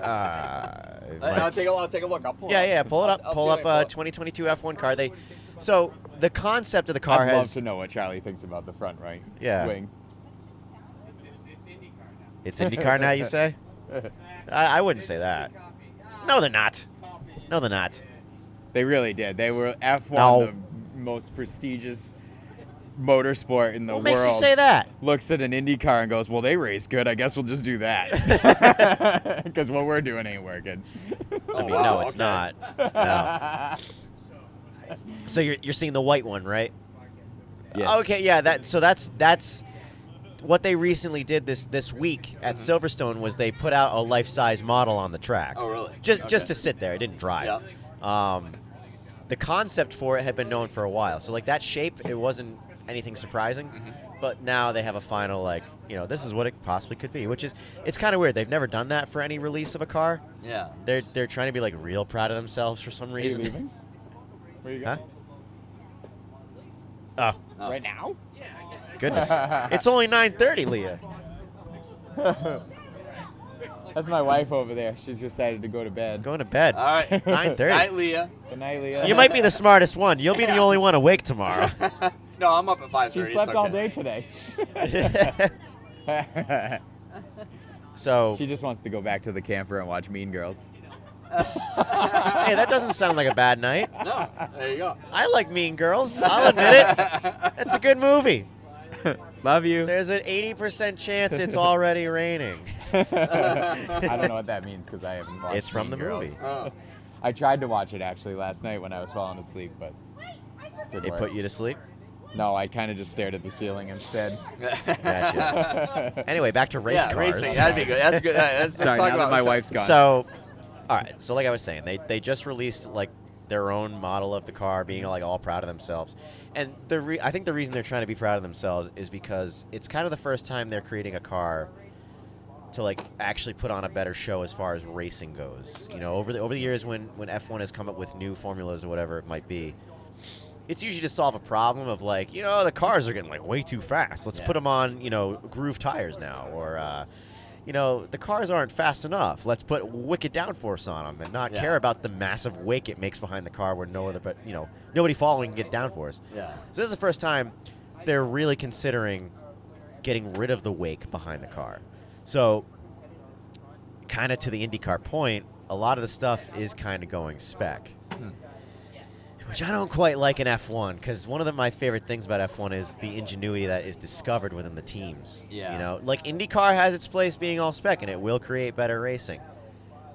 I'll take a look. I'll pull it up. Yeah, pull it up. I'll Pull see up what I pull 2022 F1 car. So the concept of the car I'd love has. to know what Charlie thinks about the front right wing. It's IndyCar now, you say? I wouldn't say that. No, they're not. No, they're not. They really did. They were F1, No. the most prestigious motorsport in the What world. makes you say that? Looks at an Indy car and goes, well, they race good. I guess we'll just do that. Because what we're doing ain't working. I mean, no, it's not. No. So you're seeing the white one, right? Yes. Okay, yeah. That's what they recently did this week at Silverstone was they put out a life-size model on the track. Oh, really? Just to sit there. It didn't drive. Yeah. The concept for it had been known for a while. So like that shape, it wasn't anything surprising. But now they have a final this is what it possibly could be, which is it's kind of weird. They've never done that for any release of a car. Yeah. They're trying to be like real proud of themselves for some reason. Are you leaving? Where you going? Huh? Oh. Right now? Goodness. It's only 9:30, Leah. That's my wife over there. She's decided to go to bed. Going to bed. All right. 9:30. Night, Leah. Good night, Leah. You might be the smartest one. You'll be the only one awake tomorrow. No, I'm up at 5:30. She slept all day today. So she just wants to go back to the camper and watch Mean Girls. Hey, that doesn't sound like a bad night. No, there you go. I like Mean Girls. I'll admit it. It's a good movie. Love you. There's an 80% chance it's already raining. I don't know what that means because I haven't watched It's from Mean the movie. Girls. Oh. I tried to watch it actually last night when I was falling asleep, but didn't It work. put you to sleep? No, I kind of just stared at the ceiling instead. Gotcha. Anyway, back to race cars. Racing. That'd be good. That's good. Let's Sorry, talk now about that my wife's gone. So, all right. So, like I was saying, they just released like their own model of the car, being like all proud of themselves. And I think the reason they're trying to be proud of themselves is because it's kind of the first time they're creating a car to like actually put on a better show as far as racing goes. You know, over the years when F1 has come up with new formulas or whatever it might be, it's usually to solve a problem of like, the cars are getting like way too fast. Let's put them on, groove tires now, or the cars aren't fast enough. Let's put wicked downforce on them and not care about the massive wake it makes behind the car where nobody following can get downforce. Yeah. So this is the first time they're really considering getting rid of the wake behind the car. So kind of to the IndyCar point, a lot of the stuff is kind of going spec. Which I don't quite like in F1, because one of my favorite things about F1 is the ingenuity that is discovered within the teams. Yeah. Like IndyCar has its place being all spec, and it will create better racing.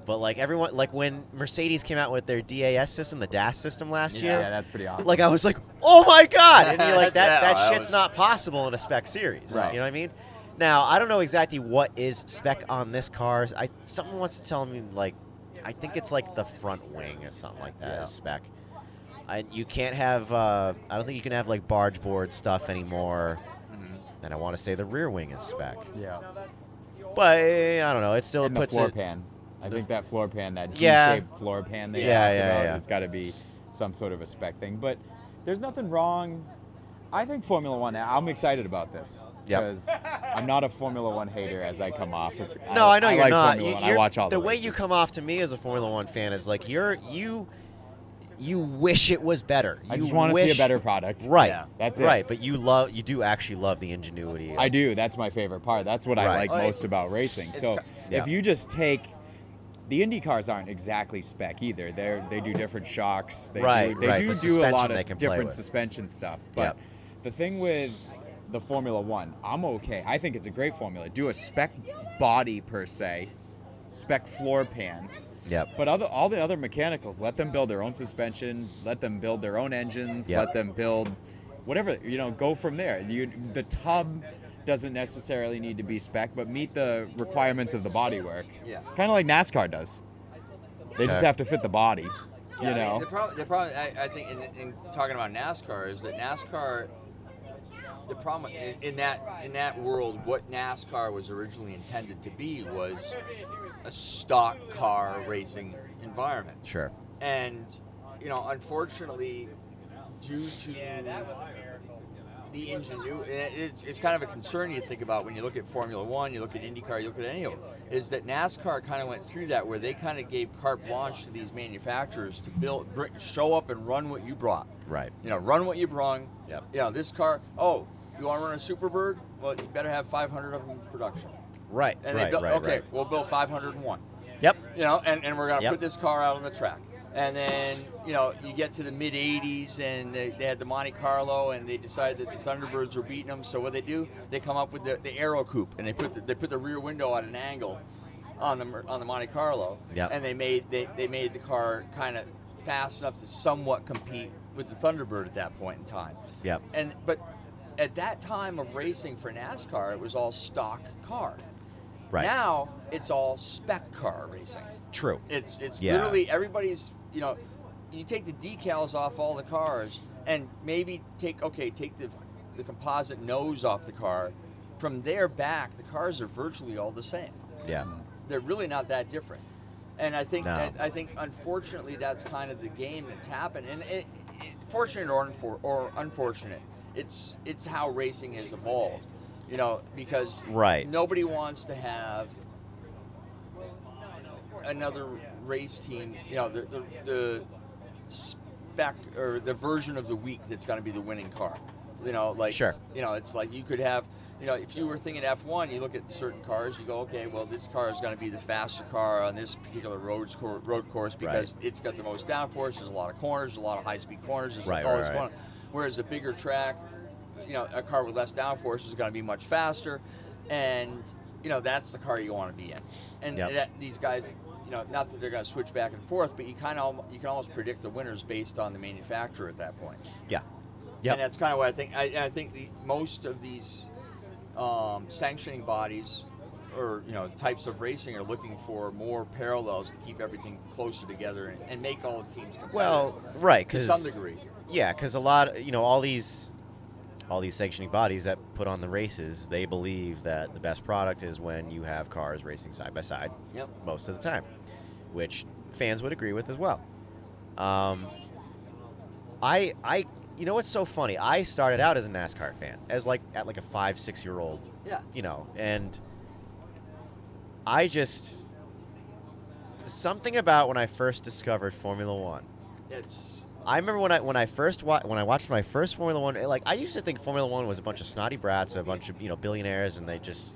But like everyone, like when Mercedes came out with their DAS system, the DAS system last year, Yeah, that's pretty awesome. like I was like, oh my god! And you're like, that that shit's was- not possible in a spec series. Right. You know what I mean? Now I don't know exactly what is spec on this car. Someone wants to tell me like, I think it's like the front wing or something like that is spec. You can't have, I don't think you can have like barge board stuff anymore. And I want to say the rear wing is spec. Yeah. But I don't know. It still And the puts floor it. pan. I think that floor pan, that Yeah. D-shaped floor pan they Yeah, talked yeah, about, yeah. has got to be some sort of a spec thing. But there's nothing wrong. I think Formula One, I'm excited about this. Yep. Because I'm not a Formula One hater as I come off. No, I know you're like not. Formula One. I watch all the way races. you come off to me as a Formula One fan is like you wish it was better. I just want to see a better product. Right. Yeah. That's it. Right, but you do actually love the ingenuity. I do. That's my favorite part. That's what I Right. like most about racing. So Yeah. if you just take the Indy cars aren't exactly spec either. They do different shocks. They Right, do, they right. do The do a suspension lot they of can play different with. suspension stuff. But Yep. the thing with the Formula One, I'm okay. I think it's a great formula. Do a spec body per se, spec floor pan. Yep. But all the other mechanicals, let them build their own suspension, let them build their own engines, Yep. let them build whatever, go from there. The tub doesn't necessarily need to be spec, but meet the requirements of the bodywork. Yeah. Kind of like NASCAR does. They just Okay. have to fit the body, Yeah, I mean, know? the problem I think in talking about NASCAR is that NASCAR, the problem in that world, what NASCAR was originally intended to be was a stock car racing environment. Sure. And unfortunately, due to the ingenuity, it's kind of a concern you think about when you look at Formula One, you look at IndyCar, you look at any of them, is that NASCAR kind of went through that where they kind of gave carte blanche to these manufacturers to show up and run what you brought. Right. Run what you brung. Yep. This car, you want to run a Superbird? Well, you better have 500 of them in production. Right. And right. they built, right. okay, Right. we'll build 501. Yep. And we're going to Yep. put this car out on the track. And then, you get to the mid-'80s, and they had the Monte Carlo, and they decided that the Thunderbirds were beating them. So what they do, they come up with the Aero Coupe, and they put the rear window at an angle on the Monte Carlo. Yep. And they made the car kind of fast enough to somewhat compete with the Thunderbird at that point in time. Yep. But at that time of racing for NASCAR, it was all stock car. Right. Now it's all spec car racing. True. It's Yeah. literally everybody's, you take the decals off all the cars and maybe take the composite nose off the car. From there back, the cars are virtually all the same. Yeah. They're really not that different. And I think No. I think unfortunately that's kind of the game that's happened. And fortunate or unfortunate, it's how racing has evolved. Because Right. nobody wants to have another race team, the spec or the version of the week that's going to be the winning car. Sure. It's like you could have, if you were thinking F1, you look at certain cars, you go, okay, well, this car is going to be the faster car on this particular road course because it's got the most downforce. There's a lot of corners, a lot of high-speed corners. There's all this going on. Whereas a bigger track, a car with less downforce is going to be much faster, and that's the car you want to be in. And these guys, not that they're going to switch back and forth, but you can almost predict the winners based on the manufacturer at that point. Yeah. Yep. And that's kind of what I think. I think most of these sanctioning bodies or types of racing are looking for more parallels to keep everything closer together and make all the teams competitive. Well, right, to some degree. Yeah, because a lot, all these sanctioning bodies that put on the races, they believe that the best product is when you have cars racing side by side. Yep. Most of the time, which fans would agree with as well. What's so funny? I started out as a NASCAR fan, at a 5-6 year old. Yeah. And I just something about when I first discovered Formula One. I remember when I watched my first Formula One. I used to think Formula One was a bunch of snotty brats, a bunch of billionaires, and they just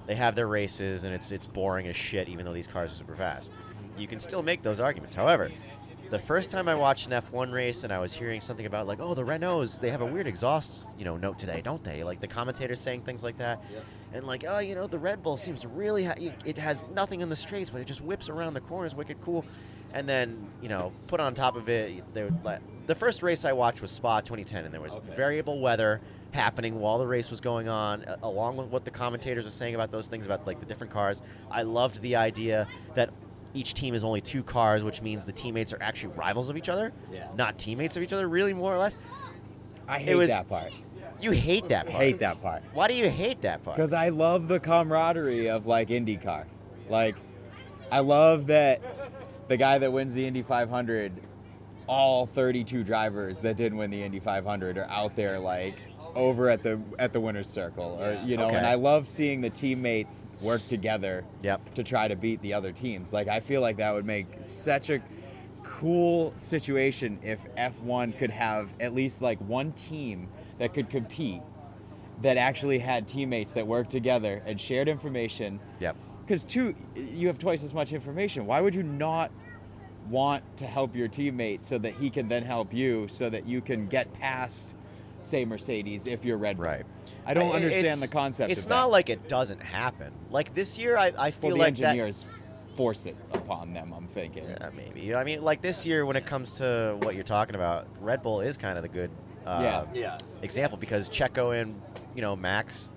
they have their races and it's boring as shit. Even though these cars are super fast, you can still make those arguments. However, the first time I watched an F1 race and I was hearing something about the Renaults, they have a weird exhaust note today, don't they? The commentators saying things like that. Yep. And the Red Bull seems to really it has nothing in the straights, but it just whips around the corners, wicked cool. And then put on top of it, the first race I watched was Spa 2010, and there was variable weather happening while the race was going on, along with what the commentators were saying about those things about the different cars. I loved the idea that each team is only 2 cars, which means the teammates are actually rivals of each other, not teammates of each other, really, more or less. I hate that part. You hate that part? I hate that part. Why do you hate that part? Because I love the camaraderie of, IndyCar. I love that the guy that wins the Indy 500, all 32 drivers that didn't win the Indy 500 are out there, over at the winner's circle, or and I love seeing the teammates work together to try to beat the other teams. I feel like that would make such a cool situation if F1 could have at least one team that could compete that actually had teammates that worked together and shared information. Yep. Because you have twice as much information. Why would you not want to help your teammate so that he can then help you so that you can get past, say, Mercedes if you're Red Bull? Right. I don't understand the concept of that. It's not like it doesn't happen. This year, I feel the like engineers force it upon them, I'm thinking. Yeah, maybe. I mean, this year, when it comes to what you're talking about, Red Bull is kind of the good example because Checo and, Max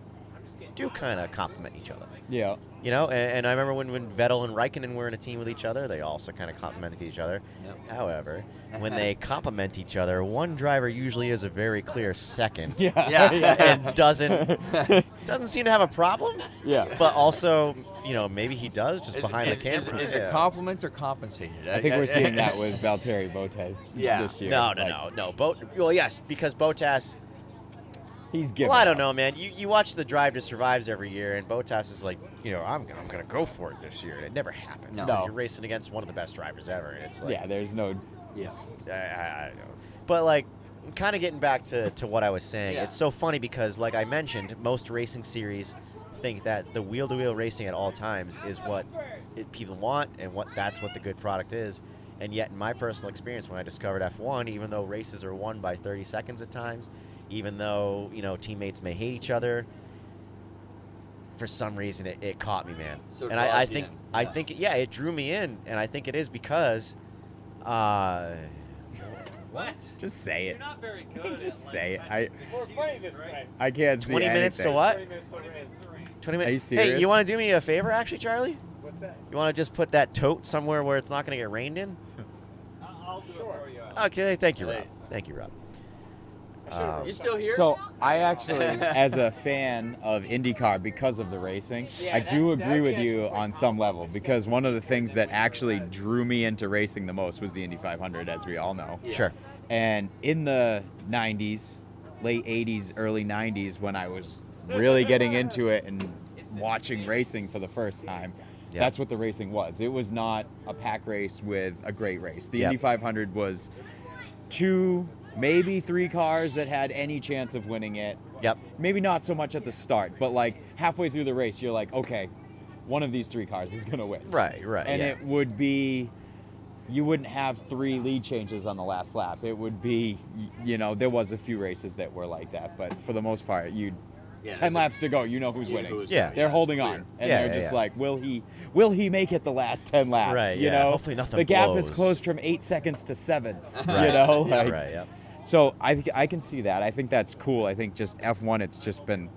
do kind of complement each other. Yeah. And I remember when Vettel and Raikkonen were in a team with each other, they also kind of complemented each other. Yep. However, when they complement each other, one driver usually is a very clear second. And doesn't seem to have a problem. Yeah. But also, maybe he does just behind the camera. Is it compliment or compensated? I think we're seeing that with Valtteri Bottas this year. No. Well, yes, because Bottas. He's giving. Well, I don't know, man. You watch the Drive to Survives every year, and Bottas is like, I'm gonna go for it this year, and it never happens. No. You're racing against one of the best drivers ever, and it's like, there's no. I don't know. But kind of getting back to what I was saying, it's so funny because, like I mentioned, most racing series think that the wheel-to-wheel racing at all times is what people want, and that's what the good product is. And yet, in my personal experience, when I discovered F1, even though races are won by 30 seconds at times, even though, teammates may hate each other, for some reason it caught me, man. So and I think it drew me in, and I think it is because What? Just say it. You're not very good. Just say it. It's more funny this way. I can't see 20 minutes to anything. what? 20 minutes to race. 20 Are minutes. you Hey, serious? you want to do me a favor, actually, Charlie? What's that? You want to just put that tote somewhere where it's not going to get rained in? I'll do it for you. Okay, thank you, Rob. Thank you, Rob. You still here? So I actually, as a fan of IndyCar because of the racing, I do agree with you on some level because one of the things that actually drew me into racing the most was the Indy 500, as we all know. Sure. And in the 90s, late 80s, early 90s, when I was really getting into it and watching racing for the first time, that's what the racing was. It was not a pack race with a great race. The Indy 500 was 2, maybe 3 cars that had any chance of winning it. Yep. Maybe not so much at the start, but like halfway through the race, you're like, okay, one of these 3 cars is going to win. Right. And it would be, you wouldn't have 3 lead changes on the last lap. It would be, there was a few races that were like that, but for the most part, 10 laps to go, you know who's winning. They're holding on, and they're just like, will he make it the last 10 laps? Right, You know, hopefully nothing the gap blows. is closed from 8 seconds to 7. Right. You know, Yeah, like, right, yeah. So I can see that. I think that's cool. I think just F1, it's just been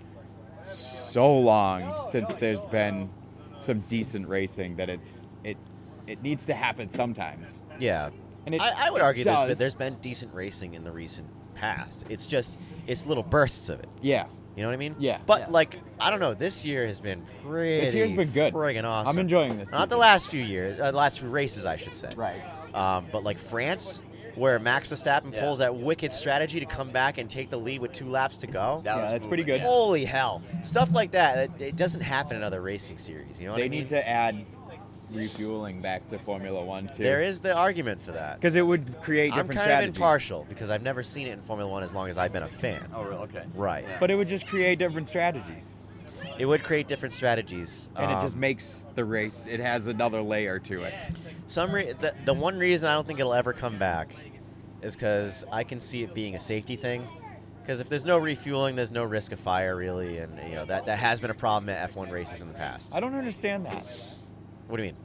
so long since there's been some decent racing that it needs to happen sometimes. Yeah. And it, I would argue does. there's been decent racing in the recent past. It's just, it's little bursts of it. Yeah. You know what I mean? Yeah. But, like, I don't know. This year has been pretty This year's been good. friggin' awesome. I'm enjoying this Not the season. last few years. The last few races, I should say. Right. But, like, France, where Max Verstappen pulls that wicked strategy to come back and take the lead with 2 laps to go. That's pretty good. Holy hell. Stuff like that, it doesn't happen in other racing series. You know what They I mean? need to add refueling back to Formula One too. There is the argument for that. Because it would create different I'm kind strategies. of impartial because I've never seen it in Formula One as long as I've been a fan. Oh, really? Okay. Right. But it would just create different strategies. It would create different strategies. And it just makes the race, it has another layer to it. The one reason I don't think it'll ever come back is because I can see it being a safety thing. Because if there's no refueling, there's no risk of fire, really. And, that has been a problem at F1 races in the past. I don't understand that. What do you mean?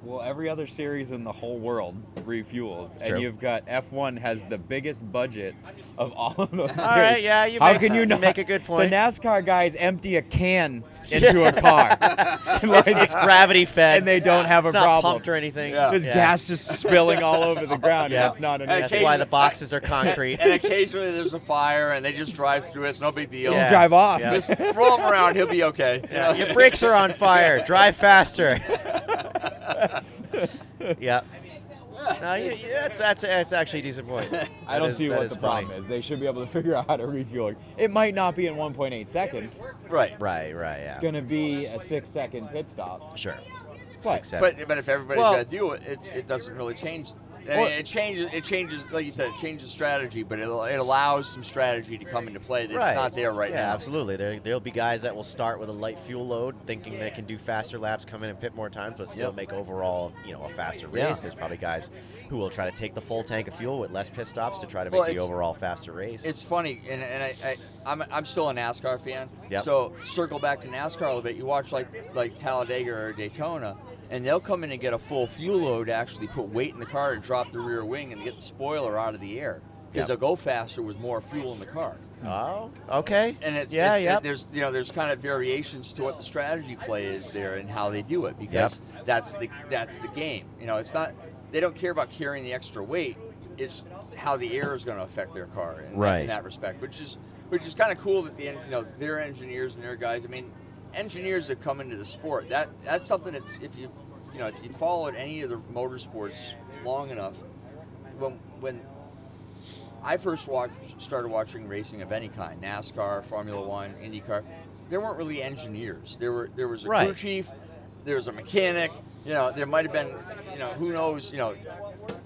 Well, every other series in the whole world refuels, and True. you've got F1 has the biggest budget of all of those series. All right, yeah, you How make- can you you not make a good point. The NASCAR guys empty a can into a car. It's gravity fed. And they don't have It's a not problem. pumped or anything. There's gas just spilling all over the ground. Yeah. And it's not an That's issue. why the boxes are concrete. And occasionally there's a fire, and they just drive through it. It's no big deal. Just drive off. Yeah. Just roll him around. He'll be okay. Yeah, your brakes are on fire. Drive faster. Yeah. No, that's actually a decent point. I don't see That what is the funny. problem is. They should be able to figure out how to refuel. It might not be in 1.8 seconds. Right. Right, yeah. It's going to be a 6-second pit stop. Sure. What? 6, 7. But if everybody's Well- got to do it, it doesn't really change. I mean, it changes, like you said, it changes strategy, but it allows some strategy to come into play that's not there right yeah, now. absolutely. There'll be guys that will start with a light fuel load, thinking they can do faster laps, come in and pit more times, but still make overall, a faster race. Yeah. There's probably guys who will try to take the full tank of fuel with less pit stops to try to make the overall faster race. It's funny, and I'm still a NASCAR fan. Yep. So circle back to NASCAR a little bit. You watch like Talladega or Daytona, and they'll come in and get a full fuel load to actually put weight in the car and drop the rear wing and get the spoiler out of the air because they'll go faster with more fuel in the car. Oh, okay. And there's kind of variations to what the strategy play is there and how they do it because that's the game. It's not they don't care about carrying the extra weight. It's how the air is going to affect their car in that respect, which is kind of cool that their engineers and their guys. I mean, engineers that come into the sport. That's something that's if you followed any of the motorsports long enough, when I first started watching racing of any kind, NASCAR, Formula One, IndyCar, there weren't really engineers. There was a crew chief, there was a mechanic. There might have been, who knows,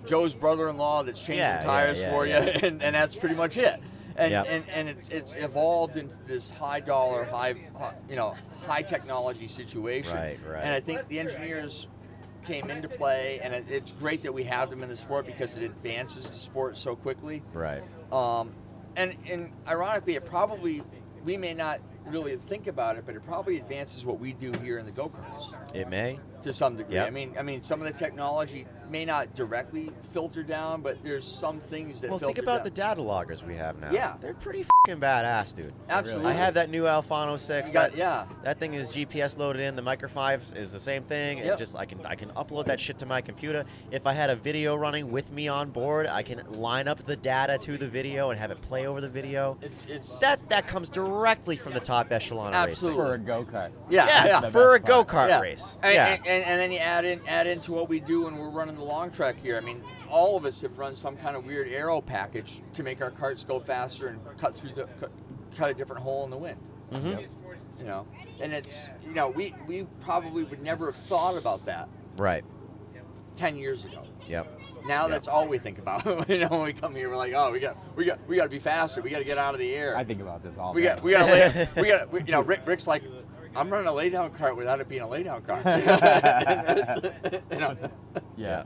Joe's brother-in-law that's changing tires for you, and that's pretty much it. And it's evolved into this high-dollar, high technology situation. Right. And I think the engineers came into play, and it's great that we have them in the sport because it advances the sport so quickly. Right. And ironically, we may not really think about it, but it probably advances what we do here in the go-karts It may. to some degree. Yep. I mean, some of the technology may not directly filter down, but there's some things that Well, filter think about down. the data loggers we have now. Yeah. They're pretty fucking badass, dude. Absolutely. I have that new Alphano 6. You got- that, yeah. That thing is GPS loaded in. The Micro 5 is the same thing. Yep. It just I can upload that shit to my computer. If I had a video running with me on board, I can line up the data to the video and have it play over the video. It's that comes directly from the top echelon of racing. Absolutely. For a go-kart. Yeah, Yeah, for a go-kart race. And, Yeah. and then you add into what we do when we're running the long track here. I mean, all of us have run some kind of weird aero package to make our carts go faster and cut a different hole in the wind. Mhm. You know, and it's we probably would never have thought about that Right. 10 years ago. Yep. Now that's all we think about. When we come here, we're like, oh, we got to be faster. We got to get out of the air. I think about this all we day. got Rick's like, I'm running a laydown cart without it being a laydown cart. Yeah.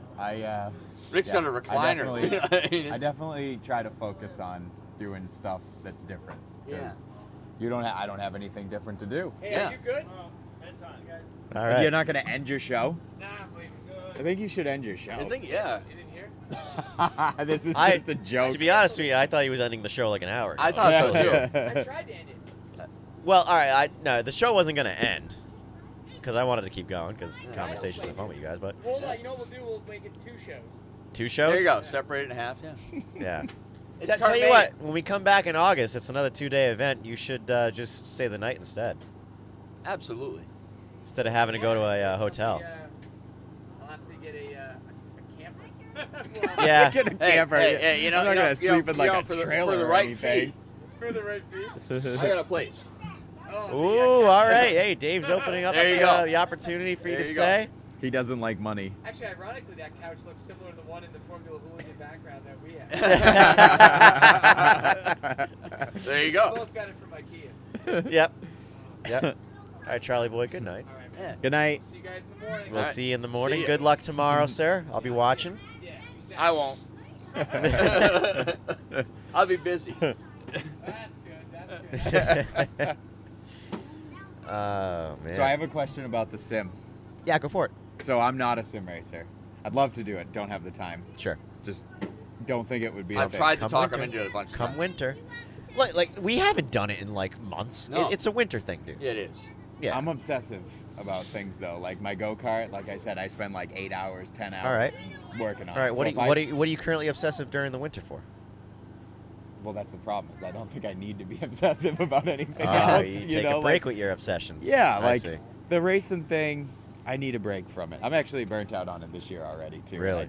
Rick's got a recliner. I definitely try to focus on doing stuff that's different. Yeah. 'Cause I don't have anything different to do. Hey, Yeah. are you good? All right. You're not going to end your show? Nah, I'm leaving. I think you should end your show. I think, yeah. You didn't hear? This is just a joke. To be honest with you, I thought he was ending the show like an hour ago. I thought so too. I tried to end it. Well, all right. No, the show wasn't going to end because I wanted to keep going because conversations are fun with you guys. But Hold on, you know what we'll do? We'll make it 2 shows. 2 shows. There you go. Separate it in half. Yeah. Yeah. It's Tell you Kartmania. what, when we come back in August, it's another 2-day event. You should just stay the night instead, Absolutely. instead of having to go to a hotel. I'll have to get a camper. Yeah. Get a camper. Hey, I'm not going to sleep in like a trailer for the or right anything. fee. For the right fee. I got a place. Ooh, all right. Hey, Dave's opening up There you go. the opportunity for you There to you go. stay. He doesn't like money. Actually, ironically, that couch looks similar to the one in the Formula Hooligan background that we have. There you We go. both got it from IKEA. Yep. Yep. All right, Charlie boy. Good night. All right, Yeah. man. Good night. See you guys in the morning. We'll All right. see you in the morning. ya. Good luck tomorrow, sir. I'll be watching. Yeah, exactly. I won't. I'll be busy. That's good. That's good. Oh man. So I have a question about the sim. Yeah, go for it. So I'm not a sim racer. I'd love to do it. Don't have the time. Sure. Just don't think it would be a I've thing. tried to Come talk him winter. into it a bunch of Come times. winter. Like we haven't done it in like months. No. It's a winter thing, dude. It is. Yeah. I'm obsessive about things though. Like my go-kart, like I said, I spend like 8 hours, 10 hours All right. working on All right. it. What So do if what are you currently obsessive during the winter for? Well, that's the problem. Is I don't think I need to be obsessive about anything Oh, else. you You take know, a break like, with your obsessions. yeah, I like see. the racing thing. I need a break from it. I'm actually burnt out on it this year already too. and Really?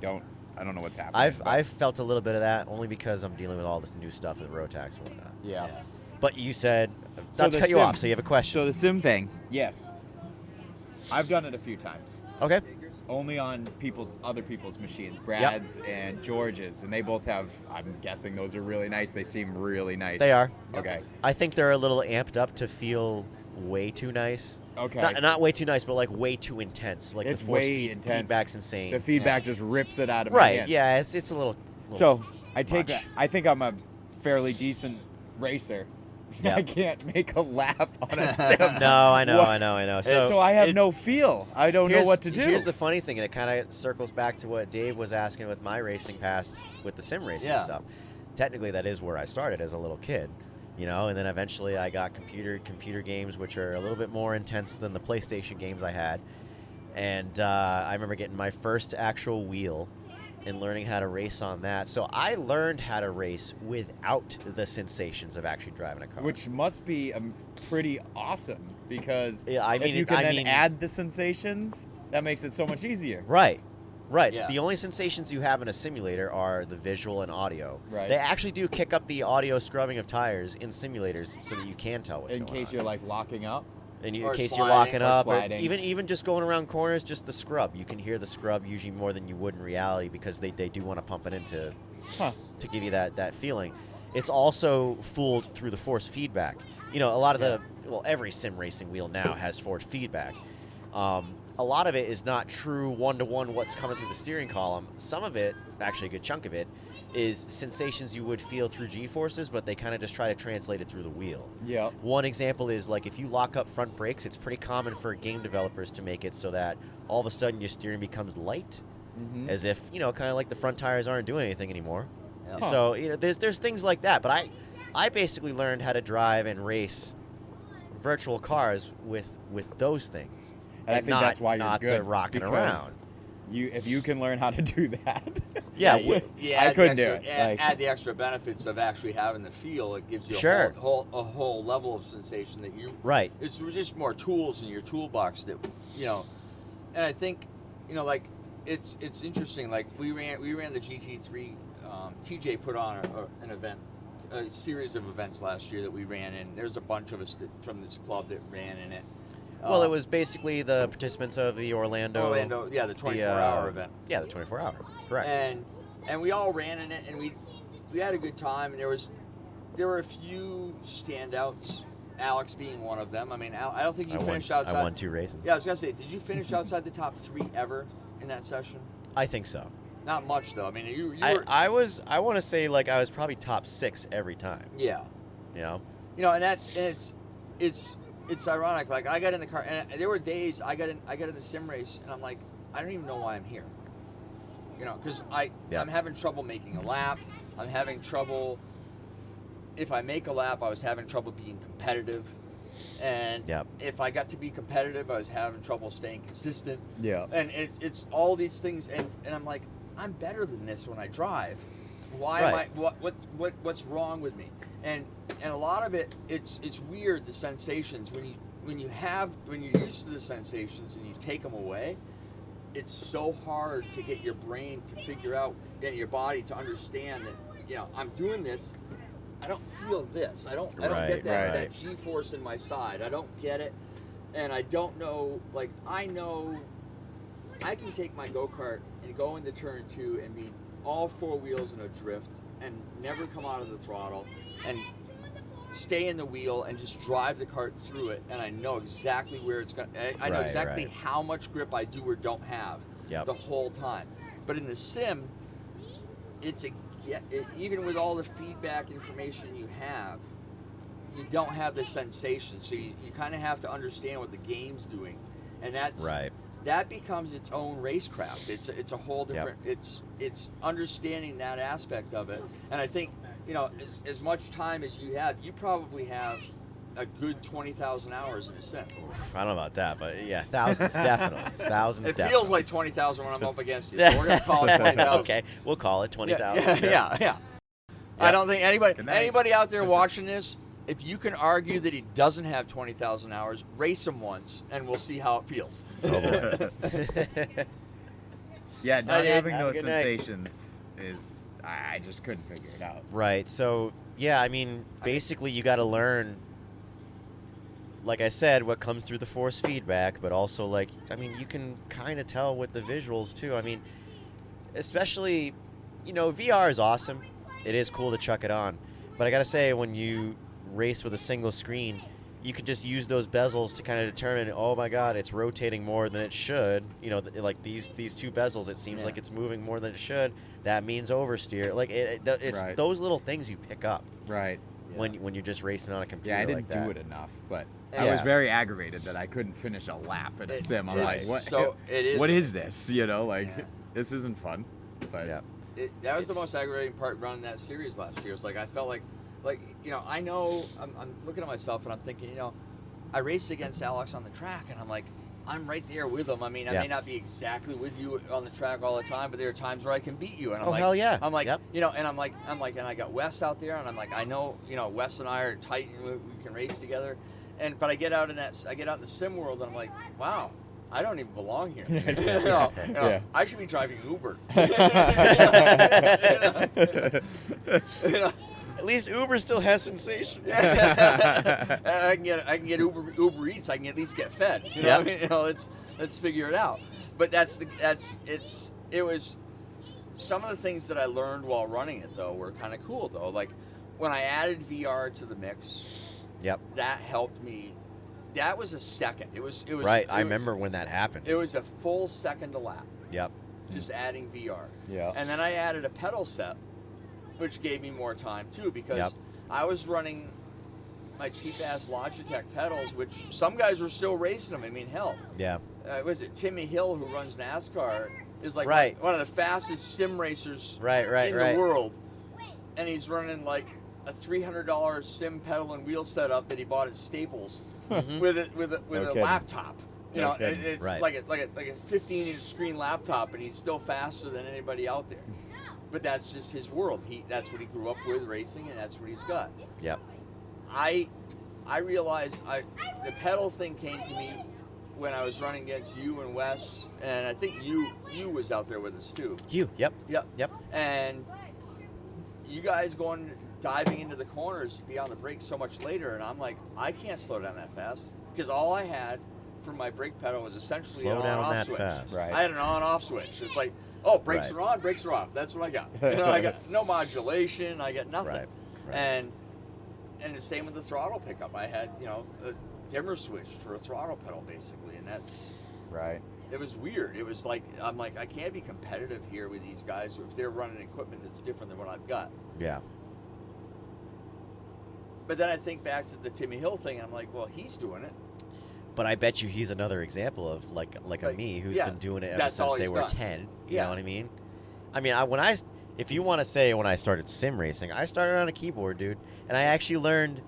I don't know what's happening. I've but I've felt a little bit of that only because I'm dealing with all this new stuff with road tax and whatnot. yeah. But you said So not to the cut you sim- off, so you have a question. So the sim thing, yes. I've done it a few times. Okay. Only on other people's machines, Brad's and George's, and they both have. I'm guessing those are really nice. They seem really nice. They are. Okay. I think they're a little amped up to feel way too nice. Okay. Not way too nice, but like way too intense. Like It's the force way intense. feedback's insane. The feedback just rips it out of my Right. hands. Yeah. It's a little. So I take much. that. I think I'm a fairly decent racer. Yep. I can't make a lap on a sim. No, I know, What- I know. So I have it's- no feel. I don't know what to do. Here's the funny thing, and it kind of circles back to what Dave was asking with my racing past with the sim racing Yeah. stuff. Technically, that is where I started as a little kid, you know, and then eventually I got computer games, which are a little bit more intense than the PlayStation games I had. And I remember getting my first actual wheel and learning how to race on that. So I learned how to race without the sensations of actually driving a car. Which must be pretty awesome because Yeah, I if mean, you can I then mean- add the sensations, that makes it so much easier. Right. Yeah. The only sensations you have in a simulator are the visual and audio. Right. They actually do kick up the audio scrubbing of tires in simulators so that you can tell what's In going case on. you're like locking up. In Or case you're sliding. locking Or up, sliding. or even just going around corners, just the scrub. You can hear the scrub usually more than you would in reality because they do want to pump it in to give you that feeling. It's also fooled through the force feedback. You know, a lot of every sim racing wheel now has force feedback. A lot of it is not true one-to-one what's coming through the steering column. Some of it, actually a good chunk of it, is sensations you would feel through G-forces, but they kind of just try to translate it through the wheel. Yeah. One example is like if you lock up front brakes, it's pretty common for game developers to make it so that all of a sudden your steering becomes light, as if, you know, kind of like the front tires aren't doing anything anymore. Yeah. So, you know, there's things like that. But I basically learned how to drive and race virtual cars with those things. And I think that's why you're not good. the rocking because around. If you can learn how to do that, Yeah, I couldn't do it. Add the extra benefits of actually having the feel. It gives you Sure. a whole level of sensation that you. Right. It's just more tools in your toolbox that, you know, and I think, you know, like it's interesting. Like we ran the GT3. TJ put on an event, a series of events last year that we ran in. There's a bunch of us from this club that ran in it. Well, it was basically the participants of the Orlando, yeah, the 24-hour event. Yeah, the 24-hour, correct. And we all ran in it, and we had a good time. And there were a few standouts, Alex being one of them. I mean, I don't think you finished outside. I won 2 races. Yeah, I was gonna say, did you finish outside the top 3 ever in that session? I think so. Not much though. I mean, you were. I want to say like I was probably top 6 every time. Yeah. You know. You know, and it's ironic. Like I got in the car, and there were days I got in the sim race, and I'm like, I don't even know why I'm here. You know, because I'm having trouble making a lap. I'm having trouble. If I make a lap, I was having trouble being competitive, and if I got to be competitive, I was having trouble staying consistent. Yeah. And it's all these things, and I'm like, I'm better than this when I drive. Why am I? What's wrong with me? And a lot of it's weird, the sensations when you're used to the sensations and you take them away. It's so hard to get your brain to figure out and your body to understand that, you know, I'm doing this. I don't feel this. I don't get that G-force in my side. I don't get it, and I don't know. Like I know I can take my go-kart and go into turn 2 and be all 4 wheels in a drift and never come out of the throttle and stay in the wheel and just drive the cart through it, and I know exactly where it's going. I know exactly how much grip I do or don't have the whole time. But in the sim, even with all the feedback information you have, you don't have the sensation. So you kind of have to understand what the game's doing, and that becomes its own racecraft. It's a whole different. It's understanding that aspect of it, and I think, you know, as much time as you have, you probably have a good 20,000 hours in a sim. I don't know about that, but yeah, thousands definitely. Thousands it definitely. feels like 20,000 when I'm up against you, so we're going to call it 20,000. Okay, we'll call it 20,000. Yeah. I don't think anybody out there watching this, if you can argue that he doesn't have 20,000 hours, race him once, and we'll see how it feels. Oh, boy. Yeah, not having those sensations is... I just couldn't figure it out. Right. So, yeah, I mean, basically you got to learn, like I said, what comes through the force feedback, but also, like, I mean, you can kind of tell with the visuals, too. I mean, especially, you know, VR is awesome. It is cool to chuck it on. But I got to say, when you race with a single screen, you could just use those bezels to kind of determine, oh my God, it's rotating more than it should. You know, like these 2 bezels, it seems like it's moving more than it should. That means oversteer. Like it's those little things you pick up. Right. When you're just racing on a computer. Yeah, I didn't do it enough, but I was very aggravated that I couldn't finish a lap in a sim. I'm like, what? So what is this? You know, like this isn't fun. But that was the most aggravating part running that series last year. It's like I felt like, you know, I know I'm looking at myself and I'm thinking, you know, I raced against Alex on the track, and I'm like, I'm right there with him. I mean, I may not be exactly with you on the track all the time, but there are times where I can beat you. And I'm like, hell yeah. I'm like, you know, and I'm like, and I got Wes out there, and I'm like, I know, you know, Wes and I are tight, and we can race together. But I get out in the sim world, and I'm like, wow, I don't even belong here. You know, I should be driving Uber. You know? At least Uber still has sensation. I can get Uber Eats. I can at least get fed. You know what I mean? You know, let's figure it out. But it was some of the things that I learned while running it though were kind of cool though. Like when I added VR to the mix, that helped me. That was a second. It was right. I remember when that happened. It was a full second a lap. Yep. Just adding VR. Yeah. And then I added a pedal set. which gave me more time too, because I was running my cheap-ass Logitech pedals, which some guys were still racing them. I mean, hell. Yeah. Was it Timmy Hill, who runs NASCAR, is like one of the fastest sim racers in the world. And he's running like a $300 sim pedal and wheel setup that he bought at Staples with a laptop. You know, it's like a 15-inch screen laptop, and he's still faster than anybody out there. But that's just his world. That's what he grew up with, racing, and that's what he's got. Yep. I realized the pedal thing came to me when I was running against you and Wes, and I think you was out there with us too. Yep. And you guys diving into the corners to be on the brakes so much later, and I'm like, I can't slow down that fast, because all I had for my brake pedal was essentially an on-off switch. I had an on-off switch. It's like, oh, brakes are on, brakes are off. That's what I got. You know, I got no modulation. I got nothing. And the same with the throttle pickup. I had, you know, a dimmer switch for a throttle pedal basically, and that's It was weird. It was like, I'm like, I can't be competitive here with these guys if they're running equipment that's different than what I've got. Yeah. But then I think back to the Timmy Hill thing, and I'm like, well, he's doing it. But I bet you he's another example of like a me who's been doing it ever since they were 10. You know what I mean? I mean, if you want to say when I started sim racing, I started on a keyboard, dude, and I actually learned.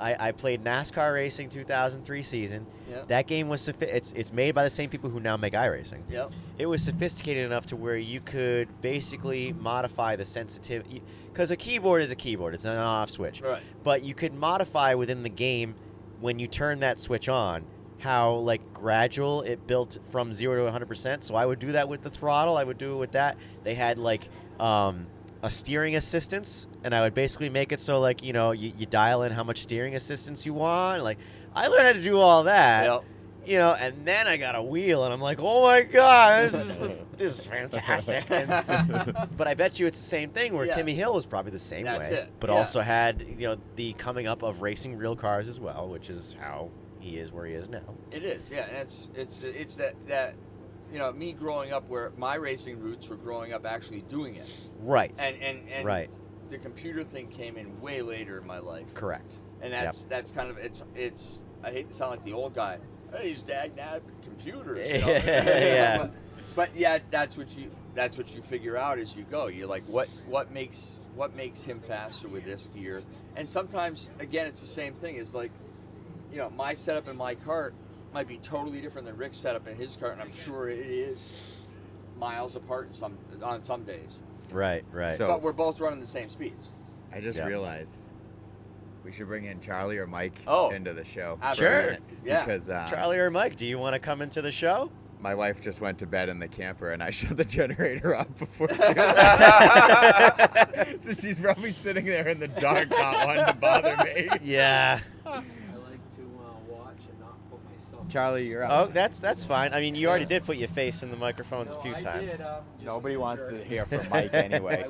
I played NASCAR Racing 2003 season. Yep. That game was it's made by the same people who now make iRacing. Yep. It was sophisticated enough to where you could basically modify the sensitivity, because a keyboard is a keyboard. It's an on-off switch. Right. But you could modify within the game when you turn that switch on how like gradual it built from 0 to 100%. So I would do that with the throttle. I would do it with that. They had like a steering assistance, and I would basically make it so like, you know, you dial in how much steering assistance you want. Like, I learned how to do all that, you know, and then I got a wheel, and I'm like, oh my god, this is fantastic. But I bet you it's the same thing where Timmy Hill was probably the same way, but also had, you know, the coming up of racing real cars as well, which is how he is where he is now. It is, yeah, and it's that. You know, me growing up where my racing roots were growing up actually doing it. Right. And right. The computer thing came in way later in my life. Correct. And that's kind of it's I hate to sound like the old guy. Hey, he's dag computers. You know? Yeah. But yeah, that's what you figure out as you go. You're like, what makes him faster with this gear? And sometimes again it's the same thing. It's like, you know, my setup in my cart might be totally different than Rick's setup in his cart, and I'm sure it is miles apart on some days. Right. But we're both running the same speeds. I just realized we should bring in Charlie or Mike into the show. Absolutely. Sure. Yeah. Because Charlie or Mike, do you want to come into the show? My wife just went to bed in the camper, and I shut the generator off before she so she's probably sitting there in the dark, not wanting to bother me. Yeah. Charlie, you're up. Oh, that's fine. I mean, you already did put your face in the microphones a few times. Did, Nobody wants to hear from Mike anyway.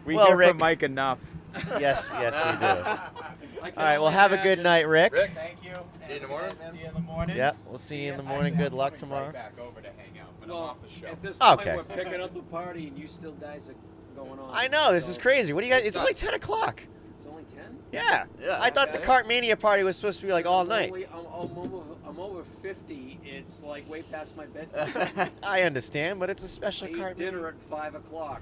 We Well, hear Rick- from Mike enough. Yes, we do. All right, well, have a good night, Rick. Thank you. See you in the morning. See you in the morning. Yep, we'll see you in the morning. Good luck tomorrow. Back over to hang out, but Well, I'm off the show. at this point, Okay. we're picking up the party, and you still guys are going on. I know, this is So- crazy. What do you guys? It's only 10 o'clock. It's only 10? Yeah. Yeah. I thought the Kartmania party was supposed to be like all night. I'm over 50. It's like way past my bedtime. I understand, but it's a special I eat Kartmania. dinner at 5 o'clock.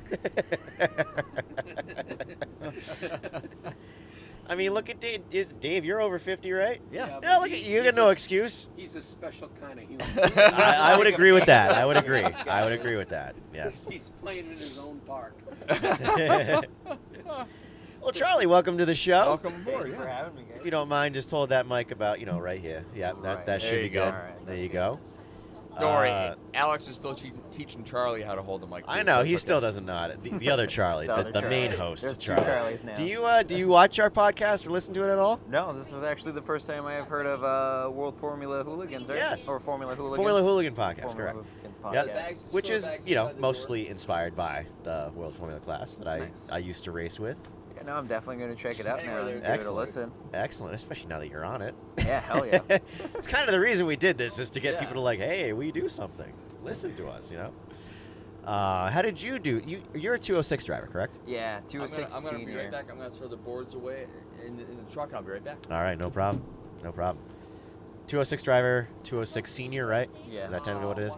I mean, look at Dave. Dave, you're over 50, right? Yeah. Yeah, look at you. You got no excuse. He's a special kind of human. I would agree with that. I would agree. I would agree with that. Yes. He's playing in his own park. Well, Charlie, welcome to the show. Welcome aboard. for having me, guys. If you don't mind, just hold that mic about, you know, right here. Yeah, that should There be you good. go. Alright, There you go. Don't worry, Alex is still teaching Charlie how to hold the mic. I too, know so he it's still okay. doesn't know it. The other Charlie, the main host, There's two Charlie. Charlies now. Do you watch our podcast or listen to it at all? No, this is actually the first time I have heard of World Formula Hooligans, right? Yes. Or Formula Hooligans. Formula Hooligan podcast, Formula correct? Hooligan Yep. podcast. Which is, Bags you know, inside the mostly inspired by the World Formula class that Nice. I used to race with. Yeah, no, I'm definitely going to check it out now and give it a Excellent. listen. Excellent, especially now that you're on it. Yeah, hell yeah. It's kind of the reason we did this, is to get Yeah. people to like, hey, we do something. Listen to us, you know? How did you do? You're a 206 driver, correct? Yeah, 206 I'm gonna be senior. right back. I'm gonna throw the boards away in the truck, and I'll be right back. All right, no problem. No problem. 206 driver, 206 senior, right? Yeah. Is that technically what it is?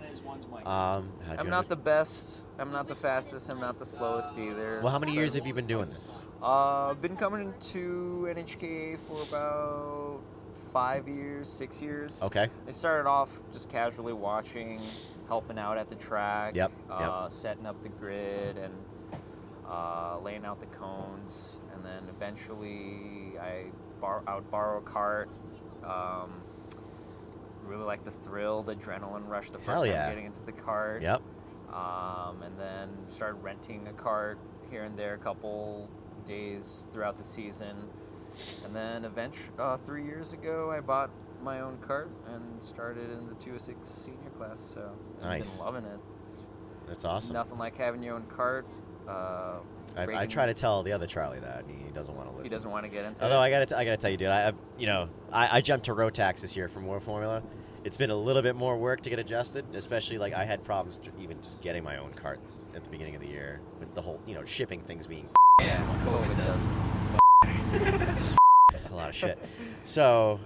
I'm not the best. I'm not the fastest. I'm not the slowest either. Well, how many years have you been doing this? I've been coming to NHKA for about 5 years, 6 years. Okay. I started off just casually watching, helping out at the track. Yep. Setting up the grid and laying out the cones, and then eventually I would borrow a cart. Really like the thrill, the adrenaline rush the first time getting into the cart. Yep. And then started renting a cart here and there a couple days throughout the season. And then eventually, 3 years ago, I bought my own cart and started in the 206 senior class. So I've been loving it. That's awesome. Nothing like having your own cart. I try to tell the other Charlie that he doesn't want to listen. He doesn't want to get into Although it. I gotta tell you, dude, I jumped to Rotax this year for more formula. It's been a little bit more work to get adjusted, especially like I had problems even just getting my own cart at the beginning of the year with the whole shipping things being yeah, COVID does. a lot of shit. So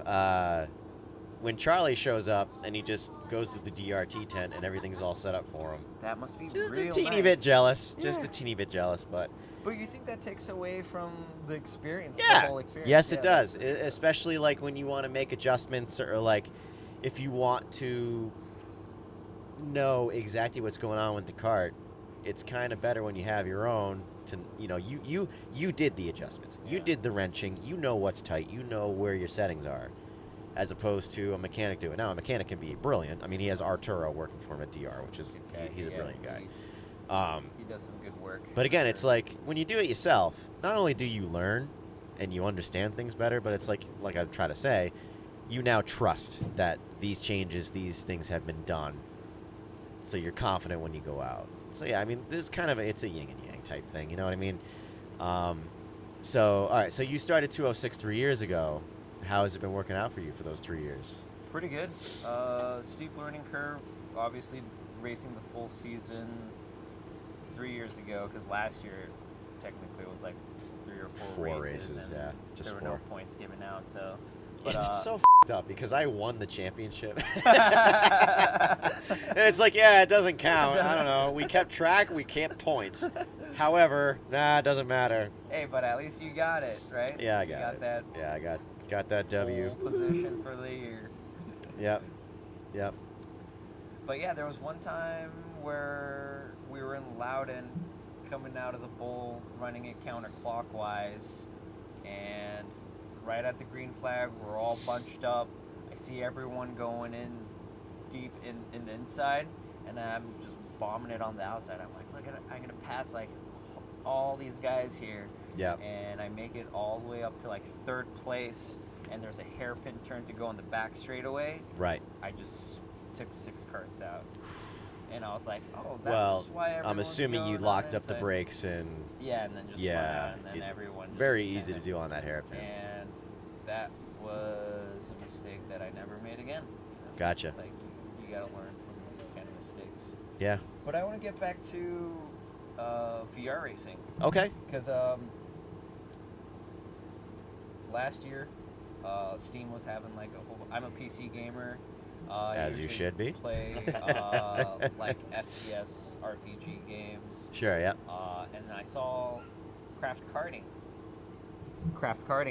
when Charlie shows up and he just goes to the DRT tent and everything's all set up for him, that must be just real a teeny nice. bit jealous. Yeah. Just a teeny bit jealous, but. But you think that takes away from the experience, Yeah. the whole experience? Yes, Yeah, it does. Especially like when you want to make adjustments or like if you want to know exactly what's going on with the cart, it's kind of better when you have your own to you did the adjustments. You did the wrenching. You know what's tight. You know where your settings are. As opposed to a mechanic doing it. Now, a mechanic can be brilliant. I mean, he has Arturo working for him at DR, which is he's a brilliant guy. He does some good work. But again, it's like when you do it yourself, not only do you learn and you understand things better, but it's like I try to say, you now trust that these changes, these things have been done, so you're confident when you go out. So yeah, I mean, this is kind of it's a yin and yang type thing, you know what I mean? So all right, so you started 206 3 years ago. How has it been working out for you for those 3 years? Pretty good. Steep learning curve. Obviously, racing the full season 3 years ago, because last year technically it was like 3 or 4 races, and yeah, just there were 4. no points given out. So, but it's so f***ed up because I won the championship, and it's like, yeah, it doesn't count. I don't know. We kept track. We kept points. However, it doesn't matter. Hey, but at least you got it, right? Yeah, I You got it. that. Yeah, I got that W. Pole position for the year. Yep. But yeah, there was one time where we were in Loudon, coming out of the bowl, running it counterclockwise, and right at the green flag, we're all bunched up. I see everyone going in deep in the inside, and I'm just bombing it on the outside. I'm like, look at it, I'm gonna pass like all these guys here. Yeah. And I make it all the way up to like 3rd place, and there's a hairpin turn to go on the back straightaway. Right. I just took 6 carts out. And I was like, oh, that's why everyone's I'm assuming you going locked on up the inside. brakes and Yeah, and then just went out, and then everyone just very easy to do on that hairpin. And that was a mistake that I never made again. Gotcha. It's like you gotta learn from these kind of mistakes. Yeah. But I want to get back to VR racing. Okay. Because last year, Steam was having like a whole. I'm a PC gamer. As you should be. Play like FPS RPG games. Sure. Yeah. And I saw craft karting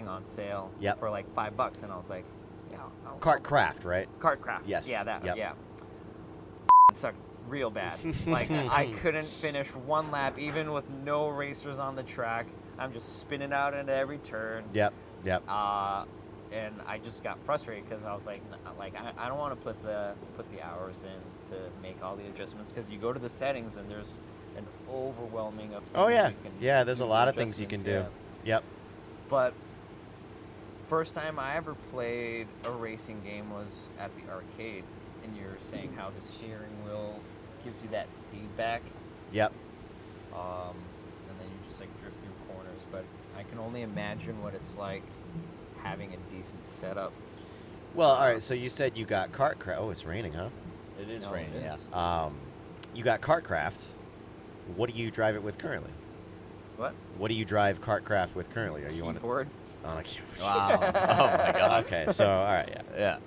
on sale. Yep. For like $5, and I was like, yeah. Craft, right? Kartcraft. Yes. Yeah, that. Yep. Yeah. Sucked real bad. Like I couldn't finish one lap, even with no racers on the track. I'm just spinning out into every turn. Yep. And I just got frustrated because I was like I don't want to put the hours in to make all the adjustments, because you go to the settings and there's an overwhelming of things. Oh yeah. You can Yeah. There's do a lot of things you can do. adjustments, Yep. But first time I ever played a racing game was at the arcade, and you're saying how the steering wheel gives you that feedback. Yep. And then you just like drift through corners. But I can only imagine what it's like having a decent setup. Well, all right. So you said you got Kartcraft. Oh, it's raining, huh? It is No, raining. it is. You got Kartcraft. What do you drive it with currently? What? What do you drive Kartcraft with currently? Are you on Keyboard. On a keyboard? Wow. Oh my God. Okay, so all right, yeah. Yeah.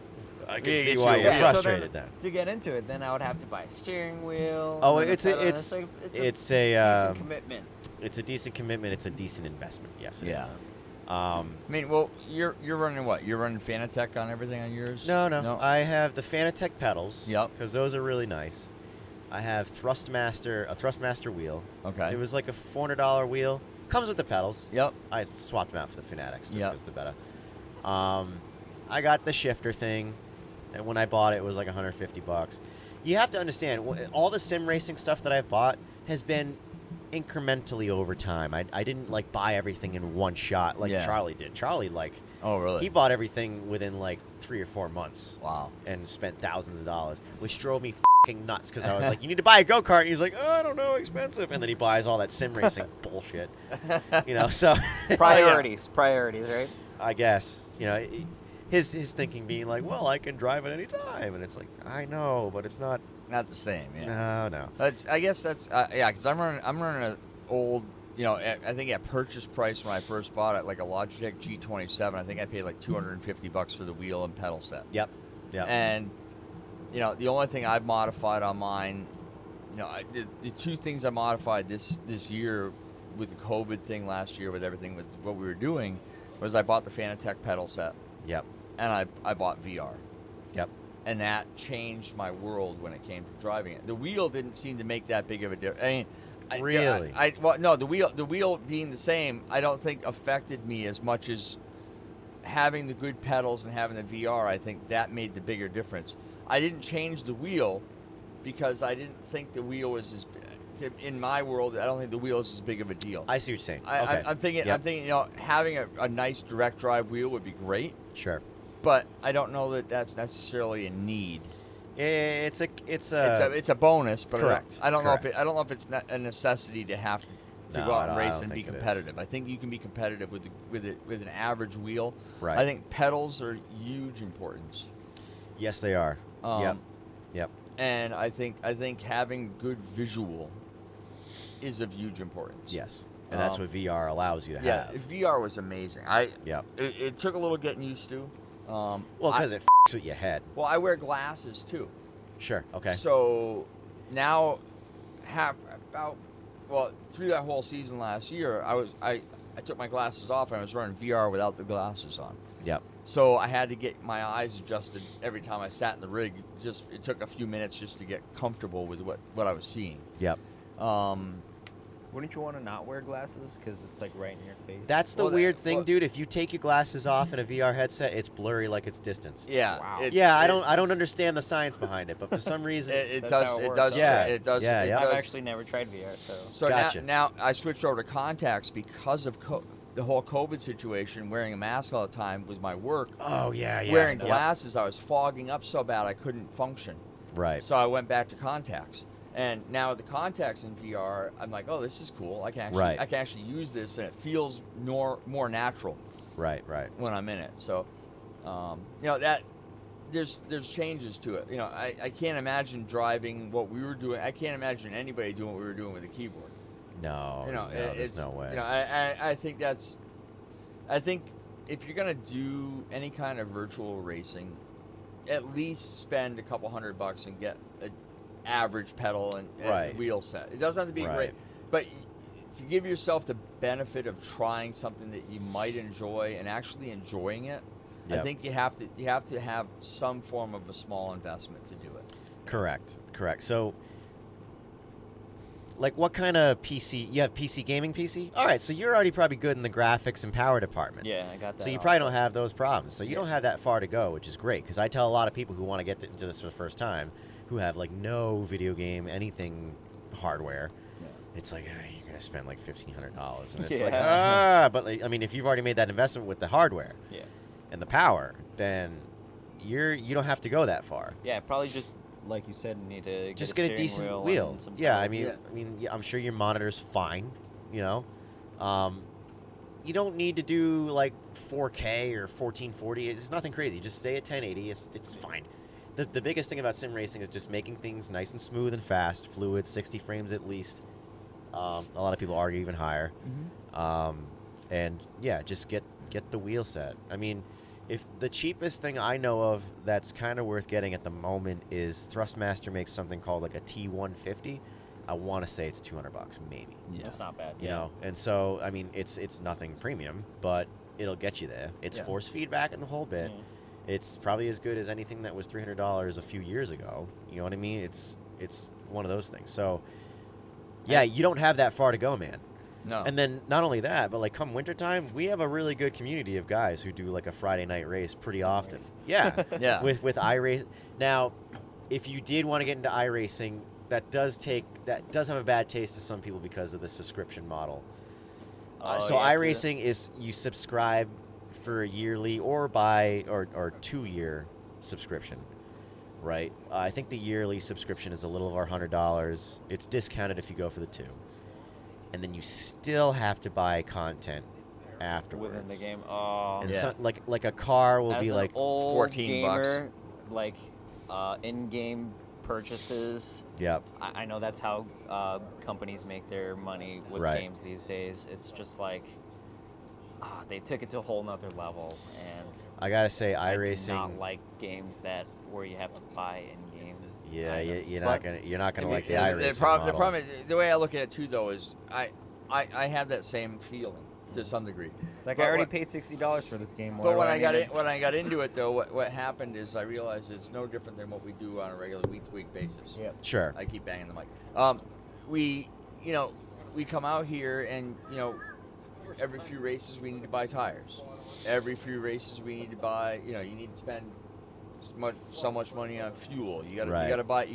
I can Yeah, see get why you you're a wheel. frustrated So then. to get into it, then I would have to buy a steering wheel. Oh, and then it's a a pedal, and it's it's a decent commitment. It's a decent commitment. It's a decent investment. Yes, it Yeah. is. I mean, well, you're running what? You're running Fanatec on everything on yours? No. I have the Fanatec pedals. Yep. Because those are really nice. I have a Thrustmaster wheel. Okay. It was like a $400 wheel. Comes with the pedals. Yep. I swapped them out for the Fanatics just Yep. because they're better. I got the shifter thing, and when I bought it, it was like $150. You have to understand, all the sim racing stuff that I've bought has been incrementally over time. I didn't like buy everything in one shot like Yeah. Charlie did. Charlie Oh, really? he bought everything within like 3 or 4 months. Wow. And spent thousands of dollars, which drove me fucking nuts because I was like, you need to buy a go-kart. And he's like, oh, I don't know, expensive. And then he buys all that sim racing bullshit. So Priorities, right? I guess, his thinking being like, well, I can drive at any time. And it's like, I know, but it's not the same. Yeah. No. I guess that's because I'm running an old. I think at purchase price when I first bought it, like a Logitech G27, I think I paid like $250 for the wheel and pedal set. Yep. And the only thing I've modified on mine, the two things I modified this year with the COVID thing last year with everything with what we were doing was I bought the Fanatec pedal set. Yep. And I bought VR. Yep. And that changed my world when it came to driving it. The wheel didn't seem to make that big of a difference. I mean, really? The wheel being the same, I don't think affected me as much as having the good pedals and having the VR. I think that made the bigger difference. I didn't change the wheel because I didn't think the wheel was in my world. I don't think the wheel is as big of a deal. I see what you're saying. I'm thinking, having a nice direct drive wheel would be great. Sure. But I don't know that that's necessarily a need. It's a bonus, but correct. I don't Correct. know if I don't know if it's a necessity to have to No, go out and I race don't and be think it is. competitive. I think you can be competitive with an average wheel. Right. I think pedals are huge importance. Yes, they are. Yep. And I think having good visual is of huge importance. Yes. And that's what VR allows you to Yeah, have. VR was amazing. Yep. It took a little getting used to. Well, because it f***s with your head. Well, I wear glasses too. Sure. Okay. So now, through that whole season last year, I took my glasses off and I was running VR without the glasses on. Yep. So I had to get my eyes adjusted every time I sat in the rig. It took a few minutes just to get comfortable with what I was seeing. Yep. Wouldn't you want to not wear glasses because it's like right in your face? That's the weird thing, dude. If you take your glasses off in a VR headset, it's blurry like it's distanced. Yeah. Wow. I don't understand the science behind it, but for some reason it That's does. Yeah. It does. Yeah, it yeah. I've does. actually never tried VR, so. So Gotcha. now I switched over to contacts because of the whole COVID situation. Wearing a mask all the time with my work. Oh yeah. Wearing Yep. glasses, I was fogging up so bad I couldn't function. Right. So I went back to contacts. And now with the contacts in VR, I'm like, oh, this is cool. I can actually use this, and it feels more natural. Right. When I'm in it. So, that there's changes to it. I can't imagine driving what we were doing. I can't imagine anybody doing what we were doing with a keyboard. No. There's no way. I think if you're gonna do any kind of virtual racing, at least spend a couple $100 and get an average pedal and wheel set. It doesn't have to be great, but to give yourself the benefit of trying something that you might enjoy and actually enjoying it, I think you have to have some form of a small investment to do it. Correct. So, like, what kind of PC? You have PC gaming PC? All right, so you're already probably good in the graphics and power department. Yeah, I got that. So you probably don't have those problems. So you don't have that far to go, which is great. Because I tell a lot of people who want to get into this for the first time, who have like no video game, anything hardware, it's like you're gonna spend like $1,500, and it's but like, I mean, if you've already made that investment with the hardware, and the power, then you don't have to go that far. Yeah, probably just like you said, need to just get a decent wheel. and some Yeah, I pedals. mean, I'm sure your monitor's fine. You don't need to do like 4K or 1440. It's nothing crazy. Just stay at 1080. It's fine. The biggest thing about sim racing is just making things nice and smooth and fast, fluid, 60 frames at least. A lot of people argue even higher. And yeah, just get the wheel set. I mean, if the cheapest thing I know of that's kind of worth getting at the moment is Thrustmaster makes something called like a T150. I want to say it's $200 maybe. Yeah. That's not bad. You know, and so I mean, it's nothing premium, but it'll get you there. It's force feedback in the whole bit. It's probably as good as anything that was $300 a few years ago. You know what I mean? It's one of those things. So yeah, you don't have that far to go, man. No. And then not only that, but like come wintertime, we have a really good community of guys who do like a Friday night race pretty often. Yeah. Yeah. With iRace. Now, if you did want to get into iRacing, that does have a bad taste to some people because of the subscription model. So iRacing is you subscribe for a yearly or 2-year subscription, right? I think the yearly subscription is a little over $100. It's discounted if you go for the 2. And then you still have to buy content afterwards within the game. Oh, and so, like a car will As be an like old $14. gamer, like in-game purchases. Yep. I know that's how companies make their money with games these days. It's just like they took it to a whole nother level, and I gotta say, iRacing. I do not like games where you have to buy in-game. Yeah, items. you're not gonna like the The iRacing problem, model. the way I look at it too, though, is I have that same feeling to some degree. It's like I already paid $60 for this game. But when I got into it, though, what happened is I realized it's no different than what we do on a regular week-to-week basis. Yep. Sure. I keep banging the mic. We come out here and every few races we need to buy tires. Every few races we need to buy. You need to spend so much money on fuel. You gotta buy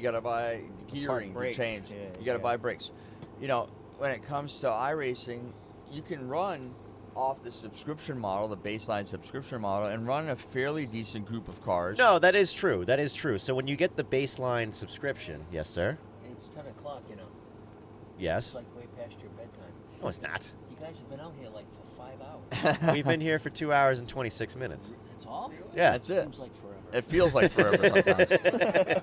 gearing to change. You gotta buy brakes. When it comes to iRacing, you can run off the subscription model, the baseline subscription model, and run a fairly decent group of cars. No, that is true. That is true. So when you get the baseline subscription, yes, sir. It's 10 o'clock, Yes. It's like way past your bedtime. No, it's not. You guys have been out here like for 5 hours. We've been here for 2 hours and 26 minutes. That's all? Yeah. That's it. Seems like forever. It feels like forever sometimes.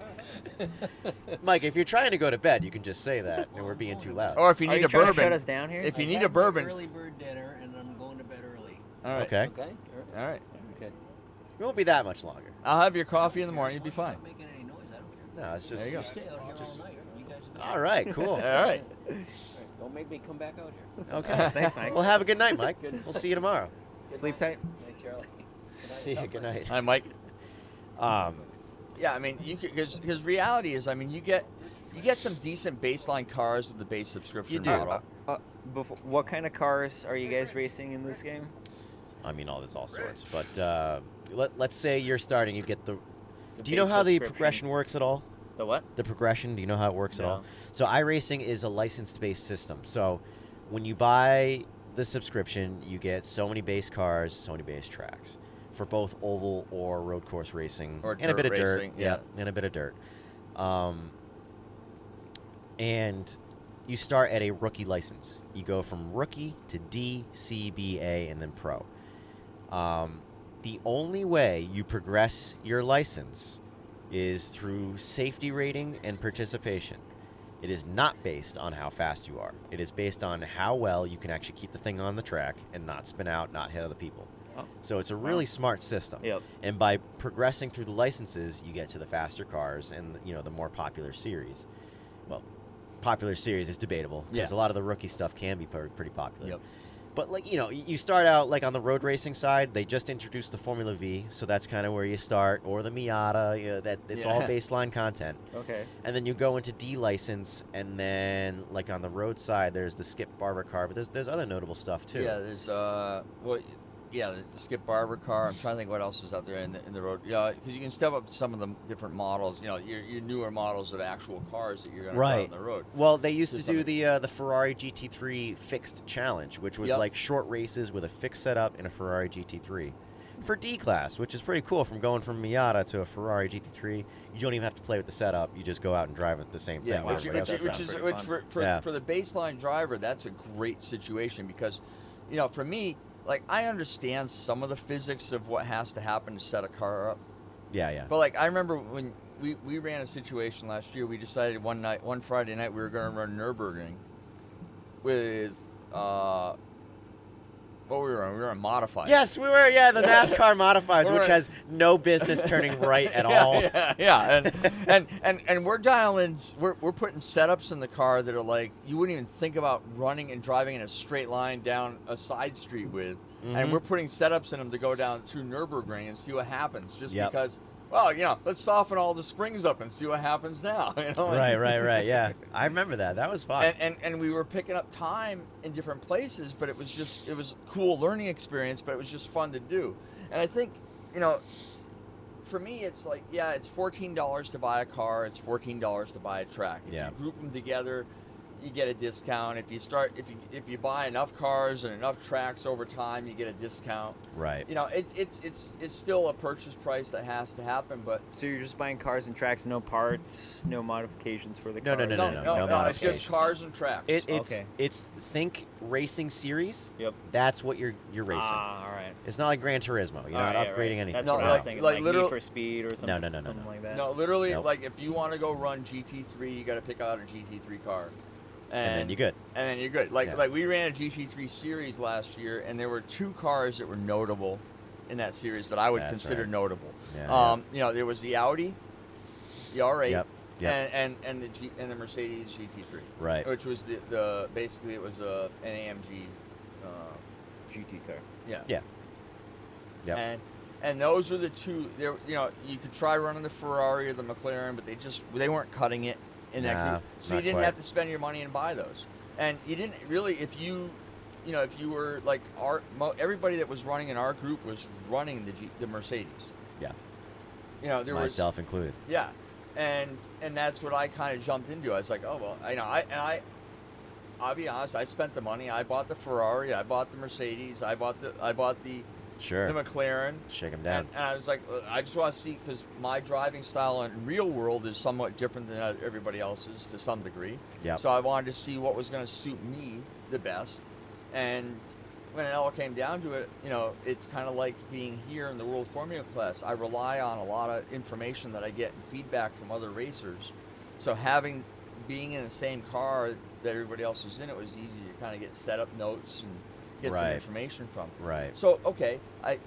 Mike, if you're trying to go to bed, you can just say that, and we're being too loud. Or if you need a bourbon. Shut us down here? If you I need had a bourbon. my early bird dinner, and I'm going to bed early. All right. Okay. Okay? All right. Okay. It won't be that much longer. I'll have your coffee in the morning. You'll be fine. I'm not making any noise. I don't care. No, it's just. There you go. You stay out here all night. You guys have All right, cool. All right. All right. Don't make me come back out here. Okay. Thanks, Mike. Well, have a good night, Mike. We'll see you tomorrow. Sleep tight. Night, Charlie. See you. Good night. Hi, Mike. Yeah, I mean, because reality is, I mean, you get some decent baseline cars with the base subscription You do. model. What kind of cars are you guys racing in this game? I mean, there's all sorts. But let's say you're starting. You get the. Do you base know how the subscription. progression works at all? The what? The progression. Do you know how it works at No. all? So iRacing is a license-based system. So when you buy the subscription, you get so many base cars, so many base tracks for both oval or road course racing, Or and a bit dirt of racing, dirt. yeah. And a bit of dirt. And you start at a rookie license. You go from rookie to D, C, B, A, and then pro. The only way you progress your license is through safety rating and participation. It is not based on how fast you are. It is based on how well you can actually keep the thing on the track and not spin out, not hit other people. Oh. So it's a really smart system. Yep. And by progressing through the licenses, you get to the faster cars and the more popular series. Well, popular series is debatable because a lot of the rookie stuff can be pretty popular. Yep. But you start out like on the road racing side. They just introduced the Formula V, so that's kind of where you start, or the Miata. That it's all baseline content. Okay. And then you go into D license, and then like on the road side, there's the Skip Barber car, but there's other notable stuff too. Yeah, there's the Skip Barber car. I'm trying to think what else is out there in the road. Yeah, because you can step up to some of the different models. Your newer models of actual cars that you're going to run on the road. Well, they used to do the Ferrari GT3 fixed challenge, which was Yep. like short races with a fixed setup in a Ferrari GT3 for D class, which is pretty cool. From going from Miata to a Ferrari GT3, you don't even have to play with the setup. You just go out and drive it the same Yeah, thing. which for the baseline driver, that's a great situation because, for me, like I understand some of the physics of what has to happen to set a car up. Yeah. But like I remember when we ran a situation last year, we decided one Friday night we were going to run Nürburgring, with what we were on modified. Yes, we were. Yeah, the NASCAR modifieds, which has no business turning right at all. Yeah. And we're dialing. We're putting setups in the car that are like you wouldn't even think about running and driving in a straight line down a side street with. And we're putting setups in them to go down through Nürburgring and see what happens. Just because, well, let's soften all the springs up and see what happens now. Right. Yeah, I remember that. That was fun. And we were picking up time in different places, but it was a cool learning experience. But it was just fun to do. And I think, for me, it's like, it's $14 to buy a car. It's $14 to buy a track. If you group them together, you get a discount. If you buy enough cars and enough tracks over time, you get a discount. Right. It's still a purchase price that has to happen, but so you're just buying cars and tracks, no parts, no modifications for the car. No, it's just cars and tracks. It's think racing series. Yep. That's what you're racing. All right. It's not like Gran Turismo. You're not upgrading anything. That's what I was thinking. Like Need for Speed or something. No. Something like that. No, literally, like if you want to go run GT3, you got to pick out a GT3 car. And then you're good. Like we ran a GT3 series last year, and there were 2 cars that were notable in that series that I would consider notable. There was the Audi, the R8, and the Mercedes GT3, right? Which was the basically it was an AMG GT car. Yeah. And those are the 2. There, you could try running the Ferrari or the McLaren, but they weren't cutting it. In that group. So you didn't have to spend your money and buy those, and you didn't really. If you were like everybody that was running in our group was running the Mercedes. Yeah. There myself included. Yeah, and that's what I kind of jumped into. I was like, oh well, I'll be honest. I spent the money. I bought the Ferrari. I bought the Mercedes. I bought the Sure. the McLaren. Shake them down. And I was like, I just want to see, because my driving style in real world is somewhat different than everybody else's to some degree. Yeah. So I wanted to see what was going to suit me the best. And when it all came down to it, it's kind of like being here in the World Formula class. I rely on a lot of information that I get and feedback from other racers. So being in the same car that everybody else is in, it was easy to kind of get setup notes and get some information from. Right. So okay, I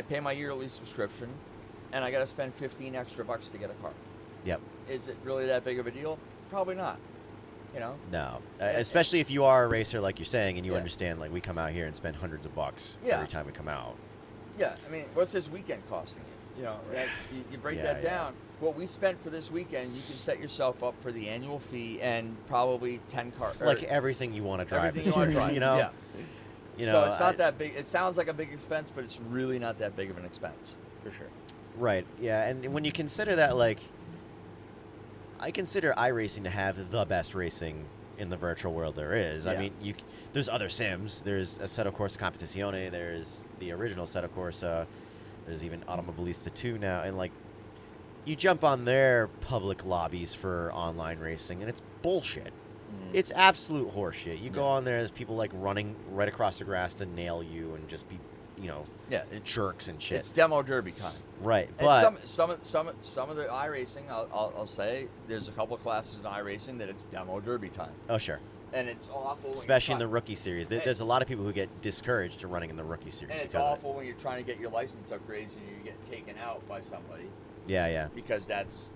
pay my yearly subscription, and I got to spend $15 extra to get a car. Yep. Is it really that big of a deal? Probably not. No. Especially if you are a racer, like you're saying, and you understand, like we come out here and spend hundreds of bucks every time we come out. Yeah. I mean, what's this weekend costing you? You break that down. What we spent for this weekend, you can set yourself up for the annual fee and probably 10 cars. Like everything you want to drive. Everything you want to drive. Yeah. So it's not that big. It sounds like a big expense, but it's really not that big of an expense. For sure. Right. Yeah. And when you consider that, like, I consider iRacing to have the best racing in the virtual world there is. Yeah. I mean, there's other sims. There's Assetto Corsa Competizione. There's the original Assetto Corsa. There's even Automobilista 2 now. And, like, you jump on their public lobbies for online racing, and it's bullshit. It's absolute horseshit. You go on there, there's people like running right across the grass to nail you and just be, it's jerks and shit. It's demo derby time. Right, and but some of the iRacing, I'll say, there's a couple of classes in iRacing that it's demo derby time. Oh sure. And it's awful. Especially in the rookie series. There's a lot of people who get discouraged to running in the rookie series. And it's awful when you're trying to get your license upgrades and you get taken out by somebody. Yeah. Because that's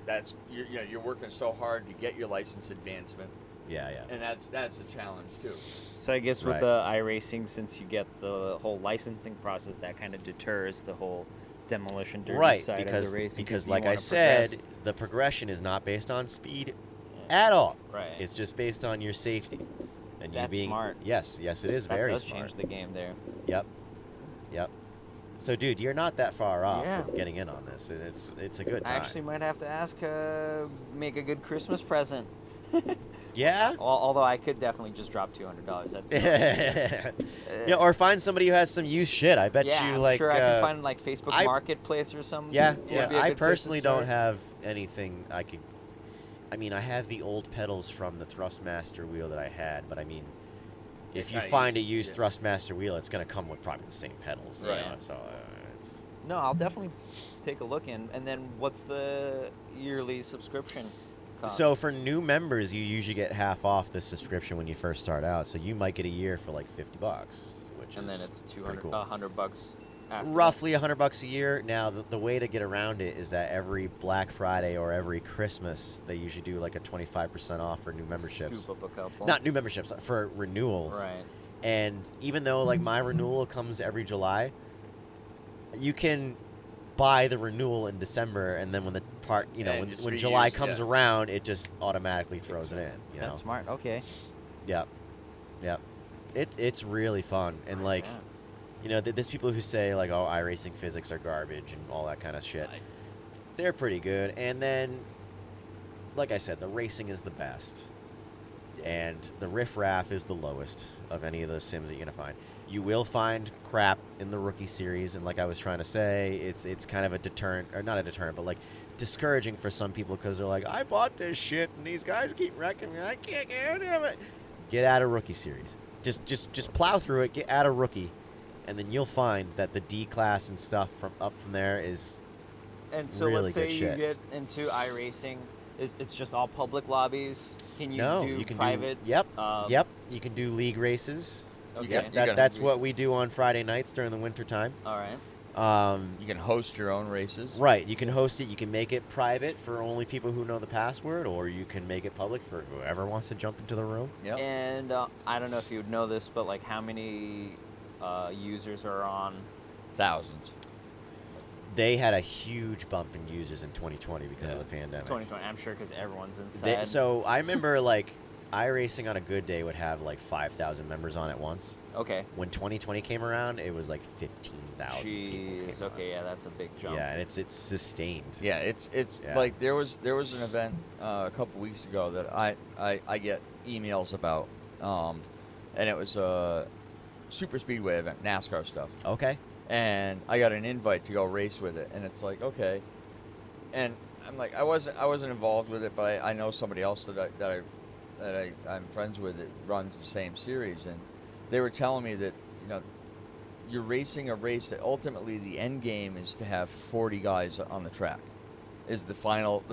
you're working so hard to get your license advancement. Yeah. And that's a challenge too. So I guess with the iRacing, since you get the whole licensing process, that kind of deters the whole demolition derby side of the racing. Because like I said, the progression is not based on speed at all. Right. It's just based on your safety. And that's you being smart. Yes, it is very smart. That does change the game there. Yep. So, dude, you're not that far off from getting in on this. It's a good time. I actually might have to ask, make a good Christmas present. Yeah? Although I could definitely just drop $200. That's or find somebody who has some used shit. I bet you, I'm sure I can find like Facebook Marketplace or something. Yeah. I personally don't have anything I could. I mean, I have the old pedals from the Thrustmaster wheel that I had, but I mean, if you find a used Thrustmaster wheel, it's going to come with probably the same pedals. Right. So it's. No, I'll definitely take a look in. And then what's the yearly subscription cost? So for new members, you usually get half off the subscription when you first start out. So you might get a year for like $50, which and is then it's pretty cool. $100 after. Roughly $100 a year. Now the way to get around it is that every Black Friday or every Christmas, they usually do like a 25% off for new memberships. Scoop up a couple. Not new memberships, for renewals. Right. And even though like my renewal comes every July, you can buy the renewal in December, and then when the part, when July comes around, it just automatically throws it in. That's smart. Okay. Yep. It's really fun, and like, there's people who say like, oh, iRacing physics are garbage and all that kind of shit. They're pretty good, and then, like I said, the racing is the best, and the riffraff is the lowest of any of the sims that you're gonna find. You will find crap in the rookie series, and like I was trying to say, it's kind of a deterrent, or not a deterrent, but like discouraging for some people because they're like, I bought this shit and these guys keep wrecking me. I can't get out of it. Get out of rookie series. Just plow through it. Get out of rookie, and then you'll find that the D class and stuff from there is. And so really let's say good you shit. get into iRacing. It's just all public lobbies. Can you No, do you can private? Yep. You can do league races. Okay. That's what we do on Friday nights during the winter time. All right. You can host your own races. Right. You can host it. You can make it private for only people who know the password, or you can make it public for whoever wants to jump into the room. Yep. And I don't know if you would know this, but like how many users are on? Thousands. They had a huge bump in users in 2020 because of the pandemic. 2020, I'm sure, because everyone's inside. So I remember like iRacing on a good day would have like 5,000 members on at once. Okay. When 2020 came around, it was like 15,000 people. Jeez. Okay, yeah, that's a big jump. Yeah, and it's sustained. Yeah, it's like there was an event a couple weeks ago that I get emails about, and it was a super speedway event, NASCAR stuff. Okay. And I got an invite to go race with it, and it's like, okay. And I'm like, I wasn't involved with it, but I know somebody else that I'm friends with that runs the same series, and they were telling me that you're racing a race that ultimately the end game is to have 40 guys on the track, is the final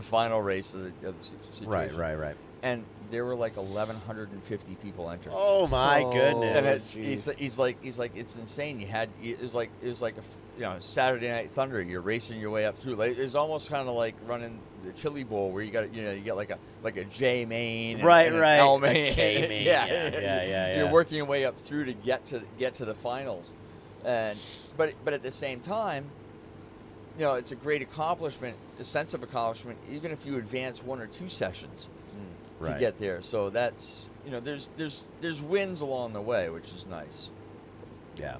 race of the situation. Right. And there were like 1,150 people entering. Oh my goodness! And he's like it's insane. It was like a Saturday Night Thunder. You're racing your way up through. Like, it's almost kind of like running the Chili Bowl where you get like a J main, and an L main, a K main. yeah. You're working your way up through to get to the finals, but at the same time, it's a great accomplishment, a sense of accomplishment, even if you advance one or two sessions. To get there, so that's there's wins along the way, which is nice. Yeah,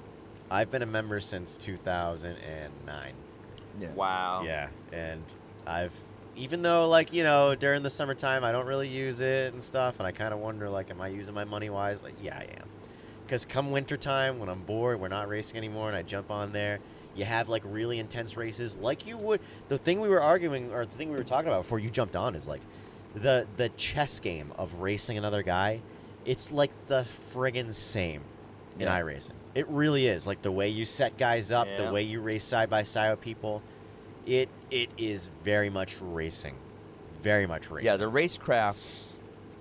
I've been a member since 2009. Yeah. Wow. Yeah, and even though during the summertime I don't really use it and stuff, and I kind of wonder am I using my money wise? Like, yeah, I am. Because come wintertime, when I'm bored, we're not racing anymore, and I jump on there. You have like really intense races, like you would. The thing we were arguing, or the thing we were talking about before you jumped on, is like. The chess game of racing another guy, it's like the friggin' same in iRacing. It really is. Like the way you set guys up, the way you race side by side with people, it is very much racing. Very much racing. Yeah, the racecraft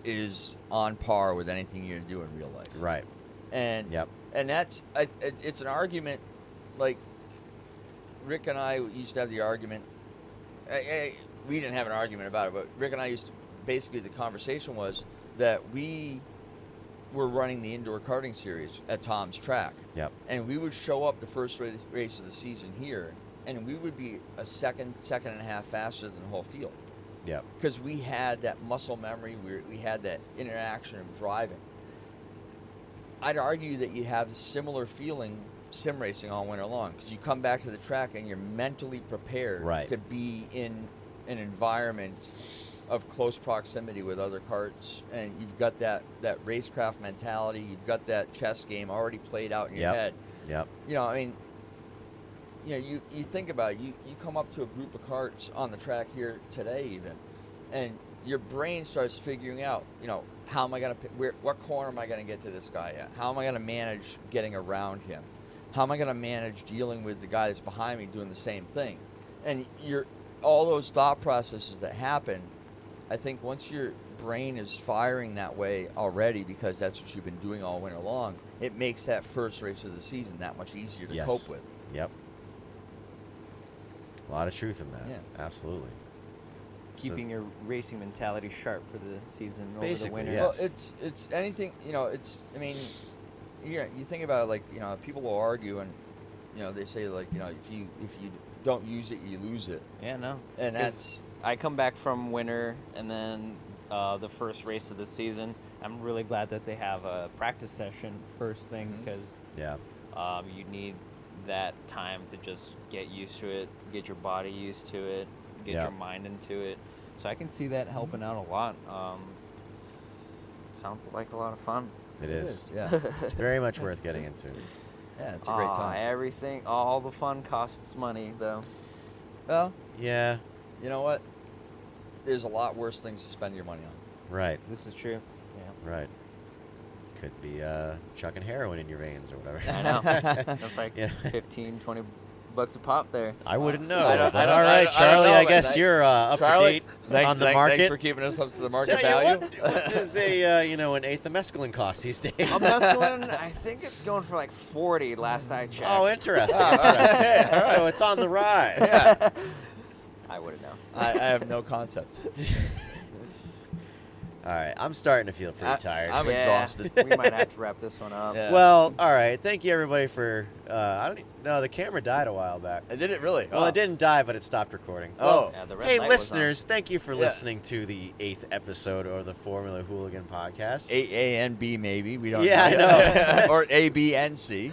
is on par with anything you do in real life. Right. And that's it's an argument. Like Rick and I used to have the argument. We didn't have an argument about it, but Rick and I used to. Basically, the conversation was that we were running the indoor karting series at Tom's track. Yep. And we would show up the first race of the season here, and we would be a second and a half faster than the whole field. Yep. Because we had that muscle memory, we had that interaction of driving. I'd argue that you have a similar feeling sim racing all winter long, because you come back to the track and you're mentally prepared to be in an environment of close proximity with other karts, and you've got that racecraft mentality, you've got that chess game already played out in your head. Yep. You think about it, you come up to a group of karts on the track here today even, and your brain starts figuring out, how am I going to, what corner am I going to get to this guy at? How am I going to manage getting around him? How am I going to manage dealing with the guy that's behind me doing the same thing? And all those thought processes that happen I think once your brain is firing that way already, because that's what you've been doing all winter long, it makes that first race of the season that much easier to cope with. Yep. A lot of truth in that. Yeah. Absolutely. Keeping your racing mentality sharp for the season over the Basically, winter. yes. Well, it's anything, I mean, you think about it, like, people will argue and, they say, like, if you don't use it, you lose it. Yeah, no. And 'Cause that's... I come back from winter and then the first race of the season. I'm really glad that they have a practice session first thing because you need that time to just get used to it, get your body used to it, get your mind into it. So I can see that helping out a lot. Sounds like a lot of fun. It is. Yeah. It's very much worth getting into. Yeah, it's a great time. All the fun costs money, though. Well, yeah. You know what? There's a lot worse things to spend your money on. Right. This is true. Yeah. Right. Could be chucking heroin in your veins or whatever. I know. That's like 15, 20 bucks a pop there. I wouldn't know. I don't all right, Charlie, know, I guess you're up Charlie, to date on the market. Thanks for keeping us up to the market Tell value. you what does an eighth of mescaline cost these days? A mescaline, I think it's going for like 40 last I checked. Oh, interesting. So it's on the rise. Yeah. I wouldn't know. I have no concept. All right, I'm starting to feel pretty tired. I'm exhausted. We might have to wrap this one up. Yeah. Well, all right. Thank you, everybody, for... I don't even know. The camera died a while back. Did it really? Well, it didn't die, but it stopped recording. Oh. Well, Yeah, the red hey, light was listeners, thank you for listening to the 8th episode of the Formula Hooligan podcast. A and B, maybe. We don't Yeah, know. I know. Or A, B, and C.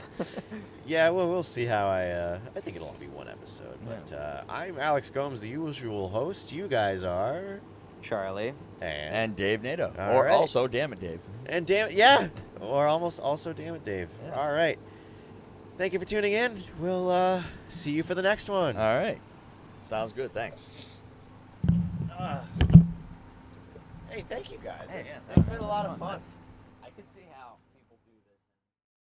Yeah, well, we'll see how I think it'll only be one episode. But I'm Alex Gomes, the usual host. You guys are... Charlie. And Dave Nadeau. All Or right. also, damn it, Dave. And damn it, yeah. Or almost also damn it, Dave. Yeah. All right. Thank you for tuning in. We'll see you for the next one. All right. Sounds good. Thanks. Hey, thank you guys. Hey, It's been a lot of fun. I could see how.